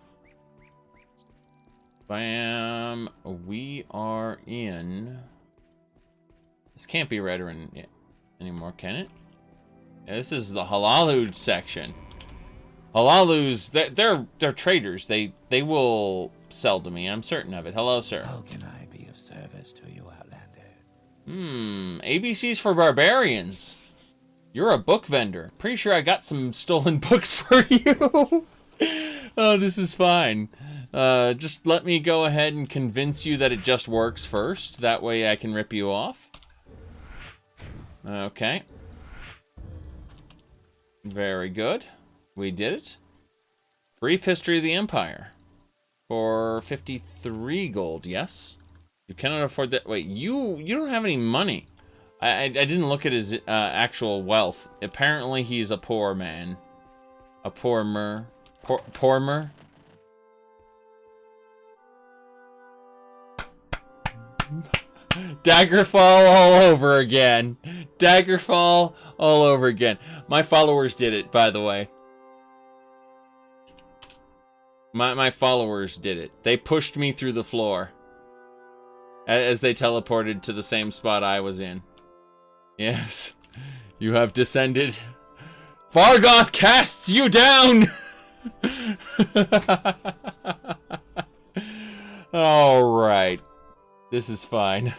Bam. We are in... This can't be Redoran anymore, can it? Yeah, this is the Halalu section. Halalus, they're traders. They will sell to me. I'm certain of it. Hello, sir. How can I be of service to you, Outlander? ABCs for barbarians. You're a book vendor. Pretty sure I got some stolen books for you. Oh, this is fine. Just let me go ahead and convince you that it just works first. That way I can rip you off. Okay. Very good. We did it. Brief history of the Empire. For 53 gold, yes? You cannot afford that. Wait, you don't have any money. I didn't look at his actual wealth. Apparently he's a poor man. A poormer. Poormer? Daggerfall all over again. Daggerfall all over again. My followers did it, by the way. My followers did it. They pushed me through the floor. As they teleported to the same spot I was in. Yes. You have descended. Fargoth casts you down! Alright. This is fine.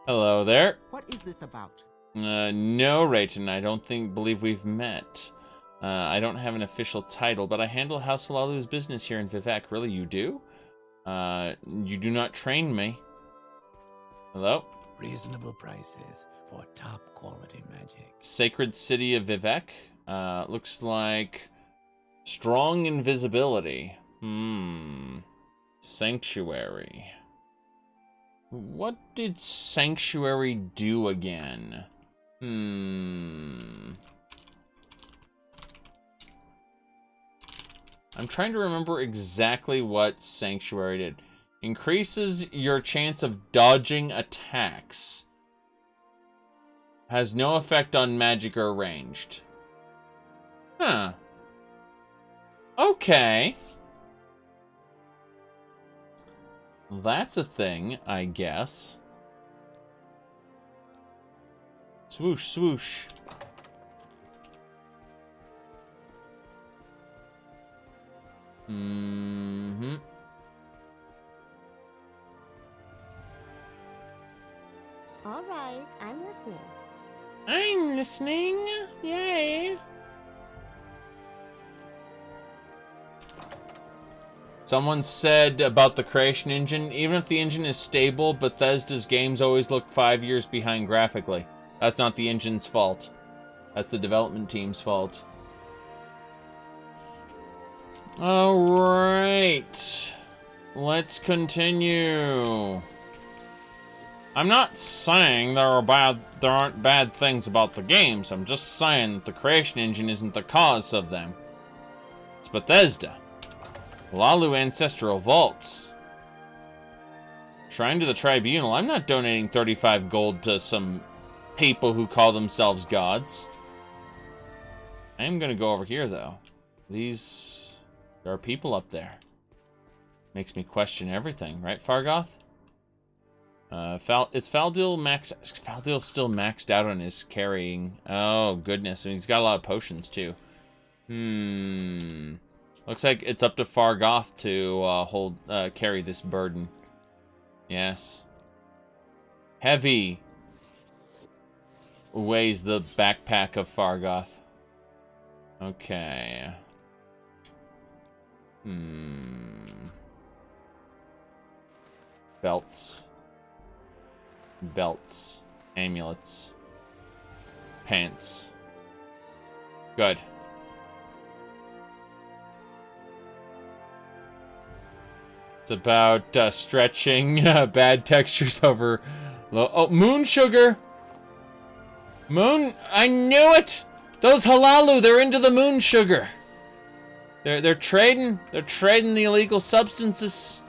Hello there. What is this about? No, Rayton, I don't believe we've met. I don't have an official title, but I handle House Halalu's business here in Vivec. Really, you do? You do not train me. Hello? Reasonable prices for top quality magic. Sacred City of Vivec. Looks like strong invisibility. Sanctuary. What did Sanctuary do again? I'm trying to remember exactly what Sanctuary did. Increases your chance of dodging attacks. Has no effect on magic or ranged. Huh. Okay. That's a thing, I guess. Swoosh, swoosh. All right, I'm listening. I'm listening. Yay. Someone said about the creation engine, even if the engine is stable, Bethesda's games always look 5 years behind graphically. That's not the engine's fault. That's the development team's fault. Alright. Let's continue. I'm not saying there aren't bad things about the games. I'm just saying that the creation engine isn't the cause of them. It's Bethesda. Halalu Ancestral Vaults. Shrine to the Tribunal. I'm not donating 35 gold to some people who call themselves gods. I am going to go over here, though. There are people up there. Makes me question everything, right, Fargoth? Is Faldil still maxed out on his carrying? Oh, goodness. And he's got a lot of potions, too. Looks like it's up to Fargoth to carry this burden. Yes. Heavy weighs the backpack of Fargoth. Okay. Belts. Belts. Amulets. Pants. Good. It's about stretching bad textures over low. Oh, moon sugar! Moon, I knew it! Those halalu, they're into the moon sugar. They're trading the illegal substances.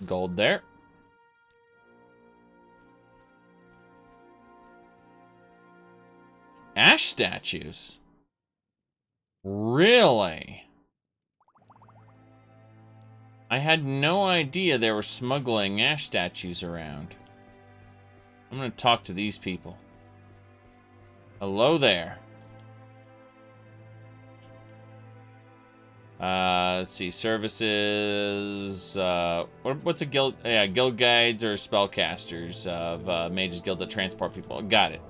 Gold there. Ash statues. Really? I had no idea they were smuggling ash statues around. I'm gonna talk to these people. Hello there. Let's see, services, what's a guild? Yeah, guild guides or spellcasters of Mages Guild that transport people. Got it.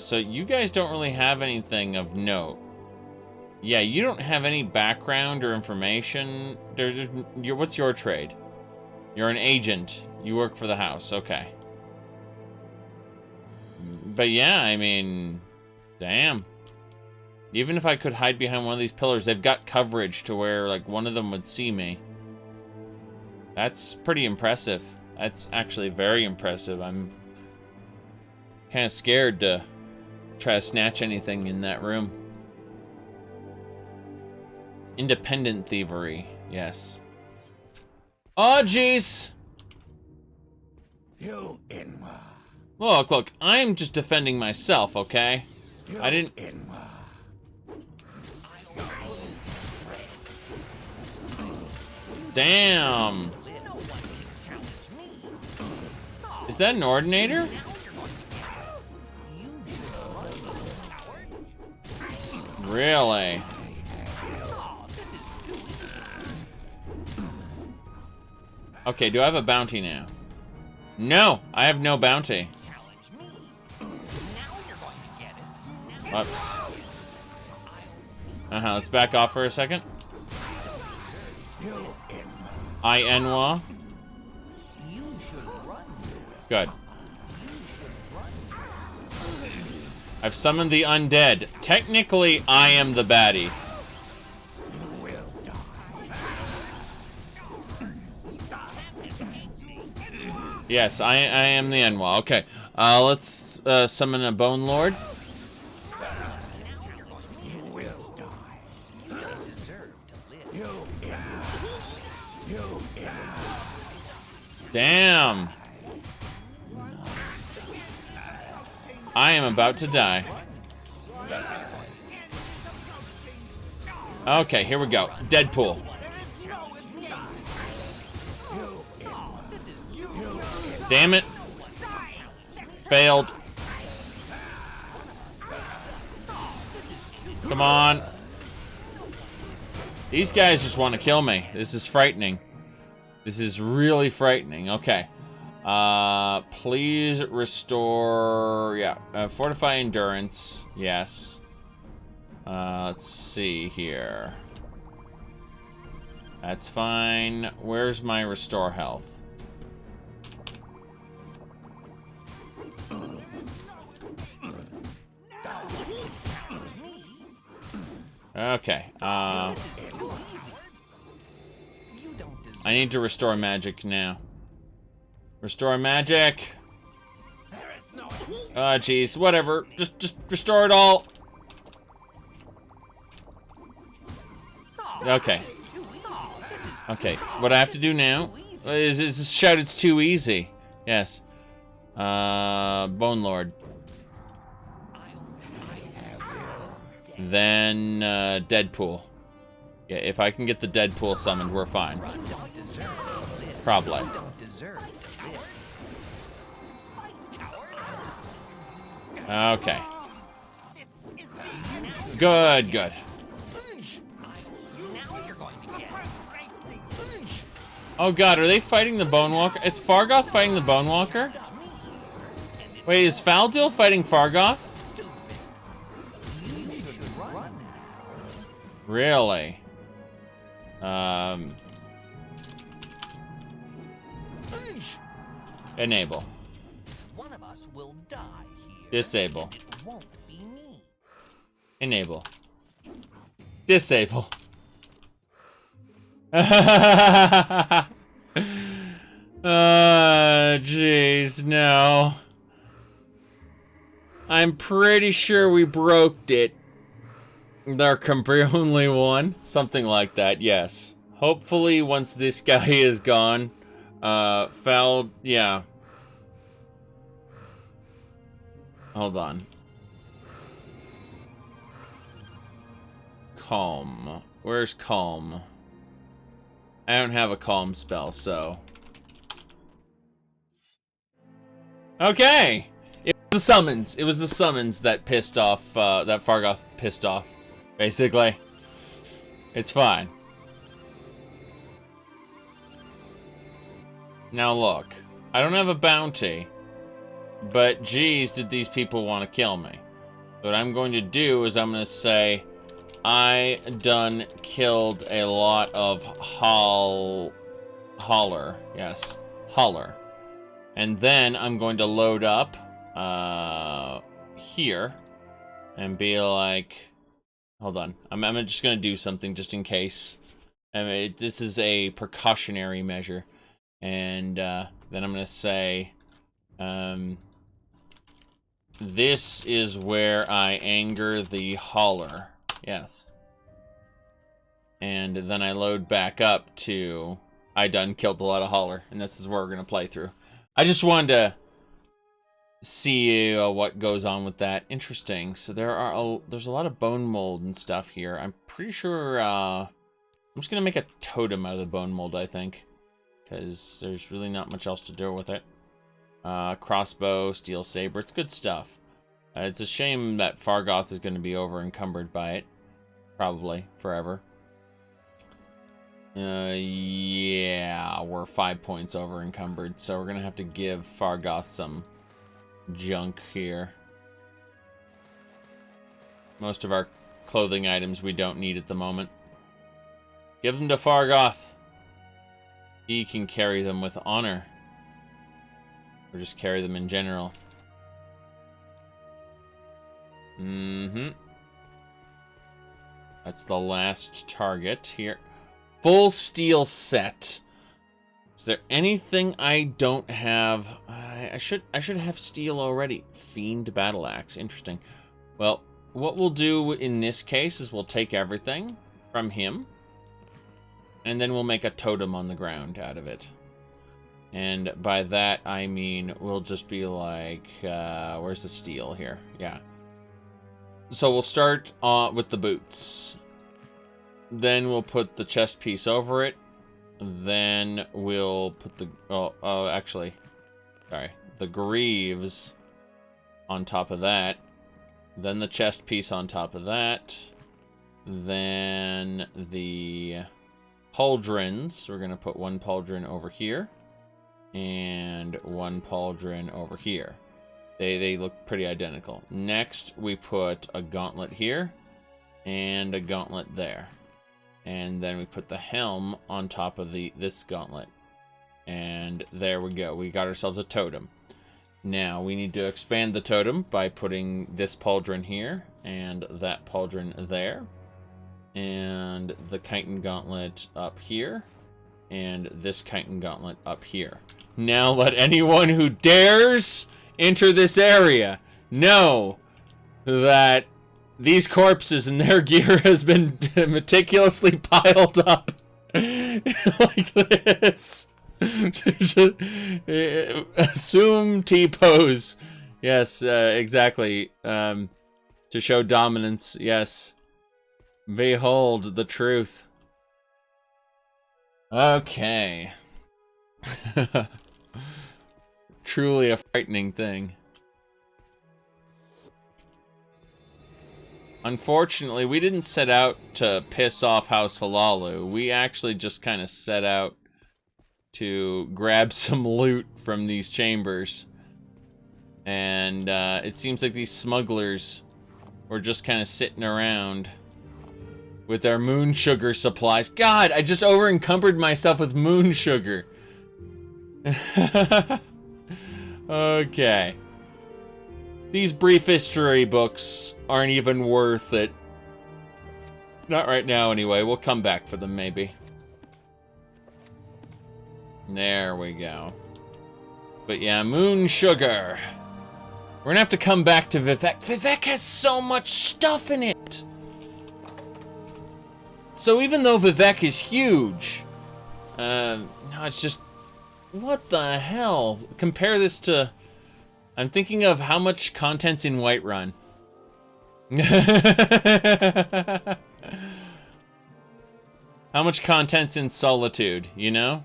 So you guys don't really have anything of note. Yeah, you don't have any background or information. What's your trade? You're an agent. You work for the house. Okay. But yeah, I mean, damn. Even if I could hide behind one of these pillars, they've got coverage to where, like, one of them would see me. That's pretty impressive. That's actually very impressive. I'm kind of scared to try to snatch anything in that room. Independent thievery, yes. Oh, jeez! Look, I'm just defending myself, okay? I didn't... Damn! Is that an ordinator? Really? Okay, do I have a bounty now? No, I have no bounty. Whoops. Let's back off for a second. Enwa. Good. I've summoned the undead. Technically, I am the baddie. Yes, I am the Enwa. Okay, let's summon a Bone Lord. Damn. I am about to die. Okay, here we go. Deadpool. Damn it. Failed. Come on. These guys just want to kill me. This is frightening. This is really frightening. Okay. Please restore... Yeah. Fortify endurance. Yes. Let's see here. That's fine. Where's my restore health? Okay. I need to restore magic now. Restore magic. Oh, jeez. Whatever. Just restore it all. Okay. Okay. What I have to do now is shout it's too easy. Yes. Bone Lord. Then Deadpool. Yeah, if I can get the Deadpool summoned, we're fine. Probably. Okay. Good, good. Oh god, are they fighting the Bone Walker? Is Fargoth fighting the Bone Walker? Wait, is Faldil fighting Fargoth? Really? Enable. One of us will die here. Disable. It won't be me. Enable. Disable. Jeez, no. I'm pretty sure we broke it. There can be only one. Something like that, yes. Hopefully, once this guy is gone, yeah. Hold on. Calm. Where's calm? I don't have a calm spell, so. Okay! It was the summons. It was the summons that pissed off, that Fargoth pissed off. Basically. It's fine. Now look. I don't have a bounty. But geez, did these people want to kill me. What I'm going to do is I'm going to say, I done killed a lot of holler. Yes, holler. And then I'm going to load up here and be like, hold on. I'm just going to do something just in case. I mean, this is a precautionary measure. And then I'm going to say, this is where I anger the holler. Yes. And then I load back up to I done killed a lot of holler. And this is where we're going to play through. I just wanted to see what goes on with that. Interesting. So there's a lot of bone mold and stuff here. I'm pretty sure I'm just going to make a totem out of the bone mold, I think. Because there's really not much else to do with it. Crossbow, steel saber. It's good stuff. It's a shame that Fargoth is going to be over encumbered by it. Probably forever. Yeah, we're 5 points over encumbered, so we're gonna have to give Fargoth some junk here. Most of our clothing items we don't need at the moment. Give them to Fargoth. He can carry them with honor. Or just carry them in general. That's the last target here. Full steel set. Is there anything I don't have? I should have steel already. Fiend battle axe. Interesting. Well, what we'll do in this case is we'll take everything from him. And then we'll make a totem on the ground out of it. And by that, I mean, we'll just be like, where's the steel here? Yeah. So we'll start with the boots. Then we'll put the chest piece over it. Then we'll put the, the greaves on top of that. Then the chest piece on top of that. Then the pauldrons. We're going to put one pauldron over here. And one pauldron over here. They look pretty identical. Next, we put a gauntlet here. And a gauntlet there. And then we put the helm on top of this gauntlet. And there we go. We got ourselves a totem. Now, we need to expand the totem by putting this pauldron here. And that pauldron there. And the chitin gauntlet up here. And this chitin gauntlet up here. Now let anyone who dares enter this area know that these corpses and their gear has been meticulously piled up like this. Assume T-pose. Yes, exactly. To show dominance, yes. Behold the truth. Okay. Truly a frightening thing. Unfortunately, we didn't set out to piss off House Halalu. We actually just kind of set out to grab some loot from these chambers. And it seems like these smugglers were just kind of sitting around with their moon sugar supplies. God, I just over-encumbered myself with moon sugar. Okay. These brief history books aren't even worth it. Not right now, anyway. We'll come back for them, maybe. There we go. But yeah, Moon Sugar. We're gonna have to come back to Vivec. Vivec has so much stuff in it! So even though Vivec is huge, no, it's just... What the hell? Compare this to... I'm thinking of how much content's in Whiterun. How much content's in Solitude, you know?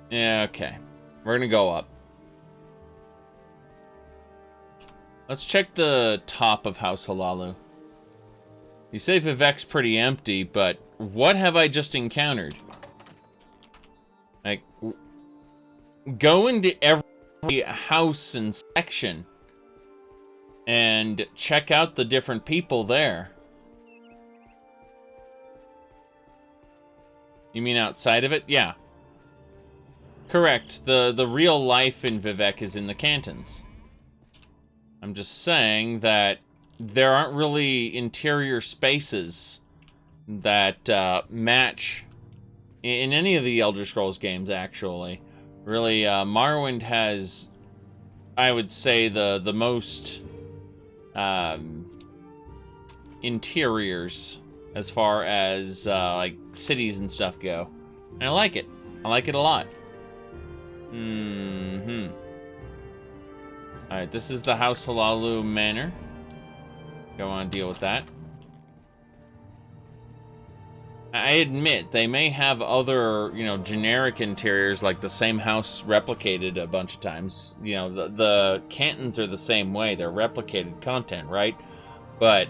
Yeah, okay. We're gonna go up. Let's check the top of House Halalu. You say Vivec's pretty empty, but what have I just encountered? Like, go into every house and section and check out the different people there. You mean outside of it? Yeah. Correct. The real life in Vivec is in the cantons. I'm just saying that there aren't really interior spaces that match in any of the Elder Scrolls games, actually. Really, Morrowind has, I would say, the most interiors as far as like cities and stuff go. And I like it. I like it a lot. Alright, this is the House Halalu Manor. Don't want to deal with that. I admit, they may have other, you know, generic interiors, like the same house replicated a bunch of times. You know, the cantons are the same way. They're replicated content, right? But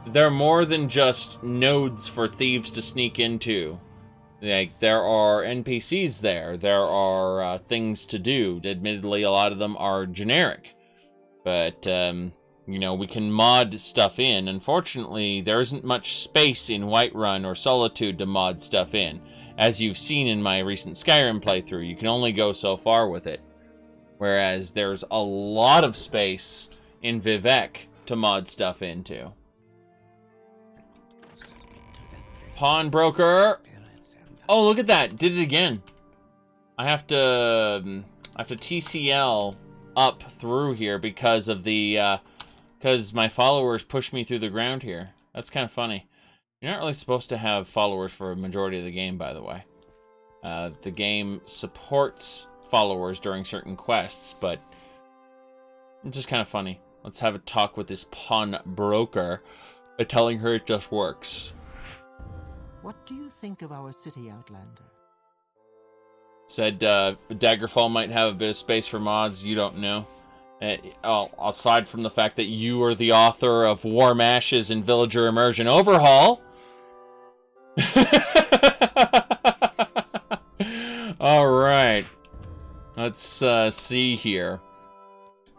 they're more than just nodes for thieves to sneak into. Like, there are NPCs there. There are things to do. Admittedly, a lot of them are generic. But, you know, we can mod stuff in. Unfortunately, there isn't much space in Whiterun or Solitude to mod stuff in. As you've seen in my recent Skyrim playthrough, you can only go so far with it. Whereas there's a lot of space in Vivec to mod stuff into. Pawnbroker! Oh, look at that! Did it again. I have to TCL up through here because of the... because my followers push me through the ground here. That's kind of funny. You're not really supposed to have followers for a majority of the game, by the way. The game supports followers during certain quests, but it's just kind of funny. Let's have a talk with this pawnbroker, telling her it just works. What do you think of our city, Outlander? Said Daggerfall might have a bit of space for mods. You don't know. Aside from the fact that you are the author of Warm Ashes and Villager Immersion Overhaul. Alright. Let's see here.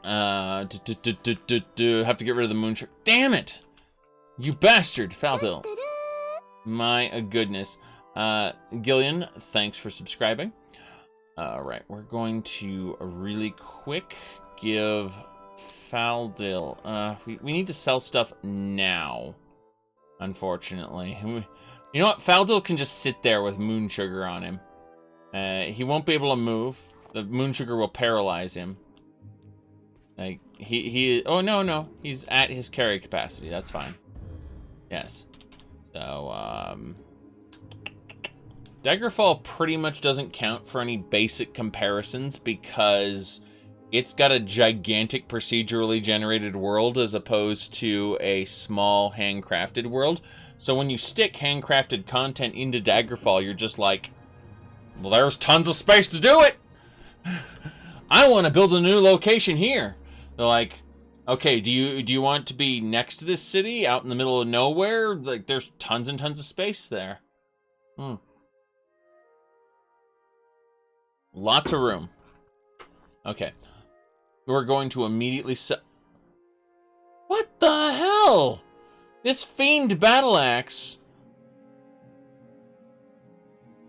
Have to get rid of the moonshot. Damn it! You bastard, Faldil. My goodness. Gillian, thanks for subscribing. Alright, we're going to really quick give Faldil... we need to sell stuff now, unfortunately. You know what? Faldil can just sit there with moon sugar on him. He won't be able to move. The moon sugar will paralyze him. Like, oh, no. He's at his carry capacity. That's fine. Yes. So, Daggerfall pretty much doesn't count for any basic comparisons because it's got a gigantic procedurally generated world as opposed to a small handcrafted world. So when you stick handcrafted content into Daggerfall, you're just like, well, there's tons of space to do it! I want to build a new location here. They're like, okay, do you want to be next to this city, out in the middle of nowhere? Like, there's tons and tons of space there. Lots of room. Okay. We're going to immediately What the hell? This Fiend Battle Axe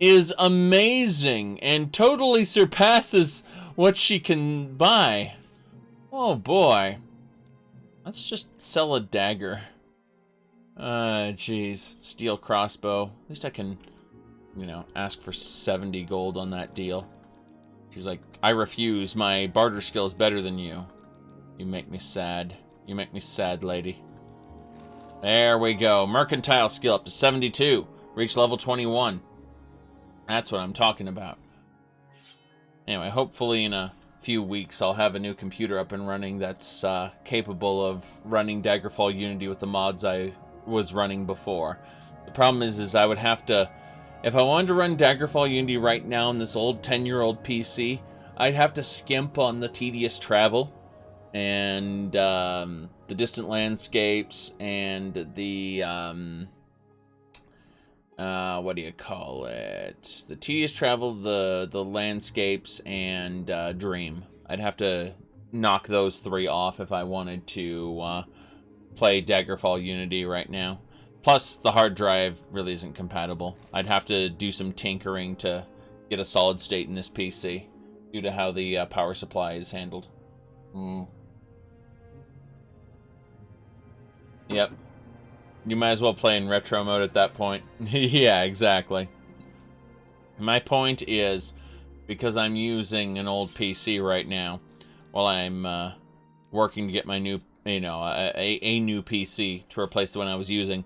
is amazing and totally surpasses what she can buy. Oh boy. Let's just sell a dagger. Jeez. Steel crossbow. At least I can, you know, ask for 70 gold on that deal. She's like, I refuse. My barter skill is better than you. You make me sad. You make me sad, lady. There we go. Mercantile skill up to 72. Reach level 21. That's what I'm talking about. Anyway, hopefully in a few weeks I'll have a new computer up and running that's capable of running Daggerfall Unity with the mods I was running before. The problem is I would have to... If I wanted to run Daggerfall Unity right now on this old 10-year-old PC, I'd have to skimp on the tedious travel and the distant landscapes and the what do you call it? The tedious travel, the landscapes, and dream. I'd have to knock those 3 off if I wanted to play Daggerfall Unity right now. Plus, the hard drive really isn't compatible. I'd have to do some tinkering to get a solid state in this PC due to how the power supply is handled. Yep. You might as well play in retro mode at that point. Yeah, exactly. My point is, because I'm using an old PC right now, while I'm working to get my new, you know, a new PC to replace the one I was using,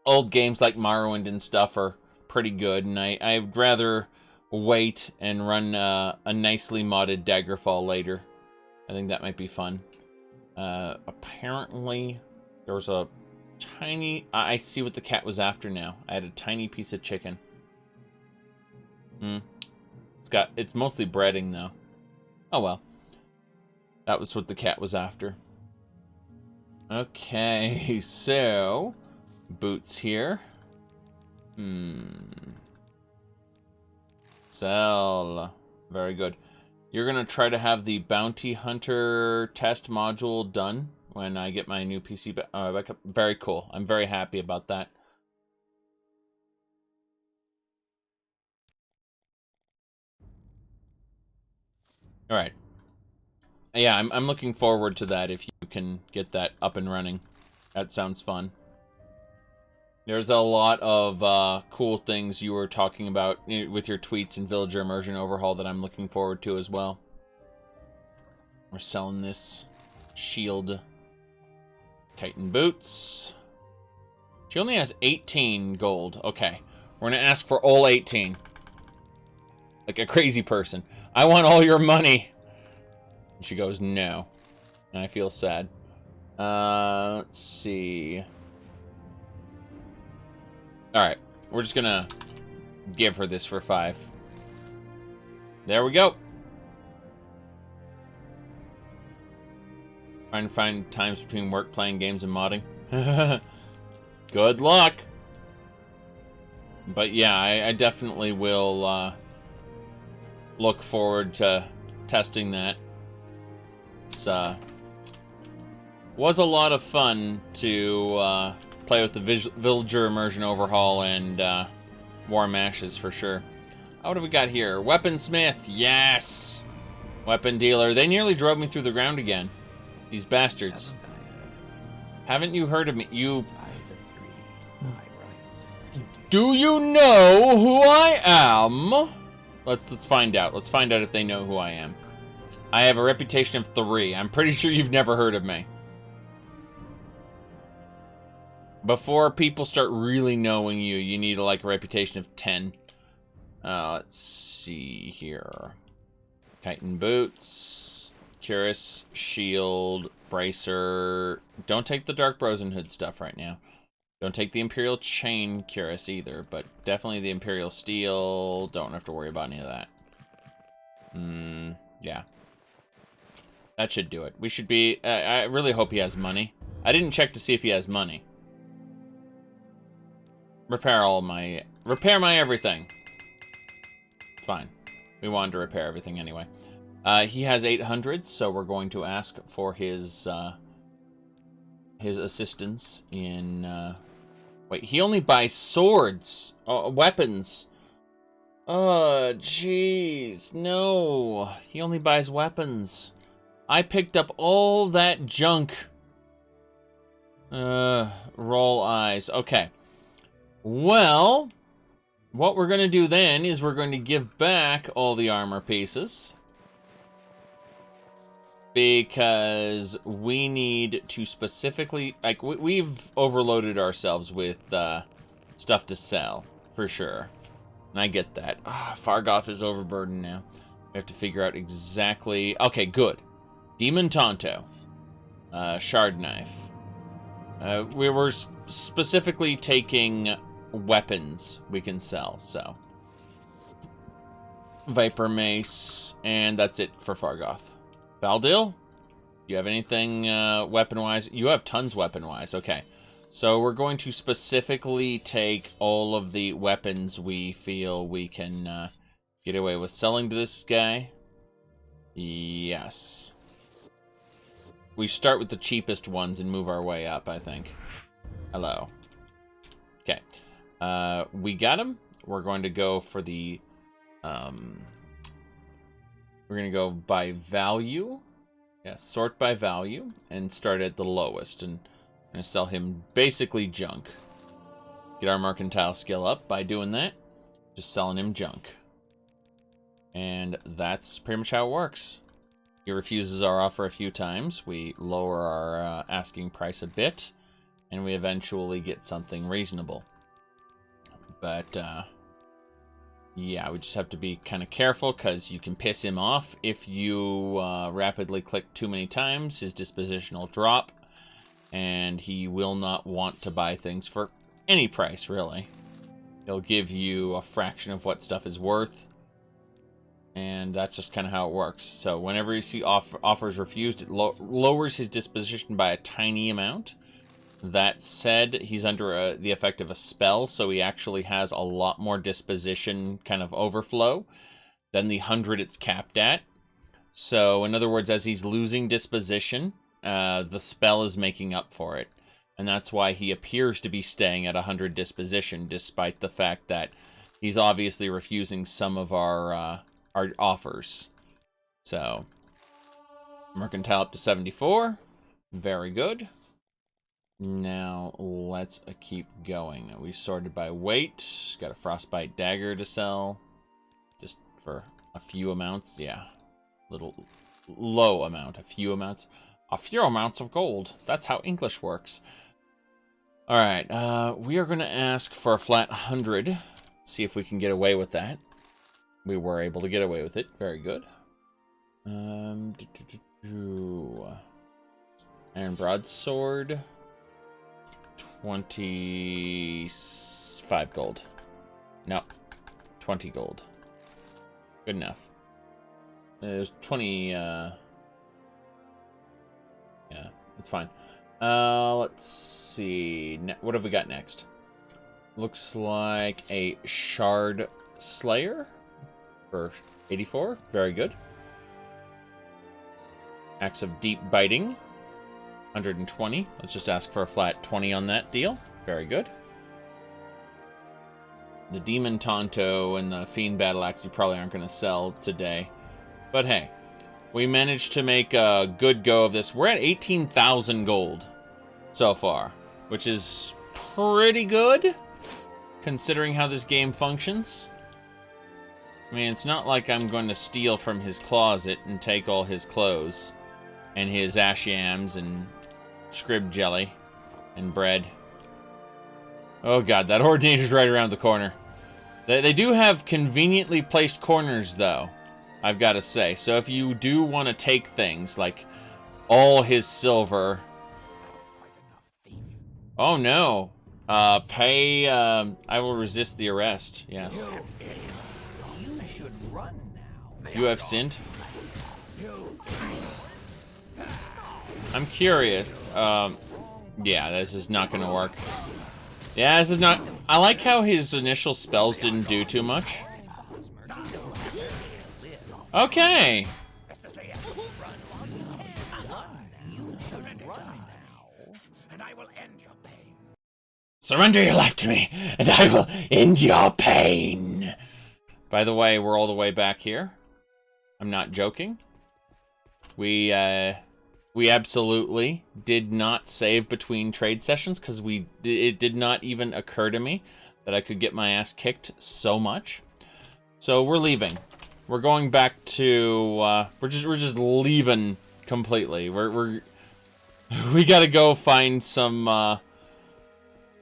old games like Morrowind and stuff are pretty good, and I'd rather wait and run a nicely modded Daggerfall later. I think that might be fun. Apparently, there was a tiny... I see what the cat was after now. I had a tiny piece of chicken. It's mostly breading, though. Oh, well. That was what the cat was after. Okay, so... Boots here. Sell. Very good. You're going to try to have the Bounty Hunter test module done when I get my new PC back up. Very cool. I'm very happy about that. All right. Yeah, I'm looking forward to that if you can get that up and running. That sounds fun. There's a lot of cool things you were talking about with your tweets and Villager Immersion Overhaul that I'm looking forward to as well. We're selling this shield. Chitin boots. She only has 18 gold. Okay. We're going to ask for all 18. Like a crazy person. I want all your money. And she goes, no. And I feel sad. Let's see. Alright, we're just gonna give her this for 5. There we go. Trying to find times between work, playing games, and modding. Good luck! But yeah, I definitely will look forward to testing that. It's was a lot of fun to play with the Villager Immersion Overhaul and Warm Ashes for sure. What have we got here? Weaponsmith, yes! Weapon dealer. They nearly drove me through the ground again. These bastards. Haven't you heard of me? You... Do you know who I am? Let's find out. Let's find out if they know who I am. I have a reputation of 3. I'm pretty sure you've never heard of me. Before people start really knowing you, you need like a reputation of 10. Let's see here. Chitin boots, cuirass, shield, bracer. Don't take the Dark Brosen Hood stuff right now. Don't take the Imperial chain cuirass either, but definitely the Imperial steel. Don't have to worry about any of that. Yeah. That should do it. We should be... I really hope he has money. I didn't check to see if he has money. Repair my everything. Fine. We wanted to repair everything anyway. He has 800, so we're going to ask for his assistance in... Wait, he only buys swords. Weapons. Oh, jeez. No. He only buys weapons. I picked up all that junk. Roll eyes. Okay. Well, what we're going to do then is we're going to give back all the armor pieces. Because we need to specifically... Like, we've overloaded ourselves with stuff to sell, for sure. And I get that. Fargoth is overburdened now. We have to figure out exactly... Okay, good. Demon Tonto. Shard Knife. We were specifically taking weapons we can sell, so. Viper Mace, and that's it for Fargoth. Faldil, you have anything weapon-wise? You have tons weapon-wise, okay. So we're going to specifically take all of the weapons we feel we can get away with selling to this guy. Yes. We start with the cheapest ones and move our way up, I think. Hello. Okay. We got him. We're going to go for the... we're going to go by value. Yes, sort by value. And start at the lowest. And I'm going to sell him basically junk. Get our mercantile skill up by doing that. Just selling him junk. And that's pretty much how it works. He refuses our offer a few times. We lower our asking price a bit. And we eventually get something reasonable. But, yeah, we just have to be kind of careful because you can piss him off. If you rapidly click too many times, his disposition will drop. And he will not want to buy things for any price, really. He'll give you a fraction of what stuff is worth. And that's just kind of how it works. So whenever you see offers refused, it lowers his disposition by a tiny amount. That said, he's under the effect of a spell, so he actually has a lot more disposition kind of overflow than the 100 it's capped at. So in other words, as he's losing disposition, the spell is making up for it. And that's why he appears to be staying at 100 disposition, despite the fact that he's obviously refusing some of our offers. So, mercantile up to 74. Very good. Now, let's keep going. We sorted by weight. Got a frostbite dagger to sell. Just for a few amounts. Yeah. Little low amount. A few amounts. A few amounts of gold. That's how English works. Alright. We are going to ask for a flat 100. See if we can get away with that. We were able to get away with it. Very good. Iron broadsword. 25 gold. No. 20 gold. Good enough. There's 20, yeah, that's fine. Let's see. What have we got next? Looks like a shard slayer. For 84. Very good. Axe of deep biting. 120. Let's just ask for a flat 20 on that deal. Very good. The Demon Tonto and the Fiend Battle Axe you probably aren't going to sell today. But hey, we managed to make a good go of this. We're at 18,000 gold so far, which is pretty good considering how this game functions. I mean, it's not like I'm going to steal from his closet and take all his clothes and his ash yams and scrib jelly and bread. Oh god, that Ordinator's right around the corner. They do have conveniently placed corners, though, I've got to say. So if you do want to take things, like all his silver... Oh no. Pay, I will resist the arrest, yes. You have sinned? I'm curious. Yeah, this is not gonna work. Yeah, this is not... I like how his initial spells didn't do too much. Okay. Surrender your life to me, and I will end your pain. By the way, we're all the way back here. I'm not joking. We absolutely did not save between trade sessions because it did not even occur to me that I could get my ass kicked so much. So we're leaving. We're going back to we're just leaving completely. We gotta go find some we're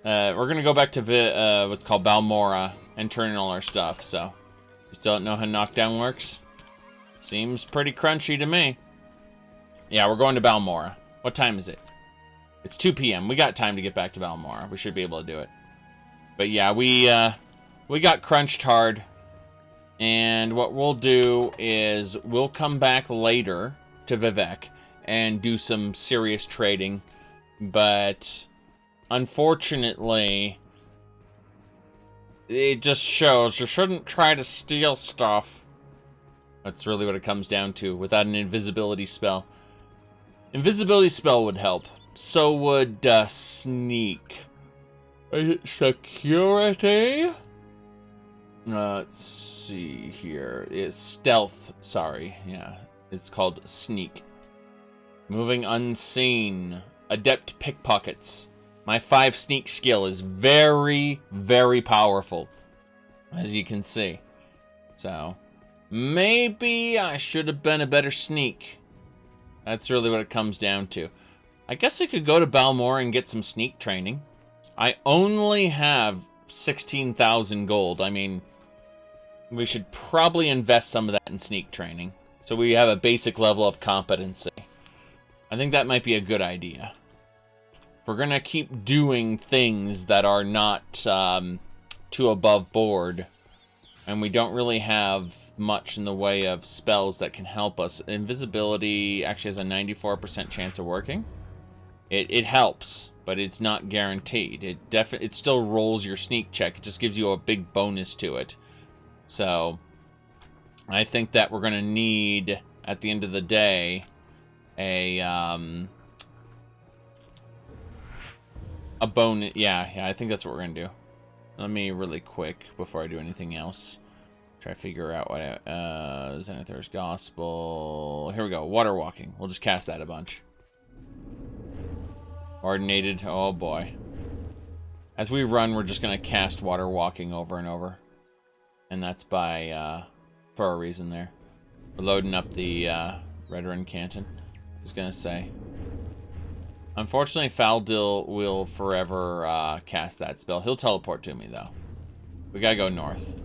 gonna go back to what's called Balmorra and turn in all our stuff. So you still don't know how knockdown works? Seems pretty crunchy to me. Yeah, we're going to Balmorra. What time is it? It's 2 p.m. We got time to get back to Balmorra. We should be able to do it. But yeah, we got crunched hard. And what we'll do is we'll come back later to Vivek and do some serious trading. But unfortunately, it just shows you shouldn't try to steal stuff. That's really what it comes down to, without an invisibility spell. Invisibility spell would help. So would sneak. Is it security? Let's see here. It's stealth. Sorry. Yeah. It's called sneak. Moving unseen. Adept pickpockets. My 5 sneak skill is very, very powerful, as you can see. So, maybe I should have been a better sneak. That's really what it comes down to. I guess I could go to Balmorra and get some sneak training. I only have 16,000 gold. I mean, we should probably invest some of that in sneak training, so we have a basic level of competency. I think that might be a good idea. If we're gonna keep doing things that are not too above board, and we don't really have much in the way of spells that can help us. Invisibility actually has a 94% chance of working. It helps, but it's not guaranteed. It still rolls your sneak check. It just gives you a big bonus to it. So, I think that we're gonna need, at the end of the day, a bonus. Yeah, I think that's what we're gonna do. Let me really quick before I do anything else try to figure out what Zenithor's Gospel. Here we go. Water walking. We'll just cast that a bunch. Ordinated. Oh boy. As we run, we're just gonna cast water walking over and over, and that's by for a reason. There, we're loading up the Red Run Canton. I was gonna say. Unfortunately, Faldil will forever cast that spell. He'll teleport to me, though. We gotta go north.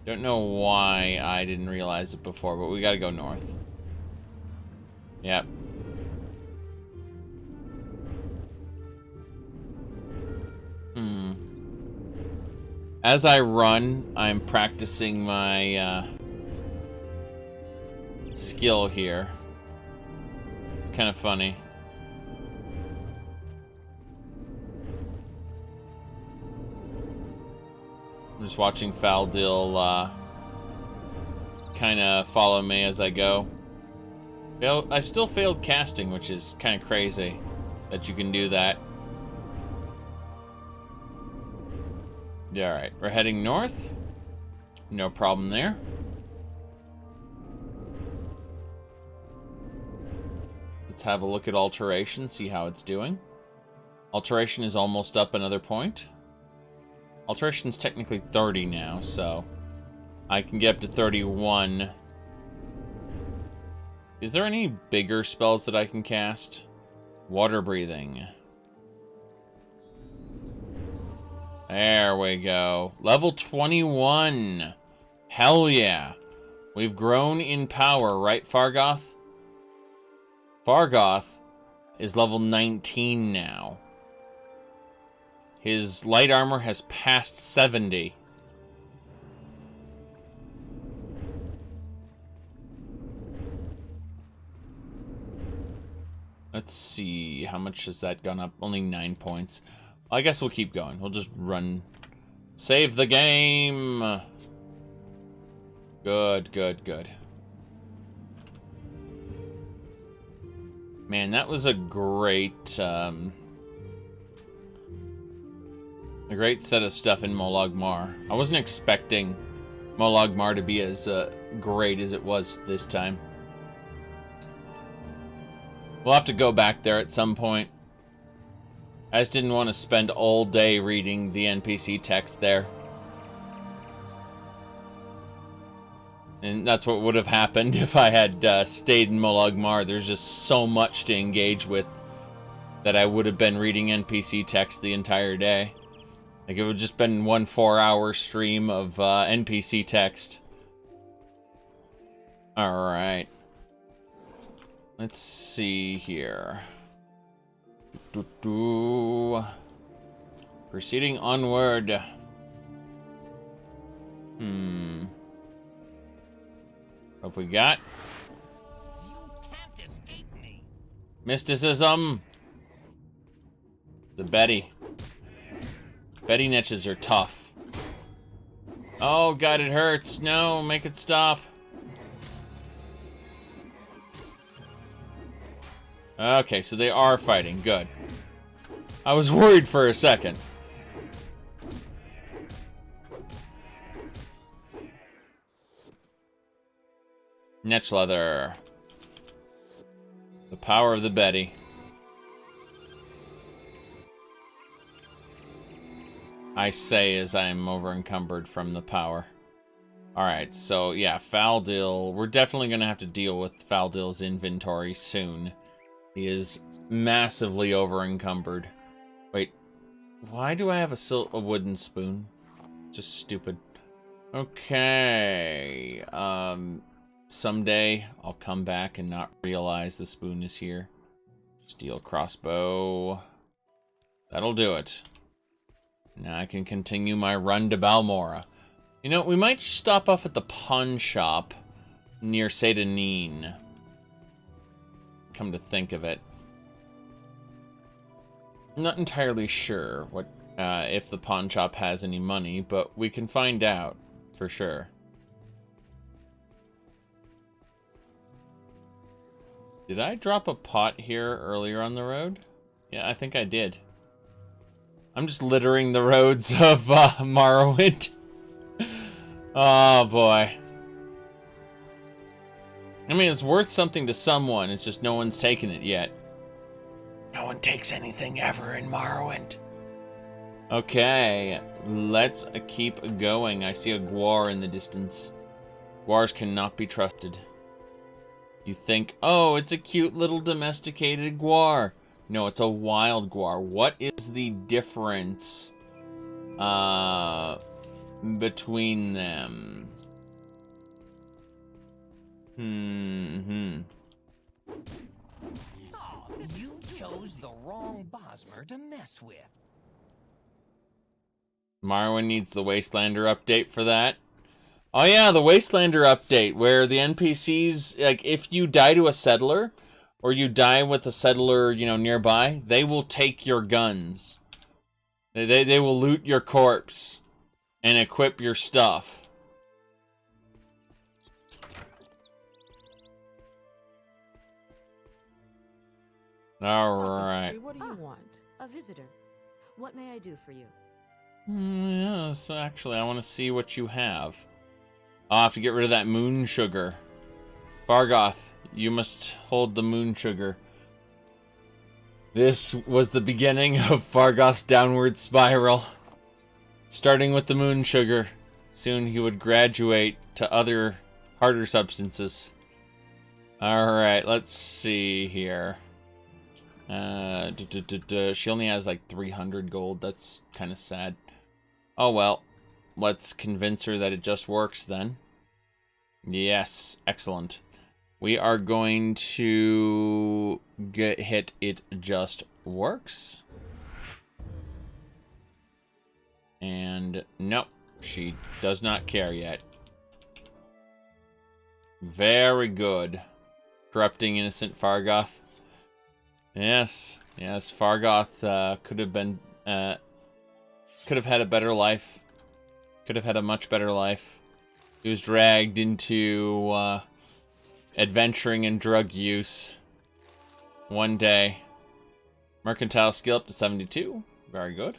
Don't know why I didn't realize it before, but we gotta go north. Yep. As I run, I'm practicing my skill here. It's kind of funny. I'm just watching Faldil kind of follow me as I go. I still failed casting, which is kind of crazy that you can do that. Yeah, alright, we're heading north. No problem there. Let's have a look at Alteration, see how it's doing. Alteration is almost up another point. Alteration's technically 30 now, so I can get up to 31. Is there any bigger spells that I can cast? Water breathing. There we go. Level 21. Hell yeah. We've grown in power, right, Fargoth? Fargoth is level 19 now. His light armor has passed 70. Let's see, how much has that gone up? Only 9 points. I guess we'll keep going. We'll just run. Save the game! Good, good, good. Man, that was a great set of stuff in Molag Mar. I wasn't expecting Molag Mar to be as great as it was this time. We'll have to go back there at some point. I just didn't want to spend all day reading the NPC text there. And that's what would have happened if I had stayed in Molag Mar. There's just so much to engage with that I would have been reading NPC text the entire day. Like, it would have just been one 4-hour stream of NPC text. Alright. Let's see here. Proceeding onward. What have we got? You can't escape me. Mysticism. The Betty. Betty niches are tough. Oh god, it hurts. No, make it stop. Okay, so they are fighting. Good. I was worried for a second. Netch leather. The power of the Betty. I say as I'm over encumbered from the power. Alright, so yeah, Faldil. We're definitely going to have to deal with Faldil's inventory soon. He is massively over encumbered. Wait, why do I have a wooden spoon? Just stupid. Okay. Someday I'll come back and not realize the spoon is here. Steel crossbow. That'll do it. Now I can continue my run to Balmorra. You know, we might stop off at the pawn shop near Sedanine. Come to think of it. I'm not entirely sure what if the pawn shop has any money, but we can find out for sure. Did I drop a pot here earlier on the road? Yeah, I think I did. I'm just littering the roads of Morrowind. Oh boy. I mean, it's worth something to someone, it's just no one's taken it yet. No one takes anything ever in Morrowind. Okay, let's keep going. I see a guar in the distance. Guars cannot be trusted. You think, oh, it's a cute little domesticated guar. No, it's a wild guar. What is the difference between them? Oh, you chose the wrong Bosmer to mess with. Morrowind needs the Wastelander update for that. Oh yeah, the Wastelander update, where the NPCs, like, if you die to a settler, or you die with a settler, you know, nearby, they will take your guns. They will loot your corpse and equip your stuff. Alright. What do you want? A visitor. What may I do for you? Yes, actually, I want to see what you have. I'll have to get rid of that moon sugar. Fargoth, you must hold the moon sugar. This was the beginning of Fargoth's downward spiral. Starting with the moon sugar. Soon he would graduate to other harder substances. Alright, let's see here. She only has like 300 gold. That's kind of sad. Oh well. Let's convince her that it just works then. Yes, excellent. We are going to hit it just works. And nope, she does not care yet. Very good. Corrupting innocent Fargoth. Yes, Fargoth could have had a better life. Could have had a much better life. He was dragged into adventuring and drug use one day. Mercantile skill up to 72. Very good.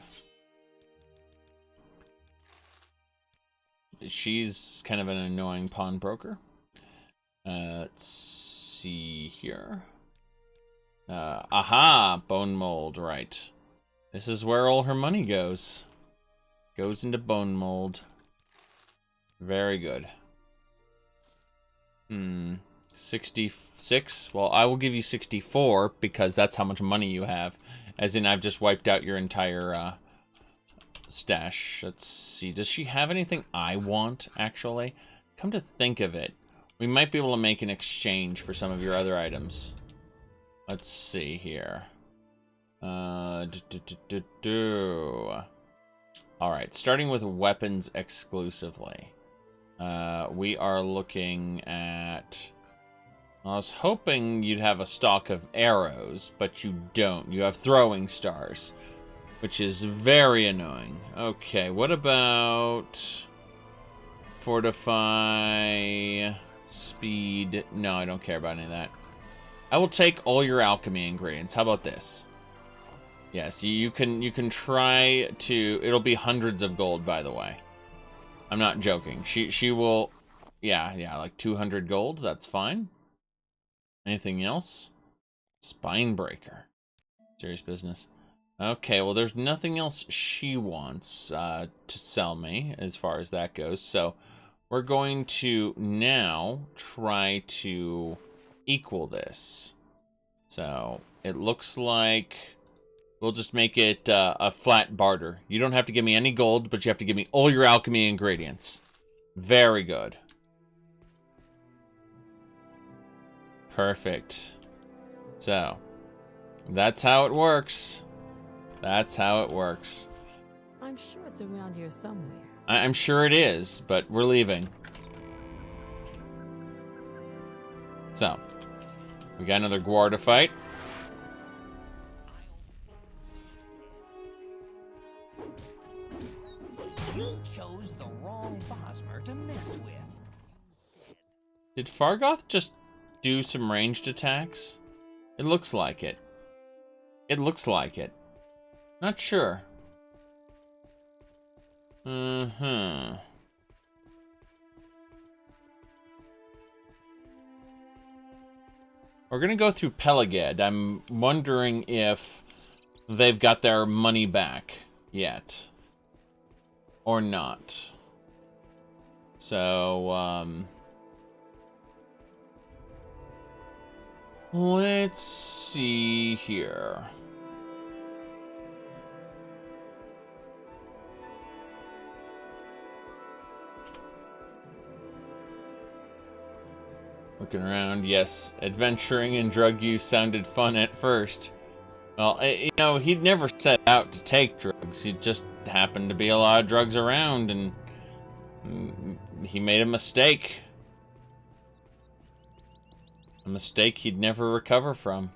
she's kind of an annoying pawnbroker. Let's see here. Aha! Bone mold, right. This is where all her money goes. Goes into bone mold. Very good. 66? Well, I will give you 64 because that's how much money you have. As in, I've just wiped out your entire stash. Let's see. Does she have anything I want, actually? Come to think of it, we might be able to make an exchange for some of your other items. Let's see here. Alright, starting with weapons exclusively. We are looking at... I was hoping you'd have a stock of arrows, but you don't. You have throwing stars, which is very annoying. Okay, what about... Fortify... Speed... No, I don't care about any of that. I will take all your alchemy ingredients. How about this? Yes, you can try to... It'll be hundreds of gold, by the way. I'm not joking. She will... Yeah, like 200 gold. That's fine. Anything else? Spinebreaker. Serious business. Okay, well, there's nothing else she wants to sell me as far as that goes. So we're going to now try to equal this. So it looks like we'll just make it a flat barter. You don't have to give me any gold, but you have to give me all your alchemy ingredients. Very good. Perfect. So, that's how it works. That's how it works. I'm sure it's around here somewhere. I'm sure it is, but we're leaving. So, we got another Gwar to fight. You chose the wrong Bosmer to mess with. Did Fargoth just do some ranged attacks? It looks like it. It looks like it. Not sure. We're gonna go through Peleged. I'm wondering if they've got their money back yet. Or not. So, let's see here. Looking around, yes, adventuring and drug use sounded fun at first. Well, you know, he'd never set out to take drugs. He just happened to be a lot of drugs around, and he made a mistake. A mistake he'd never recover from.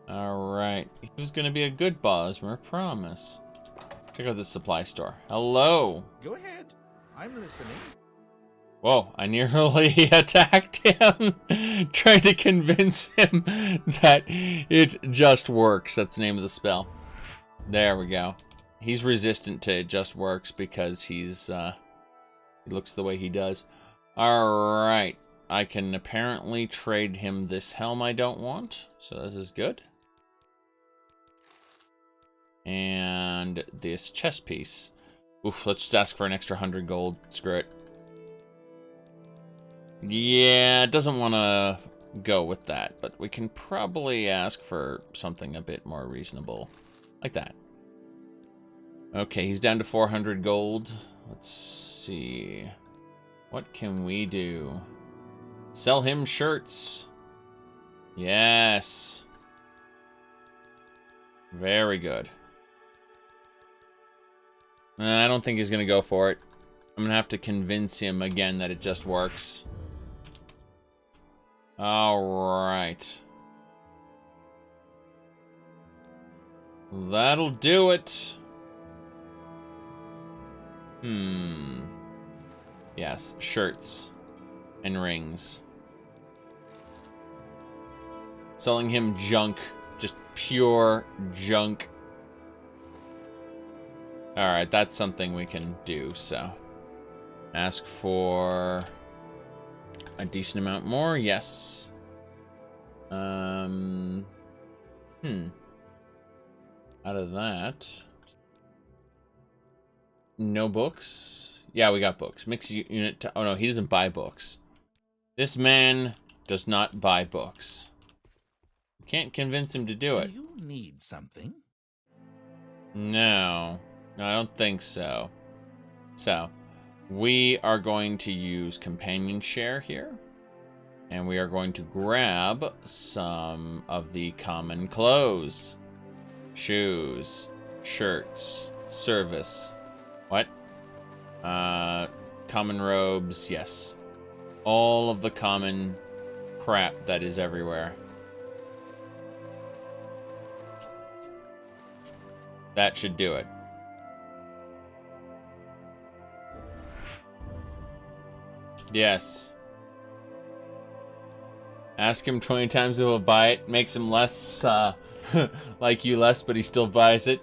Alright. He was going to be a good Bosmer, promise. Check out the supply store. Hello! Go ahead. I'm listening. Whoa, I nearly attacked him, trying to convince him that it just works. That's the name of the spell. There we go. He's resistant to it just works because he's, he looks the way he does. Alright, I can apparently trade him this helm I don't want, so this is good. And this chest piece. Oof, let's just ask for an extra 100 gold. Screw it. Yeah, it doesn't want to go with that, but we can probably ask for something a bit more reasonable. Like that. Okay, he's down to 400 gold. Let's see. What can we do? Sell him shirts. Yes. Very good. I don't think he's going to go for it. I'm going to have to convince him again that it just works. Alright. That'll do it. Yes, shirts and rings. Selling him junk. Just pure junk. Alright, that's something we can do, so. Ask for a decent amount more, yes. Out of that. No books? Yeah, we got books. Mix unit. Oh no, he doesn't buy books. This man does not buy books. Can't convince him to do it. Do you need something? No. No, I don't think so. So, we are going to use companion share here. And we are going to grab some of the common clothes. Shoes. Shirts. Service. What? Common robes, yes. All of the common crap that is everywhere. That should do it. Yes. Ask him 20 times if he'll buy it. Makes him less, like you less, but he still buys it.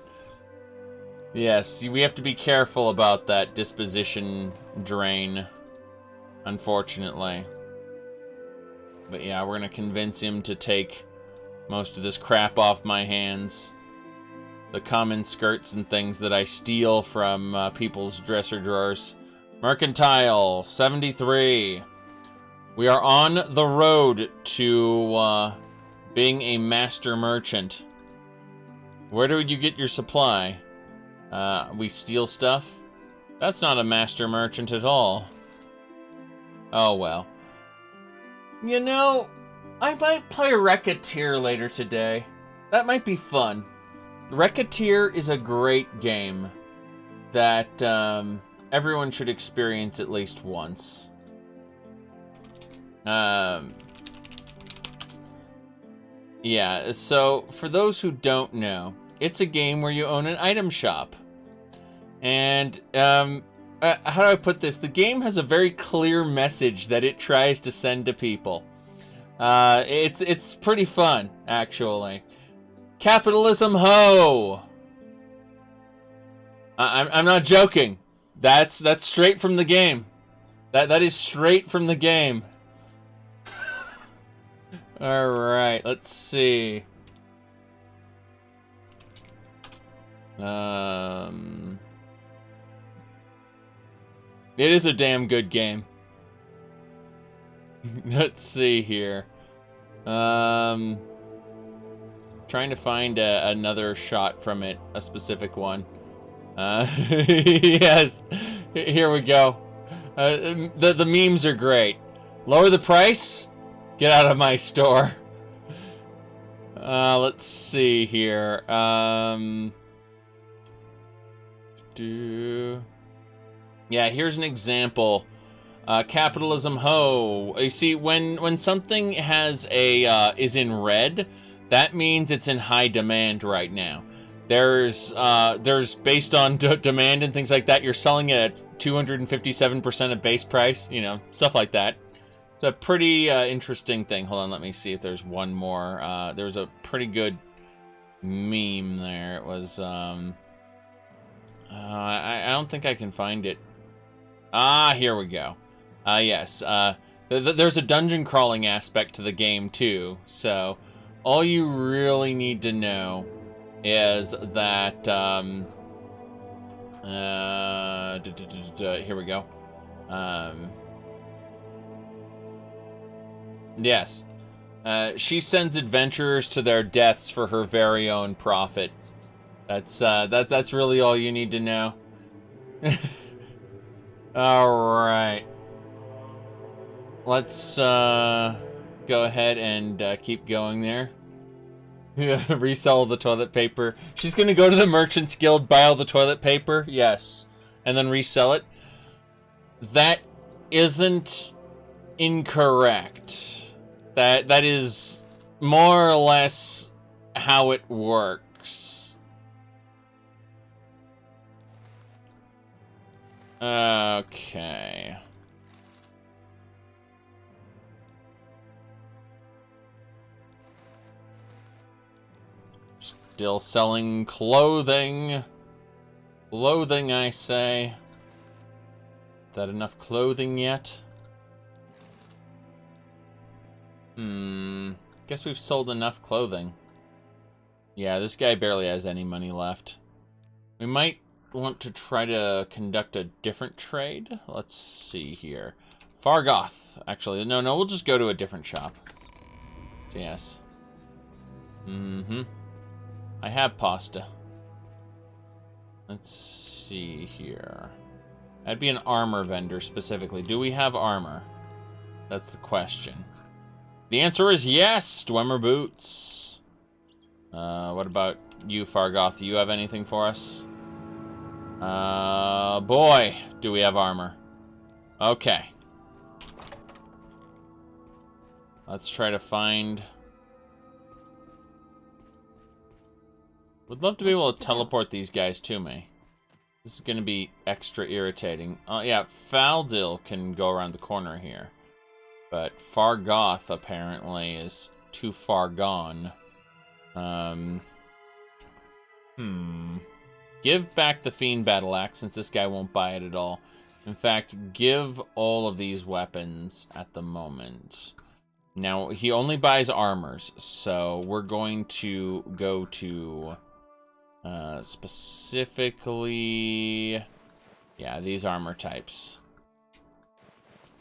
Yes, we have to be careful about that disposition drain, unfortunately. But yeah, we're gonna convince him to take most of this crap off my hands. The common skirts and things that I steal from people's dresser drawers. Mercantile, 73. We are on the road to being a master merchant. Where do you get your supply? We steal stuff? That's not a master merchant at all. Oh well. You know, I might play Racketeer later today. That might be fun. Racketeer is a great game that everyone should experience at least once. Yeah, so for those who don't know, it's a game where you own an item shop. And how do I put this? The game has a very clear message that it tries to send to people. It's pretty fun, actually. Capitalism ho! I'm not joking. That's straight from the game. That is straight from the game. All right, let's see. It is a damn good game. Let's see here. Trying to find another shot from it, a specific one. Yes, here we go. The memes are great. Lower the price? Get out of my store. Let's see here. Yeah, here's an example. Capitalism ho. You see, when something has a is in red, that means it's in high demand right now. There's based on demand and things like that, you're selling it at 257% of base price, you know, stuff like that. It's a pretty interesting thing. Hold on, let me see if there's one more. There was a pretty good meme there. It was, I don't think I can find it. Ah, here we go. Yes, there's a dungeon crawling aspect to the game too, so all you really need to know is that, here we go. Yes. She sends adventurers to their deaths for her very own profit. That's really all you need to know. Alright. Let's go ahead and keep going there. Resell the toilet paper. She's gonna go to the Merchants Guild, buy all the toilet paper. Yes. And then resell it. That isn't incorrect. That is more or less how it works. Okay. Still selling clothing. Clothing, I say. Is that enough clothing yet? Guess we've sold enough clothing. Yeah, this guy barely has any money left. We might want to try to conduct a different trade. Let's see here. Fargoth. Actually, no, we'll just go to a different shop. Yes. I have pasta. Let's see here. That'd be an armor vendor specifically. Do we have armor? That's the question. The answer is yes! Dwemer boots. What about you, Fargoth? Do you have anything for us? Boy, do we have armor. Okay. Let's try to find... Would love to be able to teleport these guys to me. This is going to be extra irritating. Oh, yeah, Faldil can go around the corner here. But Fargoth, apparently, is too far gone. Give back the Fiend Battle Axe, since this guy won't buy it at all. In fact, give all of these weapons at the moment. Now, he only buys armors, so we're going to go to... specifically... Yeah, these armor types.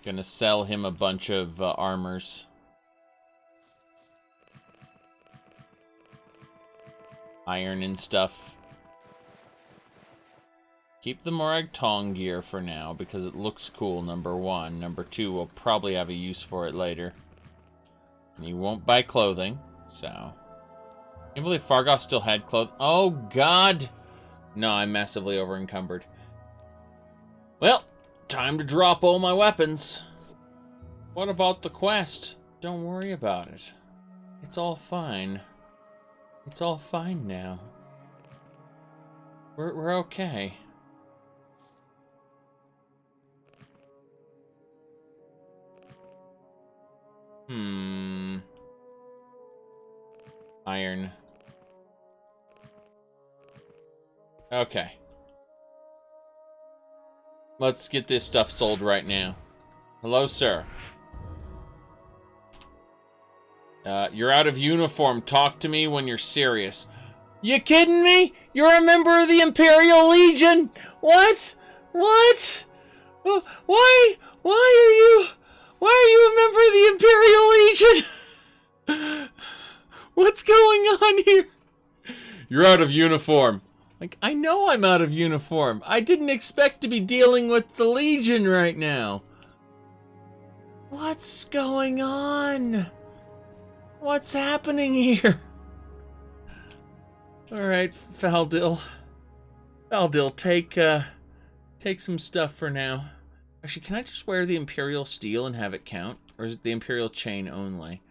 Gonna sell him a bunch of armors. Iron and stuff. Keep the Morag Tong gear for now, because it looks cool, number one. Number two, we'll probably have a use for it later. And he won't buy clothing, so... I can't believe Fargoth still had clothing. Oh, God! No, I'm massively over-encumbered. Well, time to drop all my weapons. What about the quest? Don't worry about it. It's all fine. It's all fine now. We're okay. Iron. Okay. Let's get this stuff sold right now. Hello, sir. You're out of uniform. Talk to me when you're serious. You kidding me? You're a member of the Imperial Legion? What? What? Why are you a member of the Imperial Legion? What's going on here? You're out of uniform. Like, I know I'm out of uniform. I didn't expect to be dealing with the Legion right now. What's going on? What's happening here? Alright, Faldil. Faldil, take some stuff for now. Actually, can I just wear the Imperial Steel and have it count? Or is it the Imperial Chain only?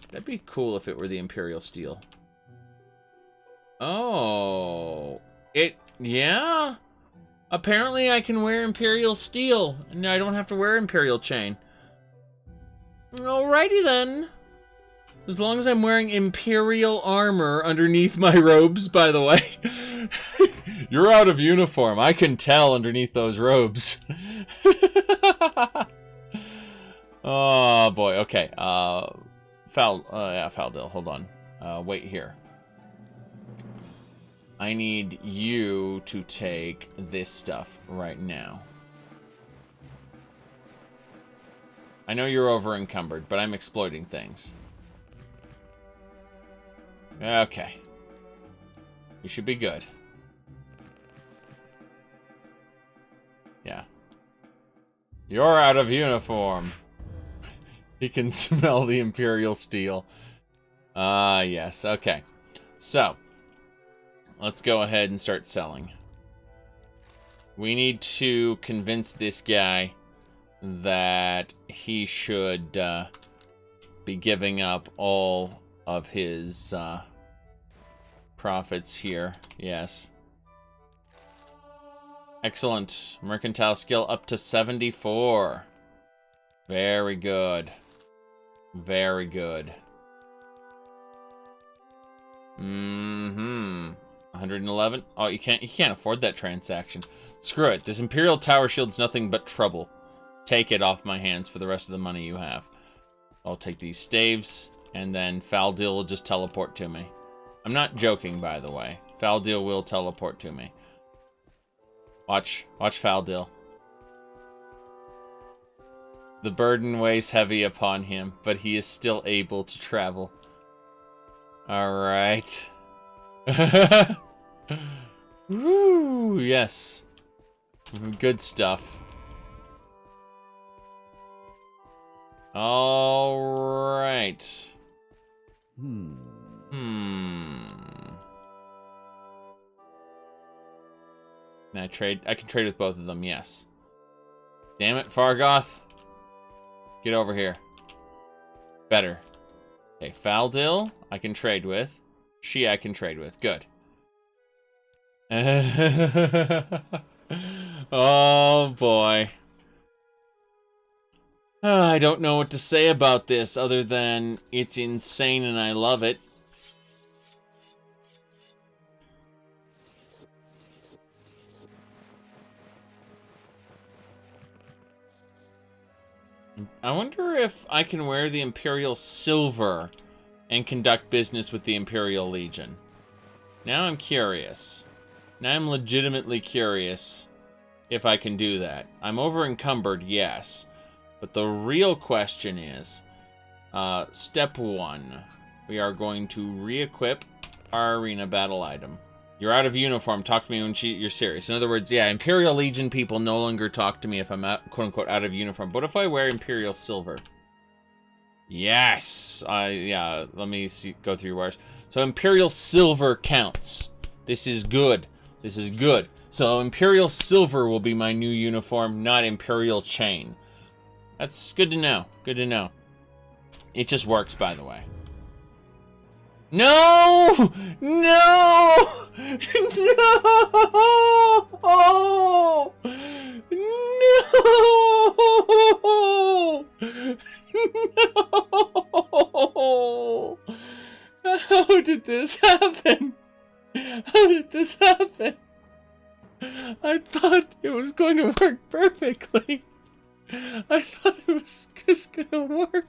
That'd be cool if it were the Imperial Steel. Oh. Yeah? Apparently I can wear Imperial Steel, and I don't have to wear Imperial Chain. Alrighty then. As long as I'm wearing Imperial armor underneath my robes, by the way. You're out of uniform. I can tell underneath those robes. Oh, boy. Okay. Faldil, hold on. Wait here. I need you to take this stuff right now. I know you're over encumbered, but I'm exploiting things. Okay. You should be good. Yeah. You're out of uniform. He can smell the Imperial Steel. Yes. Okay. So, let's go ahead and start selling. We need to convince this guy that he should be giving up all of his profits here. Yes. Excellent. Mercantile skill up to 74. Very good. Very good. 111. Oh, you can't afford that transaction. Screw it. This Imperial Tower Shield's nothing but trouble. Take it off my hands for the rest of the money you have. I'll take these staves, and then Faldil will just teleport to me. I'm not joking, by the way. Faldil will teleport to me. Watch Faldil. The burden weighs heavy upon him, but he is still able to travel. Alright. Woo, yes. Good stuff. Alright. Can I trade? I can trade with both of them, yes. Damn it, Fargoth. Get over here. Better. Okay, Faldil, I can trade with. She, I can trade with. Good. Oh, boy. I don't know what to say about this other than it's insane and I love it. I wonder if I can wear the Imperial Silver and conduct business with the Imperial Legion. Now I'm curious. Now I'm legitimately curious if I can do that. I'm over encumbered, yes. But the real question is, step 1. We are going to re-equip our arena battle item. You're out of uniform. Talk to me when you're serious. In other words, yeah, Imperial Legion people no longer talk to me if I'm quote-unquote out of uniform. What if I wear Imperial Silver? Yes! Yeah, let me go through your wires. So Imperial Silver counts. This is good. This is good. So Imperial Silver will be my new uniform, not Imperial Chain. That's good to know. Good to know. It just works, by the way. No! No! No! No! No! How did this happen? How did this happen? I thought it was going to work perfectly. I thought it was just gonna work.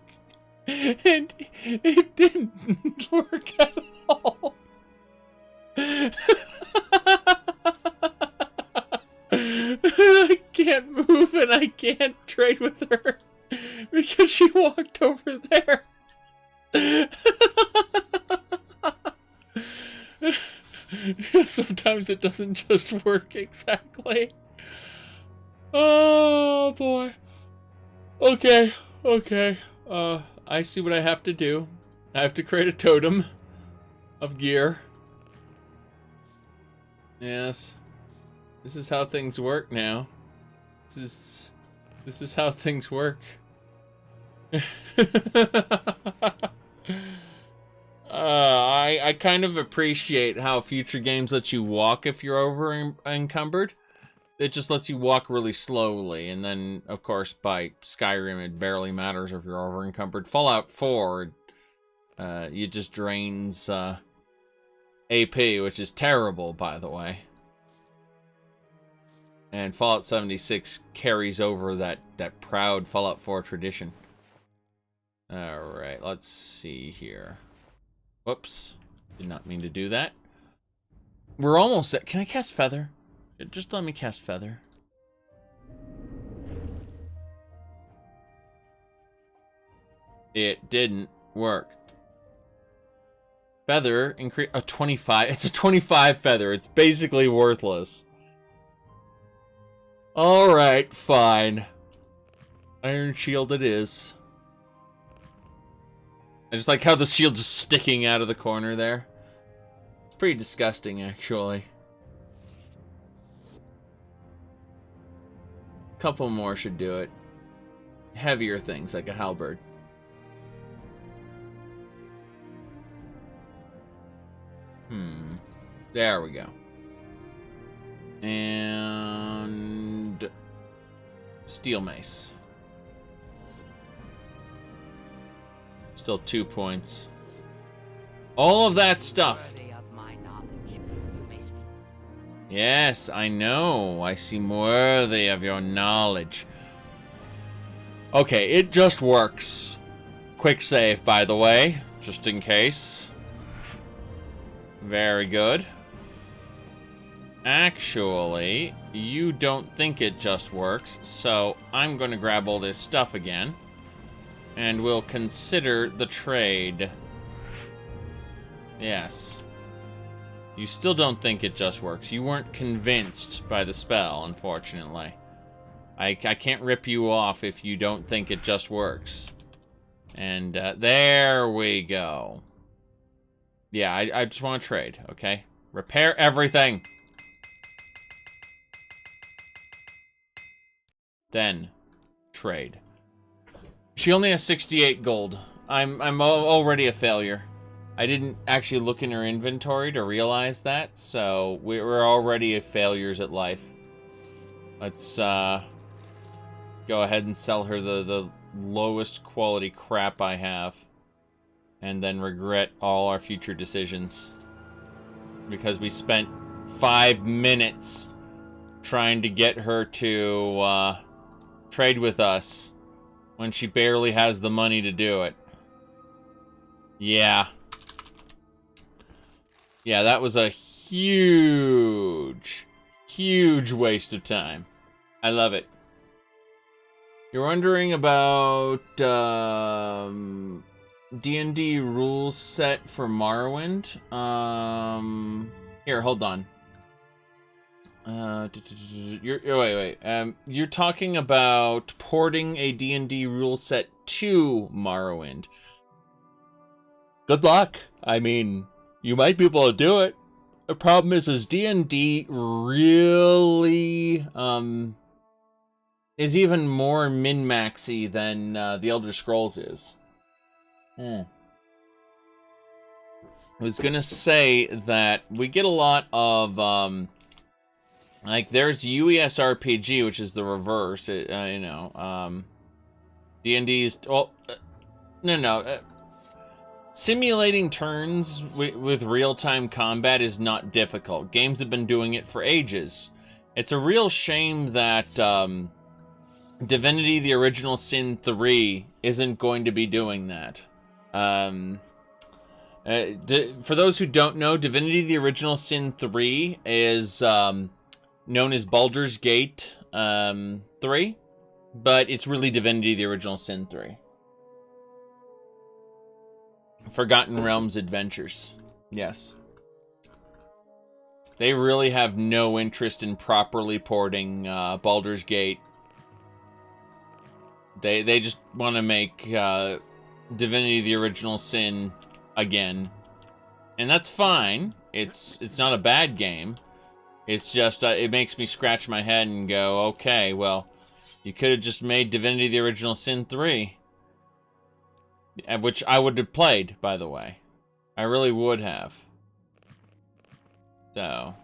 And it didn't work at all. I can't move and I can't trade with her because she walked over there. Sometimes it doesn't just work exactly. Oh boy. Okay. I see what I have to do. I have to create a totem of gear. Yes. This is how things work now. This is how things work. I kind of appreciate how future games let you walk if you're over encumbered. It just lets you walk really slowly, and then, of course, by Skyrim, it barely matters if you're over encumbered. Fallout 4, it just drains AP, which is terrible, by the way. And Fallout 76 carries over that proud Fallout 4 tradition. Alright, let's see here. Whoops. Did not mean to do that. We're almost at... Can I cast Feather? Just let me cast Feather. It didn't work. Feather increase a 25. It's a 25 feather. It's basically worthless. All right, fine. Iron shield it is. I just like how the shield's just sticking out of the corner there. It's pretty disgusting, actually. Couple more should do it. Heavier things like a halberd. There we go. And steel mace. Still 2 points. All of that stuff. Worthy of my knowledge, you may Yes, I know. I seem worthy of your knowledge. Okay, it just works. Quick save, by the way, just in case. Very good. Actually, you don't think it just works, so I'm going to grab all this stuff again. And we'll consider the trade. Yes. You still don't think it just works. You weren't convinced by the spell, unfortunately. I can't rip you off if you don't think it just works. And there we go. Yeah, I just want to trade, okay? Repair everything. Then, trade. She only has 68 gold. I'm already a failure. I didn't actually look in her inventory to realize that, so we're already failures at life. Let's go ahead and sell her the lowest quality crap I have, and then regret all our future decisions. Because we spent 5 minutes trying to get her to trade with us when she barely has the money to do it. Yeah. Yeah, that was a huge, huge waste of time. I love it. You're wondering about D&D rule set for Morrowind? Here, hold on. Wait. You're talking about porting a D&D rule set to Morrowind. Good luck. I mean, you might be able to do it. The problem is D&D really is even more min-maxy than the Elder Scrolls is. I was gonna say that we get a lot of like there's UES RPG, which is the reverse. D&D's simulating turns with real-time combat is not difficult. Games have been doing it for ages. It's a real shame that Divinity: The Original Sin 3 isn't going to be doing that. For those who don't know, Divinity: The Original Sin 3 is known as Baldur's Gate 3, but it's really Divinity: The Original Sin 3. Forgotten Realms Adventures. Yes. They really have no interest in properly porting Baldur's Gate. They just want to make Divinity: The Original Sin again. And that's fine. It's not a bad game. It's just, it makes me scratch my head and go, okay, well, you could have just made Divinity: The Original Sin 3. Which I would have played, by the way. I really would have. So.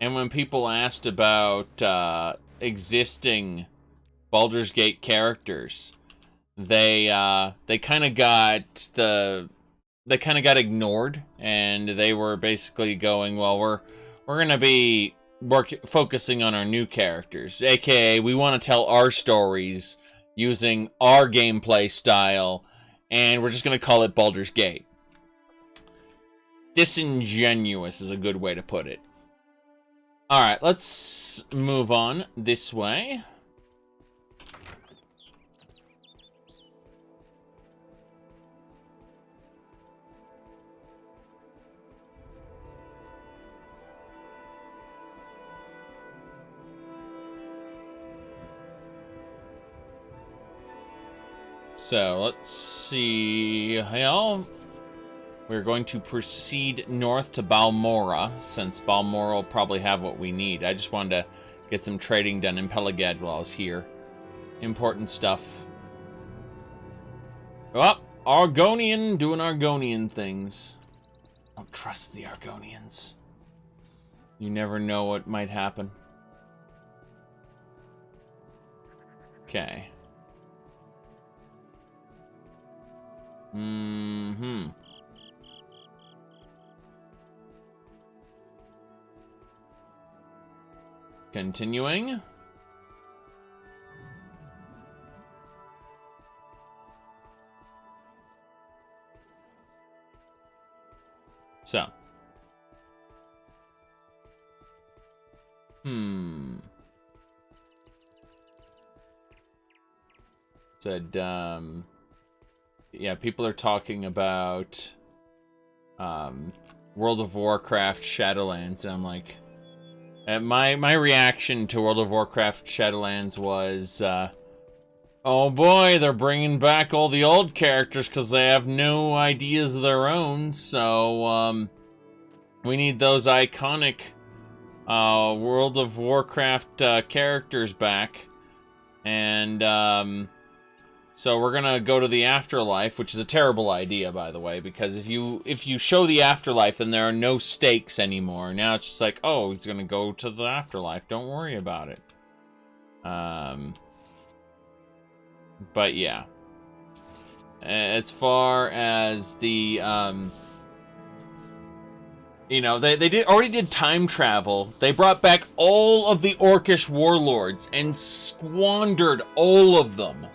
And when people asked about existing Baldur's Gate characters, they kind of got ignored, and they were basically going, well, we're gonna be focusing on our new characters, aka we want to tell our stories using our gameplay style, and we're just gonna call it Baldur's Gate. Disingenuous is a good way to put it. Alright, let's move on this way. So, let's see. We're going to proceed north to Balmorra, since Balmorra will probably have what we need. I just wanted to get some trading done in Pelaged while I was here. Important stuff. Oh, Argonian doing Argonian things. Don't trust the Argonians. You never know what might happen. Okay. Continuing. So. Said, yeah, people are talking about, World of Warcraft Shadowlands, and I'm like, my reaction to World of Warcraft Shadowlands was, oh boy, they're bringing back all the old characters because they have no ideas of their own, so, we need those iconic, World of Warcraft, characters back, and, so we're gonna go to the afterlife, which is a terrible idea, by the way, because if you show the afterlife, then there are no stakes anymore. Now it's just like, oh, he's gonna go to the afterlife. Don't worry about it. But yeah, as far as the you know, they already did time travel. They brought back all of the Orcish warlords and squandered all of them.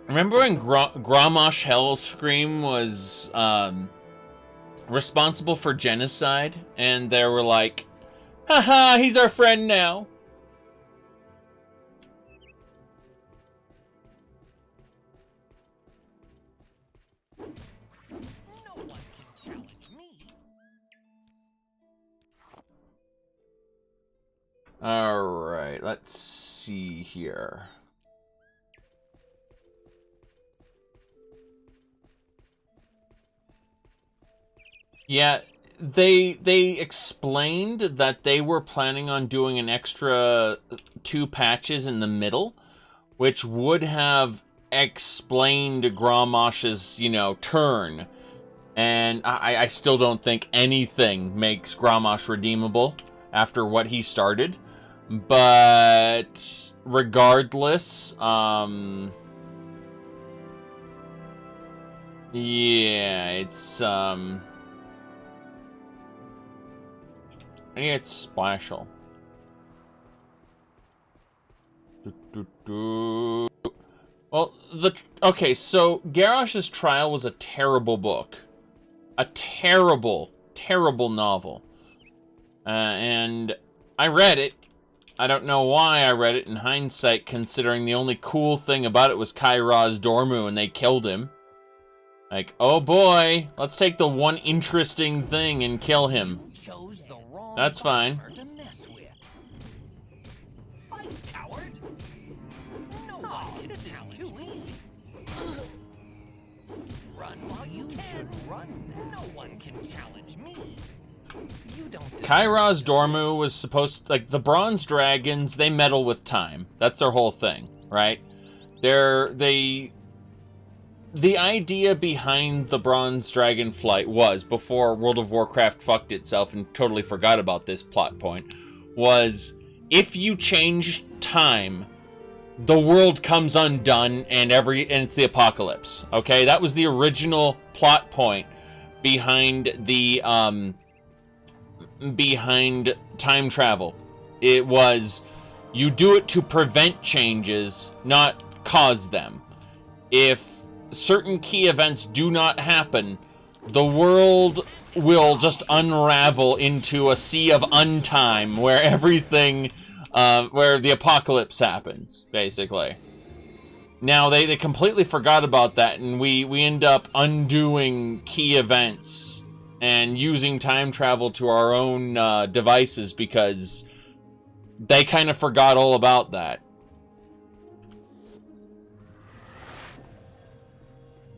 Remember when Grommash Hellscream was responsible for genocide, and they were like, haha, he's our friend now. No one can challenge me. All right, let's see here. Yeah, they explained that they were planning on doing an extra 2 patches in the middle, which would have explained Grommash's, you know, turn. And I still don't think anything makes Grommash redeemable after what he started. But regardless, yeah, it's I think it's Splashel. Well, okay, so Garrosh's Trial was a terrible book. A terrible, terrible novel. And I read it. I don't know why I read it in hindsight, considering the only cool thing about it was Kairaz Dormu and they killed him. Like, oh boy, let's take the one interesting thing and kill him. That's fine. To mess with. Fight, coward! No, this is too easy. Run while you can. Run. No one can challenge me. You don't. Kairaz Dormu was supposed to, like, the Bronze Dragons, they meddle with time. That's their whole thing, right? The idea behind the Bronze Dragon flight was, before World of Warcraft fucked itself and totally forgot about this plot point, was if you change time, the world comes undone and it's the apocalypse. Okay, that was the original plot point behind the behind time travel. It was, you do it to prevent changes, not cause them. If certain key events do not happen, the world will just unravel into a sea of untime where everything, where the apocalypse happens, basically. Now, they completely forgot about that, and we end up undoing key events and using time travel to our own devices because they kind of forgot all about that.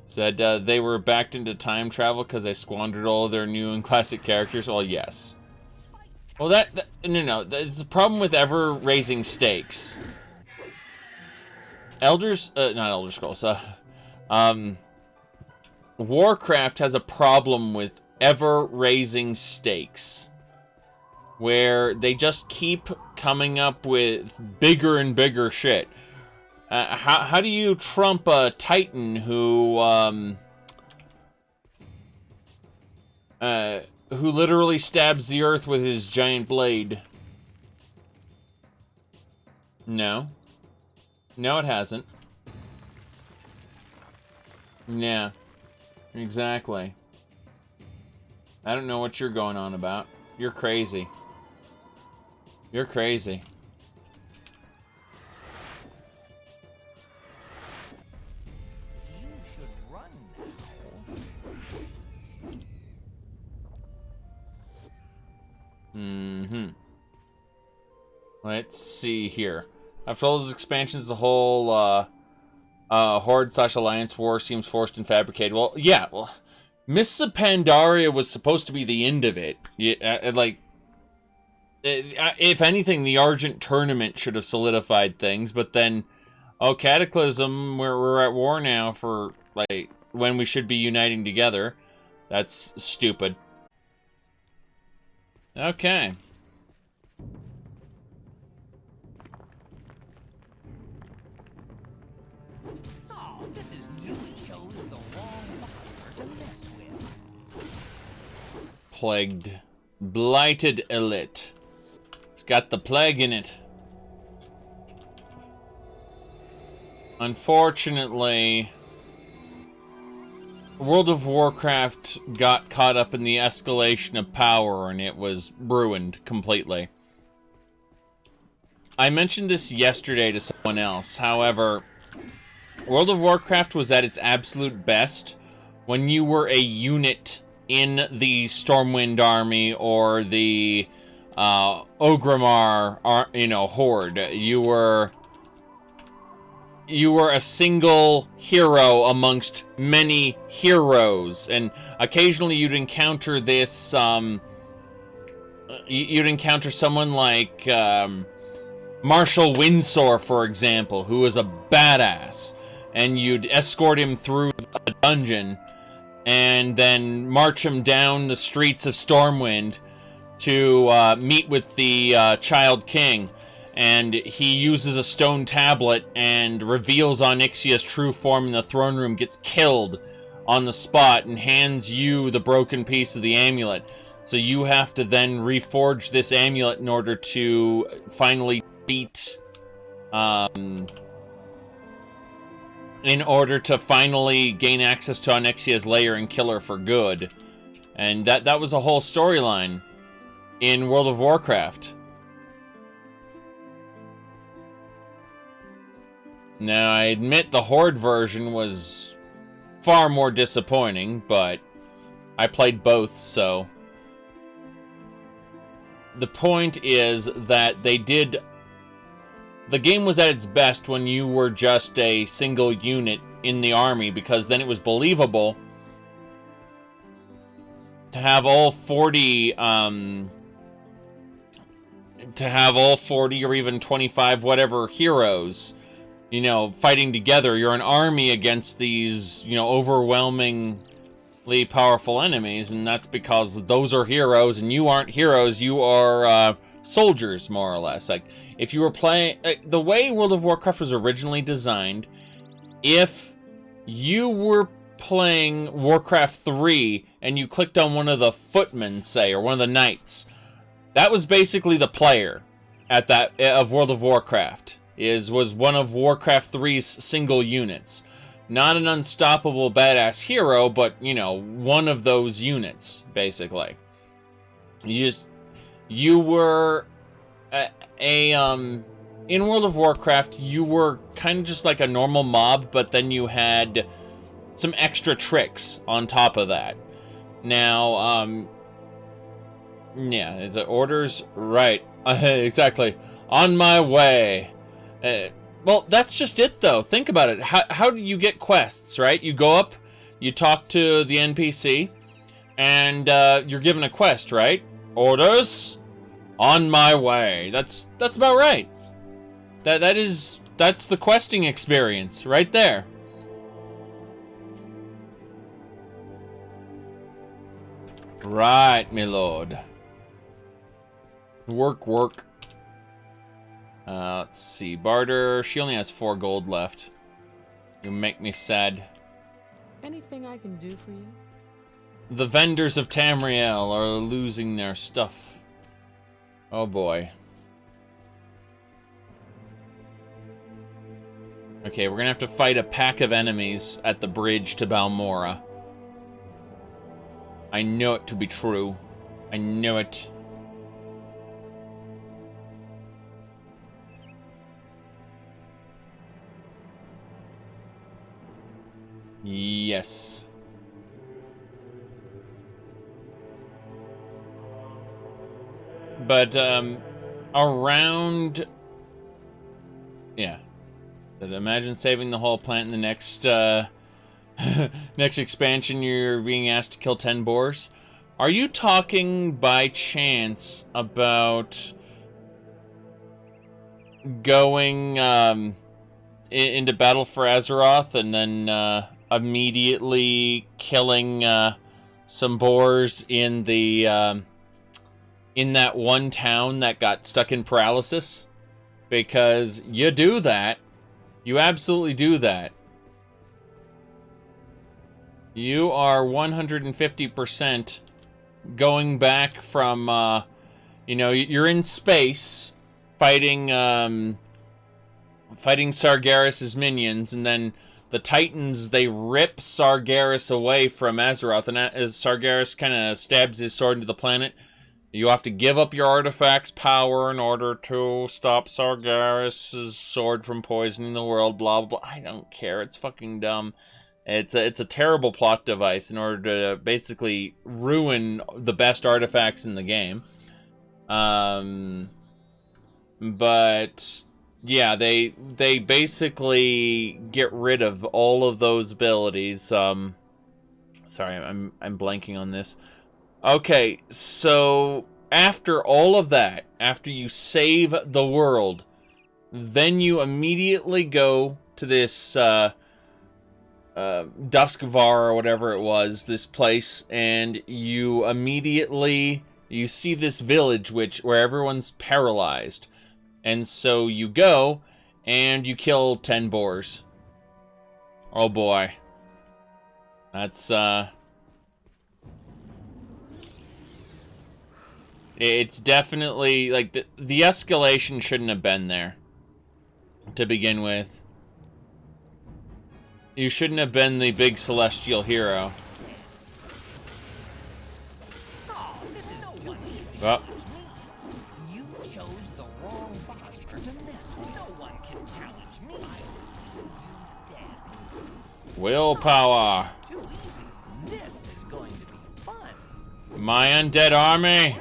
Said they were backed into time travel because they squandered all of their new and classic characters. Well, yes. Well, no. That's the problem with ever raising stakes. Not Elder Scrolls. Warcraft has a problem with ever raising stakes. where they just keep coming up with bigger and bigger shit. How do you trump a Titan who literally stabs the earth with his giant blade? No. No, it hasn't. Yeah. Exactly. I don't know what you're going on about. You're crazy. You're crazy. You should run now. Mm-hmm. Let's see here. After all those expansions, the whole Horde/Alliance war seems forced and fabricated. Well, yeah, well, Mists of Pandaria was supposed to be the end of it. If anything, the Argent Tournament should have solidified things, but then, oh, Cataclysm, we're at war now for, like, when we should be uniting together. That's stupid. Okay. Oh, this is new. We chose the wrong Bosmer to mess with. Plagued. Blighted Elite. It's got the plague in it. Unfortunately, World of Warcraft got caught up in the escalation of power and it was ruined completely. I mentioned this yesterday to someone else. However, World of Warcraft was at its absolute best when you were a unit in the Stormwind army or the Orgrimmar, horde. You were a single hero amongst many heroes, and occasionally you'd encounter this, you'd encounter someone like Marshal Windsor, for example, who was a badass, and you'd escort him through a dungeon and then march him down the streets of Stormwind to meet with the Child King. And he uses a stone tablet and reveals Onyxia's true form in the throne room, gets killed on the spot, and hands you the broken piece of the amulet. So you have to then reforge this amulet in order to finally beat, in order to finally gain access to Onyxia's lair and kill her for good. And that was a whole storyline in World of Warcraft. Now, I admit the Horde version was far more disappointing, but I played both, so... The point is that they did... The game was at its best when you were just a single unit in the army, because then it was believable to have all 40, or even 25, whatever, heroes, fighting together. You're an army against these, overwhelmingly powerful enemies, and that's because those are heroes, and you aren't heroes, you are, soldiers, more or less. Like, if you were playing... the way World of Warcraft was originally designed, if you were playing Warcraft 3, and you clicked on one of the footmen, say, or one of the knights, that was basically the player at that of World of Warcraft. Was one of Warcraft 3's single units. Not an unstoppable badass hero, but, one of those units, basically. You were in World of Warcraft, you were kind of just like a normal mob, but then you had some extra tricks on top of that. Now, yeah, is it orders? Right. Exactly. On my way. Well, that's just it, though. Think about it. How do you get quests, right? You go up, you talk to the NPC, and you're given a quest, right? Orders, on my way. That's about right. That's the questing experience right there. Right, my lord. Work, work. Let's see. Barter. She only has 4 gold left. You make me sad. Anything I can do for you? The vendors of Tamriel are losing their stuff. Oh boy. Okay, we're gonna have to fight a pack of enemies at the bridge to Balmorra. I know it to be true. I know it. Yes. But, around... Yeah. But imagine saving the whole plant in the next, next expansion you're being asked to kill 10 boars. Are you talking by chance about going, into battle for Azeroth and then, immediately killing, some boars in the, in that one town that got stuck in paralysis? Because you do that. You absolutely do that. You are 150% going back from, you know, you're in space fighting, fighting Sargeras' minions, and then the Titans, they rip Sargeras away from Azeroth, and as Sargeras kind of stabs his sword into the planet, you have to give up your artifact's power in order to stop Sargeras' sword from poisoning the world, blah, blah, blah. I don't care. It's fucking dumb. It's a terrible plot device in order to basically ruin the best artifacts in the game. But yeah, they basically get rid of all of those abilities. Sorry, I'm blanking on this. Okay, so after all of that, after you save the world, then you immediately go to this Duskvar or whatever it was, this place, and you immediately see this village where everyone's paralyzed. And so you go and you kill 10 boars. Oh boy. That's it's definitely, like, the escalation shouldn't have been there to begin with. You shouldn't have been the big celestial hero. Oh, this is too easy. Well, You chose the wrong Bosmer to mess with. No one can challenge me. I see you dead. willpower. Too easy. This is going to be fun. My undead army.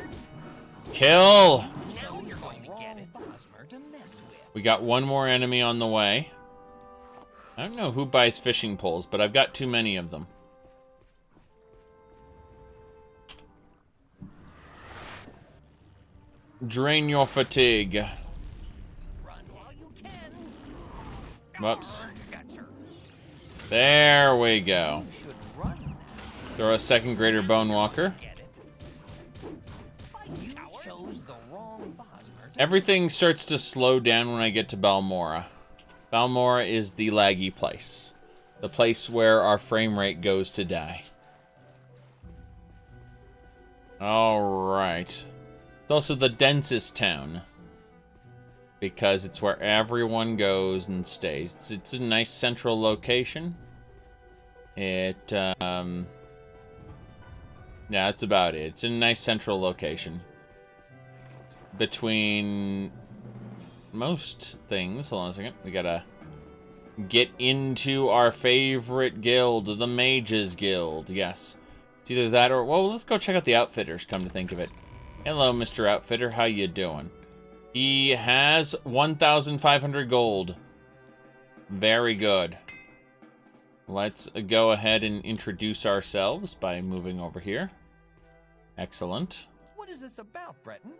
Kill. Now you're going to get it. Bosmer to mess with. We got one more enemy on the way. I don't know who buys fishing poles, but I've got too many of them. Drain your fatigue. Run while you can. Whoops. Gotcha. There we go. You should run. Throw a second greater bone walker. Get it. You chose the wrong Bosmer. Everything starts to slow down when I get to Balmorra. Balmorra is the laggy place. The place where our frame rate goes to die. Alright. It's also the densest town. Because it's where everyone goes and stays. It's a nice central location. Yeah, that's about it. It's a nice central location. Between most things. Hold on a second. We gotta get into our favorite guild, the Mages Guild. Yes. It's either that or... Well, let's go check out the Outfitters, come to think of it. Hello, Mr. Outfitter. How you doing? He has 1,500 gold. Very good. Let's go ahead and introduce ourselves by moving over here. Excellent. What is this about, Breton?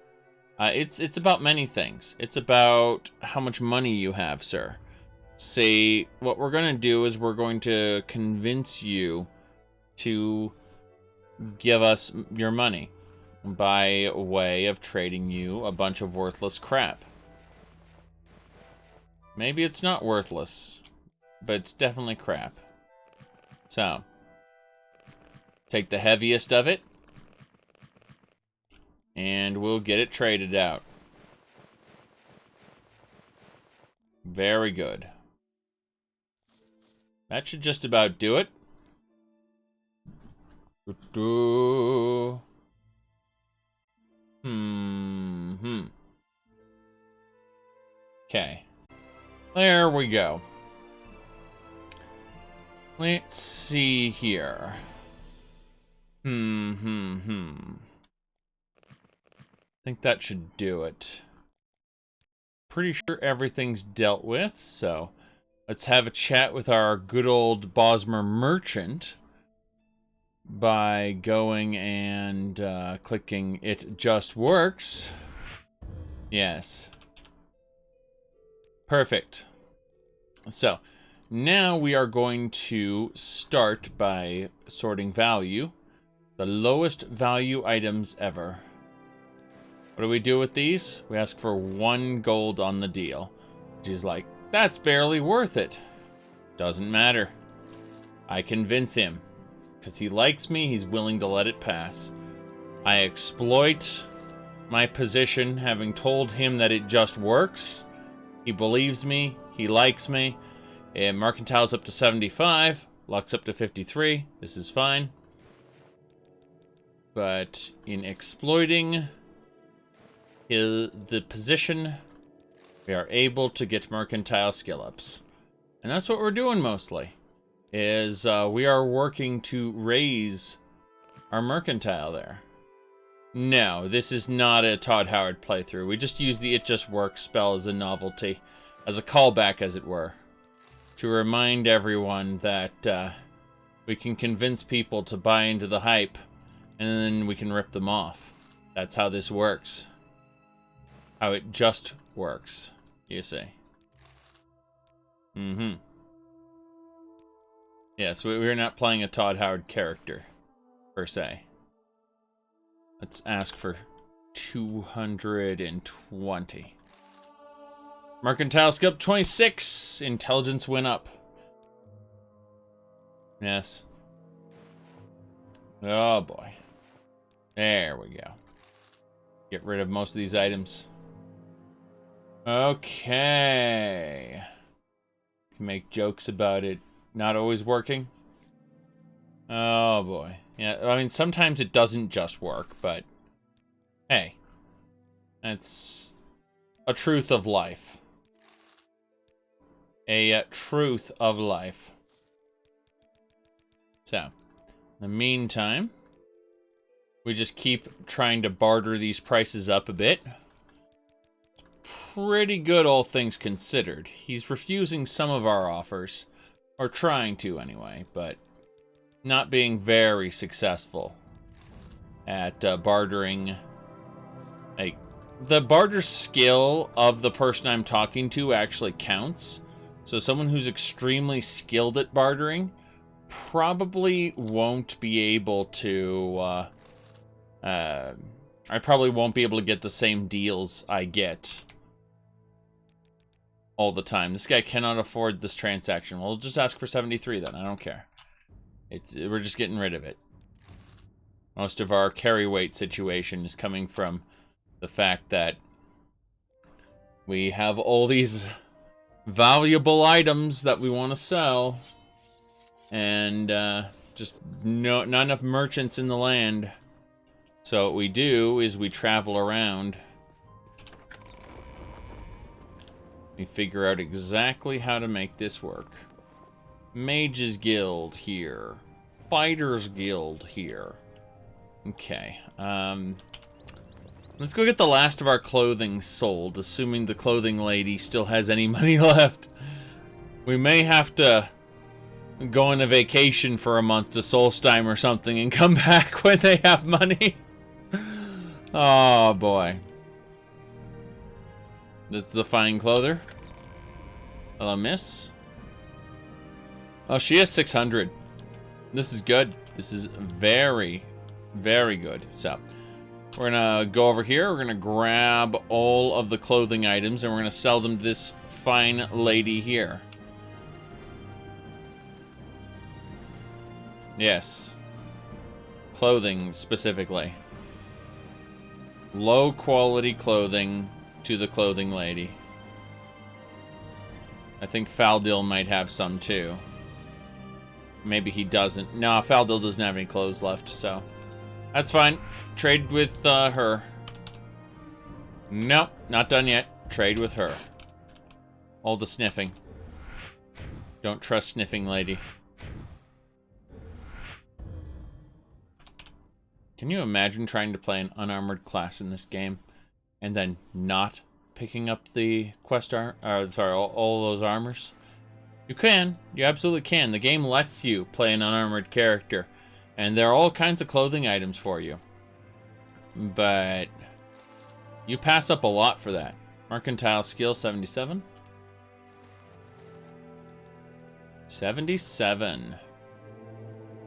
It's about many things. It's about how much money you have, sir. See, what we're going to do is we're going to convince you to give us your money. by way of trading you a bunch of worthless crap. Maybe it's not worthless, but it's definitely crap. So, take the heaviest of it, and we'll get it traded out. Very good. That should just about do it. Okay. There we go. Let's see here. I think that should do it. Pretty sure everything's dealt with, so let's have a chat with our good old Bosmer merchant by going and clicking It Just Works. Yes. Perfect. So, now we are going to start by sorting value. The lowest value items ever. What do we do with these? We ask for 1 gold on the deal. She's like, that's barely worth it. Doesn't matter. I convince him. Because he likes me, he's willing to let it pass. I exploit my position, having told him that it just works. He believes me, he likes me. And Mercantile's up to 75, Luck's up to 53. This is fine. But in exploiting the position, we are able to get mercantile skill ups. And that's what we're doing mostly. Is we are working to raise our mercantile there. No, this is not a Todd Howard playthrough. We just use the It Just Works spell as a novelty. As a callback, as it were. To remind everyone that we can convince people to buy into the hype. And then we can rip them off. That's how this works. How it just works, you see. Yes, we're not playing a Todd Howard character, per se. Let's ask for 220. Mercantile skill up 26. Intelligence went up. Yes. Oh boy. There we go. Get rid of most of these items. Okay. Can make jokes about it not always working. Oh boy. Yeah, I mean, sometimes it doesn't just work, but hey, that's a truth of life. A truth of life. So, in the meantime, we just keep trying to barter these prices up a bit. Pretty good, all things considered. He's refusing some of our offers, or trying to anyway, but not being very successful at bartering. Like, the barter skill of the person I'm talking to actually counts. So someone who's extremely skilled at bartering probably won't be able to, I probably won't be able to get the same deals I get all the time. This guy cannot afford this transaction. We'll just ask for 73 then. I don't care. We're just getting rid of it. Most of our carry weight situation is coming from the fact that we have all these valuable items that we want to sell, and just not enough merchants in the land. So what we do is we travel around. We figure out exactly how to make this work. Mages Guild here. Fighters Guild here. Okay. Let's go get the last of our clothing sold, assuming the clothing lady still has any money left. We may have to go on a vacation for a month to Solstheim or something and come back when they have money. Oh, boy. This is the fine clother. Hello, miss. Oh, she has 600. This is good. This is very, very good. So, We're gonna go over here. We're gonna grab all of the clothing items, and we're gonna sell them to this fine lady here. Yes. Clothing, specifically. Low quality clothing to the clothing lady. I think Faldil might have some too. Maybe he doesn't. No, Faldil doesn't have any clothes left, so that's fine. Trade with her. Nope, not done yet. Trade with her. All the sniffing. Don't trust sniffing lady. Can you imagine trying to play an unarmored class in this game and then not picking up the quest all those armors? You can. You absolutely can. The game lets you play an unarmored character, and there are all kinds of clothing items for you. But you pass up a lot for that. Mercantile skill 77. 77.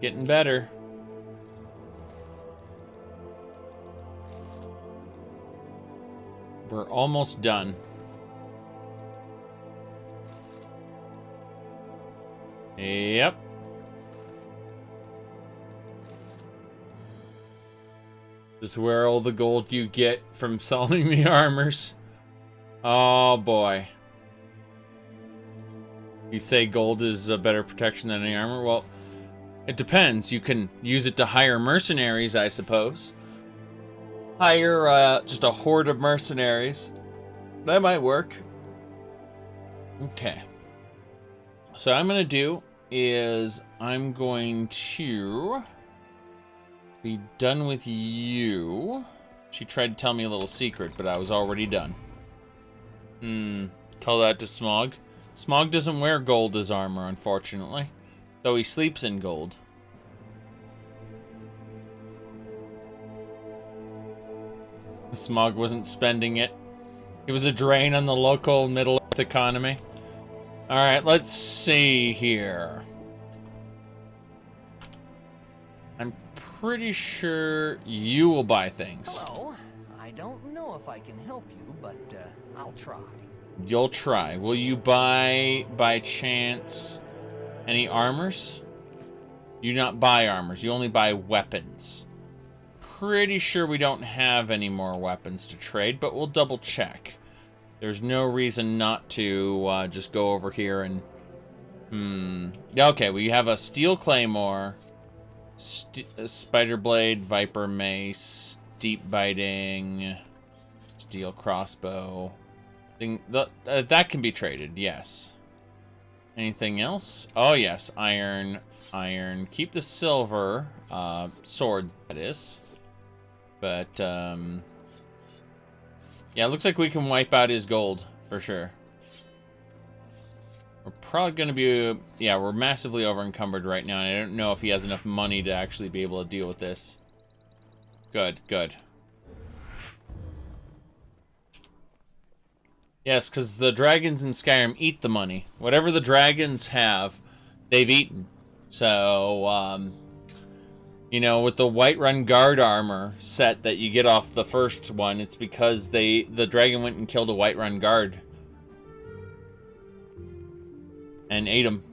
Getting better. We're almost done. Yep. This is where all the gold you get from selling the armors. Oh boy. You say gold is a better protection than any armor? Well, it depends. You can use it to hire mercenaries, I suppose. Hire just a horde of mercenaries. That might work. Okay. So what I'm going to do is I'm going to be done with you. She tried to tell me a little secret, but I was already done. Tell that to Smog. Smog doesn't wear gold as armor, unfortunately. Though he sleeps in gold. Smog wasn't spending it. It was a drain on the local Middle-earth economy. Alright, let's see here. I'm pretty sure you will buy things. Hello. I don't know if I can help you, but I'll try. You'll try. Will you buy, by chance, any armors? You do not buy armors. You only buy weapons. Pretty sure we don't have any more weapons to trade, but we'll double check. There's no reason not to just go over here and... Okay, we have a steel claymore, a spider blade, viper mace, deep biting, steel crossbow. That can be traded, yes. Anything else? Oh yes, iron. Keep the silver sword, that is. But, yeah, it looks like we can wipe out his gold, for sure. We're probably going to be... Yeah, we're massively over-encumbered right now, and I don't know if he has enough money to actually be able to deal with this. Good, good. Yes, because the dragons in Skyrim eat the money. Whatever the dragons have, they've eaten. So, you know, with the Whiterun Guard armor set that you get off the first one, it's because the dragon went and killed a Whiterun Guard. And ate him.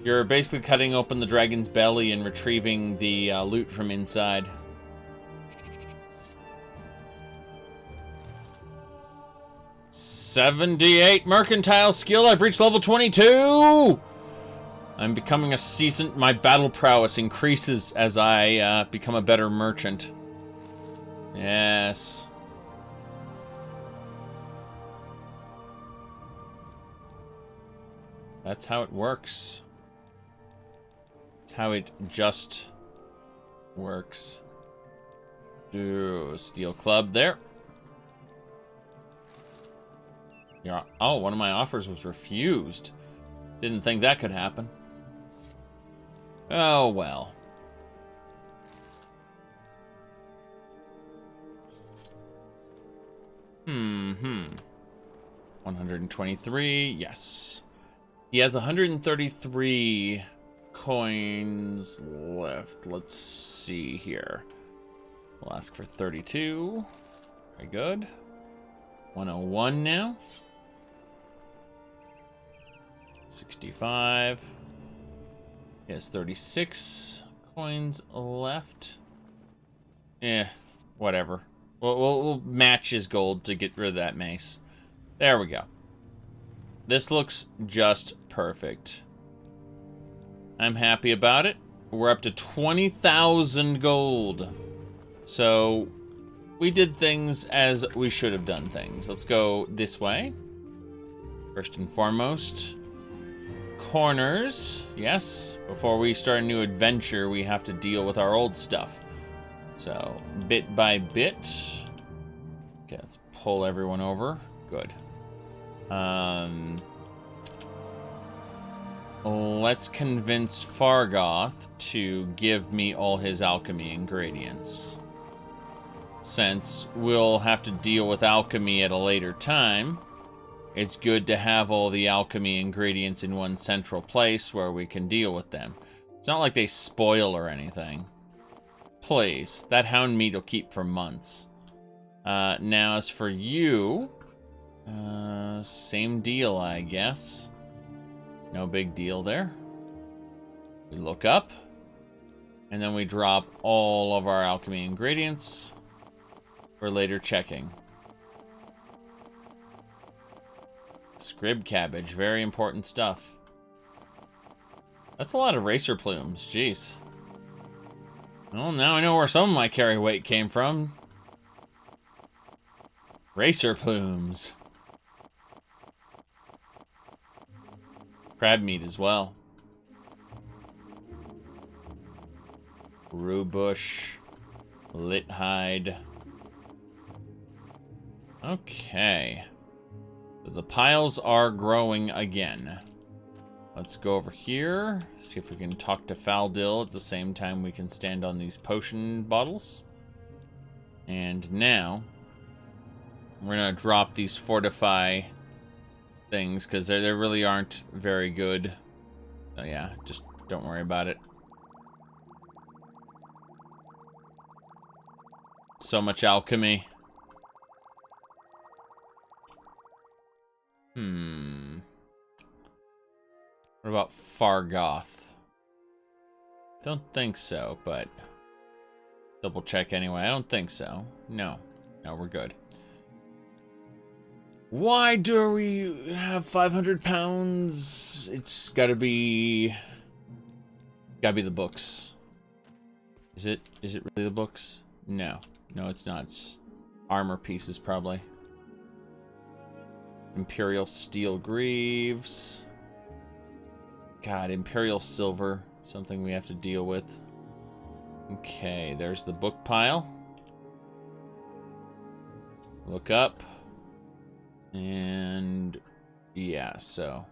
You're basically cutting open the dragon's belly and retrieving the loot from inside. $78 mercantile skill. I've reached level 22! I'm becoming a seasoned... My battle prowess increases as I become a better merchant. Yes. That's how it works. That's how it just works. Ooh, steel club there. Yeah. Oh, one of my offers was refused. Didn't think that could happen. Oh, well. Hmm. 123, yes. He has 133 coins left. Let's see here. We'll ask for 32. Very good. 101 now. 65. He has 36 coins left. Eh, whatever. We'll match his gold to get rid of that mace. There we go. This looks just perfect. I'm happy about it. We're up to 20,000 gold. So, we did things as we should have done things. Let's go this way. First and foremost, corners. Yes, before we start a new adventure, we have to deal with our old stuff. So, bit by bit. Okay, let's pull everyone over. Good. Let's convince Fargoth to give me all his alchemy ingredients. Since we'll have to deal with alchemy at a later time, it's good to have all the alchemy ingredients in one central place where we can deal with them. It's not like they spoil or anything. Please, that hound meat will keep for months. Now, as for you, same deal, I guess. No big deal there. We look up, and then we drop all of our alchemy ingredients for later checking. Scrib cabbage, very important stuff. That's a lot of racer plumes, jeez. Well, now I know where some of my carry weight came from. Racer plumes. Crab meat as well. Rue bush. Lit hide. Okay. So the piles are growing again. Let's go over here. See if we can talk to Faldil at the same time we can stand on these potion bottles. And now, we're going to drop these fortify things because they really aren't very good. So yeah, just don't worry about it. So much alchemy. What about Fargoth? Don't think so, but double check anyway. I don't think so. No, we're good. Why do we have 500 pounds? It's gotta be the books. Is it really the books? No, it's not. It's armor pieces probably. Imperial steel greaves. God, Imperial silver. Something we have to deal with. Okay, there's the book pile. Look up. And yeah, so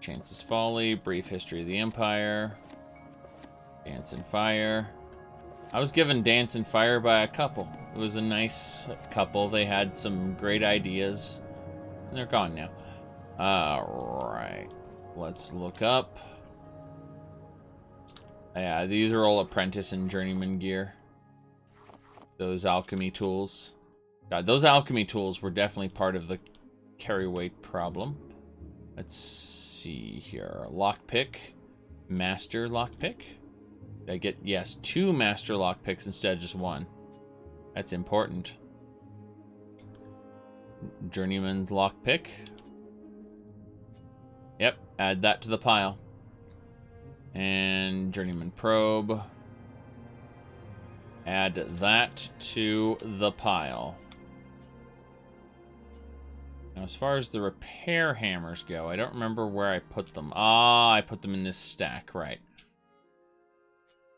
Chance's Folly, Brief History of the Empire, Dance and Fire. I was given Dance and Fire by a couple. It was a nice couple. They had some great ideas. And they're gone now. Alright. Let's look up. Yeah, these are all apprentice and journeyman gear. Those alchemy tools. God, those alchemy tools were definitely part of the carry weight problem. Let's see here. Lockpick. Master lockpick. Did I get, yes, 2 master lockpicks instead of just 1. That's important. Journeyman's lockpick. Yep, add that to the pile. And journeyman probe. Add that to the pile. Now, as far as the repair hammers go, I don't remember where I put them. Ah, I put them in this stack, right.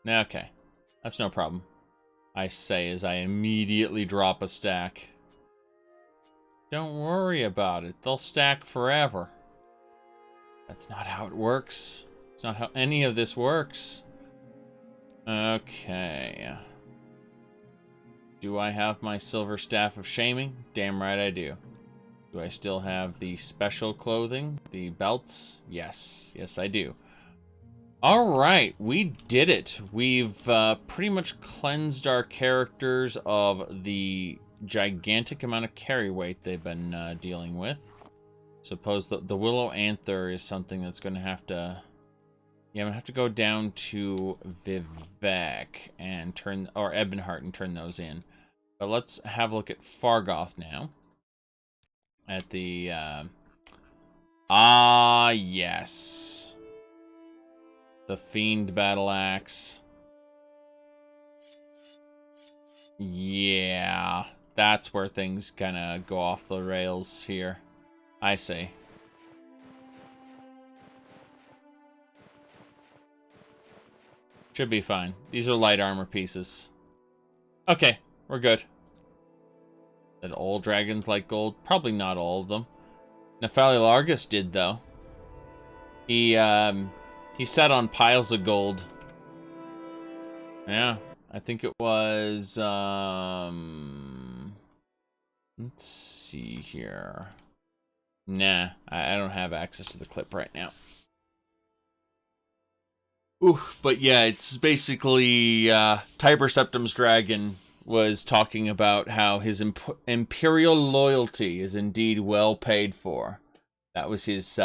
Okay, that's no problem. I say as I immediately drop a stack. Don't worry about it. They'll stack forever. That's not how it works. It's not how any of this works. Okay. Do I have my silver staff of shaming? Damn right I do. Do I still have the special clothing? The belts? Yes. Yes, I do. Alright, we did it. We've pretty much cleansed our characters of the gigantic amount of carry weight they've been dealing with. Suppose the Willow Anther is something that's going to have to... Yeah, I'm going to have to go down to Vivek and turn... Or Ebonheart and turn those in. But let's have a look at Fargoth now. At the... yes. The Fiend Battle Axe. Yeah. That's where things kind of go off the rails here. I see. Should be fine. These are light armor pieces. Okay, we're good. Did all dragons like gold? Probably not all of them. Nephali Largus did, though. He sat on piles of gold. Yeah, I think it was, let's see here. Nah, I don't have access to the clip right now. Oof, but yeah, it's basically, Tiber Septim's dragon was talking about how his imperial loyalty is indeed well paid for. That was his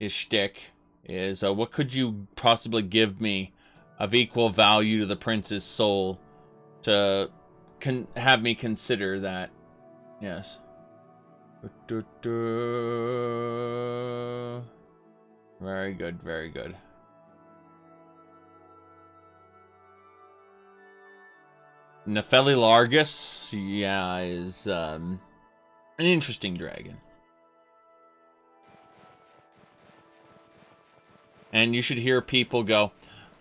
shtick, is, what could you possibly give me of equal value to the prince's soul to have me consider that? Yes. Very good, very good. Nepheli Largus, yeah, is an interesting dragon. And you should hear people go,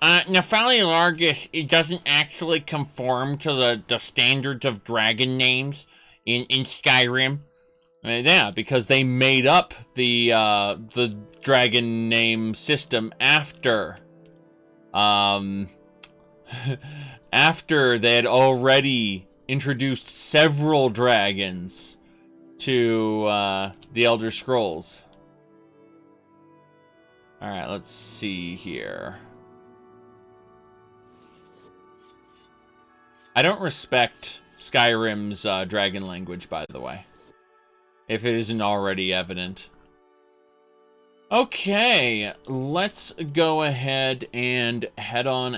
Nepheli Largus, it doesn't actually conform to the standards of dragon names in Skyrim. Yeah, because they made up the dragon name system after after they had already introduced several dragons to the Elder Scrolls. Alright, let's see here. I don't respect Skyrim's dragon language, by the way, if it isn't already evident. Okay, let's go ahead and head on